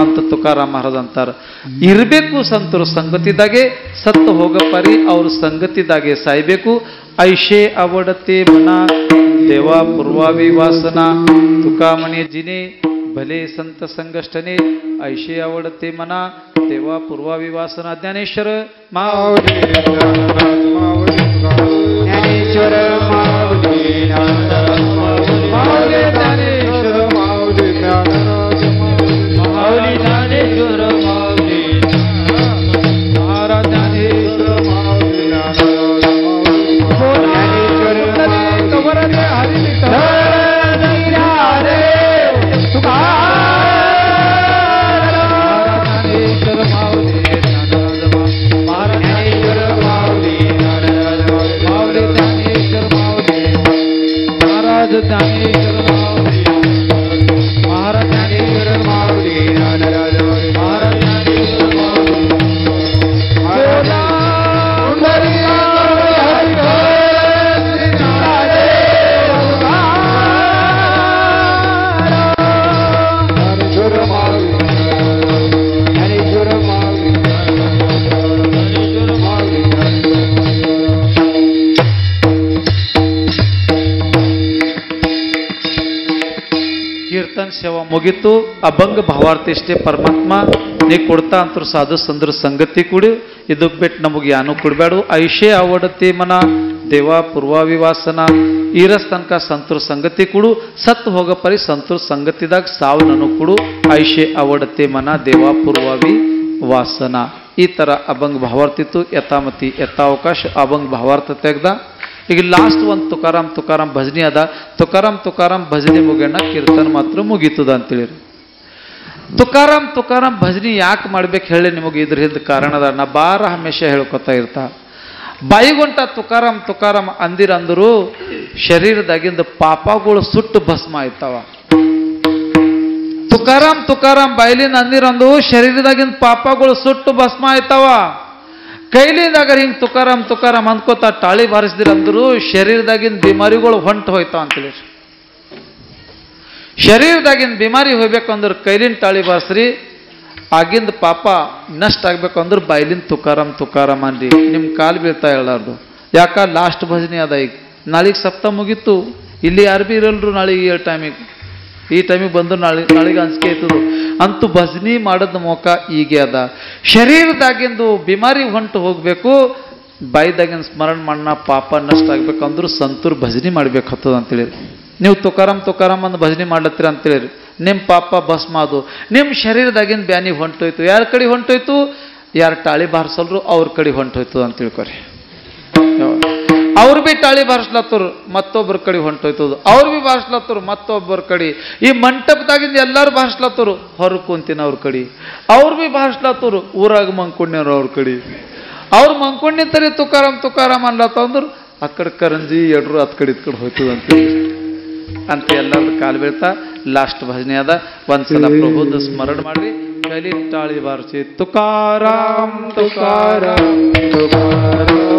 ಅಂತ ತುಕಾರಾಮ್ ಮಹಾರಾಜ್ ಅಂತಾರ. ಇರಬೇಕು ಸಂತರ ಸಂಗತಿದಾಗೆ, ಸತ್ತು ಹೋಗಪ್ಪರಿ ಅವ್ರ ಸಂಗತಿದಾಗೆ ಸಾಯ್ಬೇಕು. ಐಷೆ ಅವಡತೆ ಮನ ದೇವಾ ಪೂರ್ವಾವಿ ವಾಸನ ತುಕಾಮಣಿ ಜಿನೆ ಭಲೆ ಸಂತ ಸಂಗಷ್ಟನೆ ಐಷೆ ಅವಡತೆ ಮನ ದೇವಾ ಪೂರ್ವಾವಿ ವಾಸನ. ಜ್ಞಾನೇಶ್ವರ ಮಾವಲಿ ಜ್ಞಾನೇಶ್ವರ ಮಾವಲಿ ಮಾವಲಿ ಜ್ಞಾನೇಶ್ವರ ಮಾವಲಿ ಜ್ಞಾನರಾಜ ಮಾವಲಿ ಜ್ಞಾನೇಶ್ವರ ಮಾವಲಿ ಮಹಾರಾಜ ಜ್ಞಾನೇಶ್ವರ ಮಾವಲಿ ಜ್ಞಾನರಾಜ ಜ್ಞಾನೇಶ್ವರ ಕವರನೆ ಹರಿಲಿ ನೀರಾರೆ ಜ್ಞಾನೇಶ್ವರ ಮಾವಲಿ ಜ್ಞಾನರಾಜ ಮಹಾರಾಜ ಜ್ಞಾನೇಶ್ವರ ಮಾವಲಿ ಜ್ಞಾನರಾಜ ಮಾವಲಿ ಜ್ಞಾನೇಶ್ವರ ಮಾವಲಿ ಮಹಾರಾಜ ಜ್ಞಾನೇಶ್ವರ ಮಾವಲಿ ಮಹಾರಾಜ ಜ್ಞಾನೇಶ್ವರ ಮಾವಲಿ ಜ್ಞಾನರಾಜ ಮಹಾರಾಜ ಜ್ಞಾನೇಶ್ವರ ಮಾವಲಿ ಮಹಾರಾಜ ಕೀರ್ತನ್ ಸೇವಾ ಮುಗಿತು. ಅಭಂಗ ಭಾವಾರ್ಥಿಷ್ಟೇ ಪರಮಾತ್ಮ ನೀ ಕೊಡ್ತಾ ಅಂತರು ಸಾಧು ಸಂದ್ರ ಸಂಗತಿ ಕೂಡಿ, ಇದಕ್ಕೆ ಬಿಟ್ಟು ನಮಗೆ ಯಾನು ಕೊಡಬೇಡು. ಐಷೆ ಅವಡತಿ ಮನ ದೇವಾ ಪೂರ್ವಾವಿವಾಸನ ಈರಸ್ ತನಕ ಸಂತೂರ್ ಸಂಗತಿ ಕೊಡು, ಸತ್ತು ಹೋಗ ಪರಿ ಸಂತೂರ್ ಸಂಗತಿದಾಗ ಸಾವು ನನಗೆ ಕೊಡು. ಐಷೆ ಅವಡತಿ ಮನ ದೇವಾ ಪೂರ್ವಾವಿ ವಾಸನ. ಈ ಥರ ಅಭಂಗ ಭಾವಾರ್ತಿತ್ತು. ಯಥಾಮತಿ ಯಥಾವಕಾಶ ಅಭಂಗ ಭಾವಾರ್ಥ ತೆಗ್ದ. ಈಗ ಲಾಸ್ಟ್ ಒಂದು ತುಕಾರಾಮ್ ಭಜನಿ ಅದ. ತುಕಾರಾಮ್ ಭಜನಿ ಮುಗಿಯಣ್ಣ, ಕೀರ್ತನ ಮಾತ್ರ ಮುಗೀತದ ಅಂತೇಳಿ. ತುಕಾರಾಮ್ ಭಜನಿ ಯಾಕೆ ಮಾಡ್ಬೇಕು ಹೇಳಿ ನಿಮಗೆ ಇದ್ರ ಹಿಂದೆ ಕಾರಣ ಅದ. ನಾ ಬಾರ ಹಮೇಶ ಹೇಳ್ಕೊತಾ ಇರ್ತಾ ಬಾಯಿಗೊಂಟ ತುಕಾರಾಮ್ ಅಂದಿರಂದರು ಶರೀರದಾಗಿಂದ ಪಾಪಗಳು ಸುಟ್ಟು ಭಸ್ಮ ಆಯ್ತಾವ. ತುಕಾರಾಮ್ ಬಾಯಿಲಿಂದ ಅಂದಿರಂದು ಶರೀರದಾಗಿಂದ ಪಾಪಗಳು ಸುಟ್ಟು ಭಸ್ಮ ಆಯ್ತಾವ. ಕೈಲಿಂದಾಗ ಹಿಂಗೆ ತುಕಾರಾಮ್ ಅಂದ್ಕೋತ ಟಾಳಿ ಬಾರಿಸಿದ್ರಂದ್ರು ಶರೀರದಾಗಿನ ಬಿಮಾರಿಗಳು ಹೊಂಟು ಹೋಯ್ತಾವ ಅಂತೇಳಿ. ಶರೀರದಾಗಿನ ಬಿಮಾರಿ ಹೋಗ್ಬೇಕಂದ್ರೆ ಕೈಲಿನ ಟಾಳಿ ಬಾರಿಸ್ರಿ, ಆಗಿಂದ ಪಾಪ ನಷ್ಟ ಆಗ್ಬೇಕಂದ್ರೆ ಬಾಯ್ಲಿಂದ ತುಕಾರಾಮ್ ಅನ್ರಿ. ನಿಮ್ಮ ಕಾಲು ಬೀಳ್ತಾ ಹೇಳಾರ್ದು. ಯಾಕ ಲಾಸ್ಟ್ ಭಜನೆ ಅದ. ಈಗ ನಾಳೆಗೆ ಸಪ್ತಾಹ ಮುಗೀತು, ಇಲ್ಲಿ ಯಾರು ಭೀ ಇರಲ್ರು ನಾಳೆಗೆ ಈ ಟೈಮಿಗೆ ಬಂದ್ರು ನಾಳೆಗೆ ಅಂಜಿಕೆ ಆಯ್ತದು. ಅಂತೂ ಭಜನಿ ಮಾಡೋದ್ ಮೋಕ ಹೀಗೆ ಅದ. ಶರೀರದಾಗಿಂದು ಬಿಮಾರಿ ಹೊಂಟು ಹೋಗ್ಬೇಕು, ಬಾಯಿದಾಗಿನ ಸ್ಮರಣ ಮಣ್ಣ ಪಾಪ ನಷ್ಟ ಆಗ್ಬೇಕಂದ್ರು ಸಂತೂರ್ ಭಜನಿ ಮಾಡ್ಬೇಕಾಗ್ತದ ಅಂತೇಳಿ. ನೀವು ತುಕಾರಾಮ್ ಅಂದ್ ಭಜನಿ ಮಾಡ್ಲತ್ತೀರ ಅಂತೇಳಿ ನಿಮ್ಮ ಪಾಪ ಭಸ್ಮ ಅದು. ನಿಮ್ಮ ಶರೀರದಾಗಿನ ಬ್ಯಾನಿ ಹೊಂಟೋಯ್ತು. ಯಾರ ಕಡೆ ಹೊಂಟೋಯ್ತು? ಯಾರು ಟಾಳಿ ಬಾರಿಸಲ್ರು ಅವ್ರ ಕಡೆ ಹೊಂಟೋಯ್ತು ಅಂತ ತಿಳ್ಕೊರಿ. ಅವ್ರು ಭೀ ಟಾಳಿ ಬಾರಿಸ್ಲತ್ತರು, ಮತ್ತೊಬ್ಬರ ಕಡೆ ಹೊಂಟೋಯ್ತದು. ಅವ್ರು ಭೀ ಬಾರಿಸ್ಲತ್ತರು, ಮತ್ತೊಬ್ಬರ ಕಡೆ. ಈ ಮಂಟಪದಾಗಿಂದ ಎಲ್ಲರೂ ಬಾರಿಸ್ಲತ್ತರು, ಹೊರಗೆ ಕುಂತಿನ ಅವ್ರ ಕಡೆ. ಅವ್ರು ಭೀ ಬಾರಿಸ್ಲತ್ತರು, ಊರಾಗ ಮಂಕೊಂಡ್ಯಾರ ಅವ್ರ ಕಡೆ. ಅವ್ರು ಮಂಕೊಂಡ್ ನಿಂತರಿ ತುಕಾರಾಮ್ ಅನ್ಲತ್ತಂದ್ರು ಆ ಕಡೆ ಕರಂಜಿ ಎಡ್ರು ಹತ್ ಕಡೆ ಇದ್ ಕಡೆ ಹೋಯ್ತದ ಅಂತ ಎಲ್ಲರ ಕಾಲು ಬೀಳ್ತಾ ಲಾಸ್ಟ್ ಭಜನೆ ಅದ. ಒಂದ್ಸಲ ಪ್ರಭುದ ಸ್ಮರಣ ಮಾಡ್ರಿ. ಕಲಿ ಟಾಳಿ ಬಾರಿಸಿ ತುಕಾರಾಮ್ ತುಕಾರಾಮ್ ತುಕಾರಾಮ್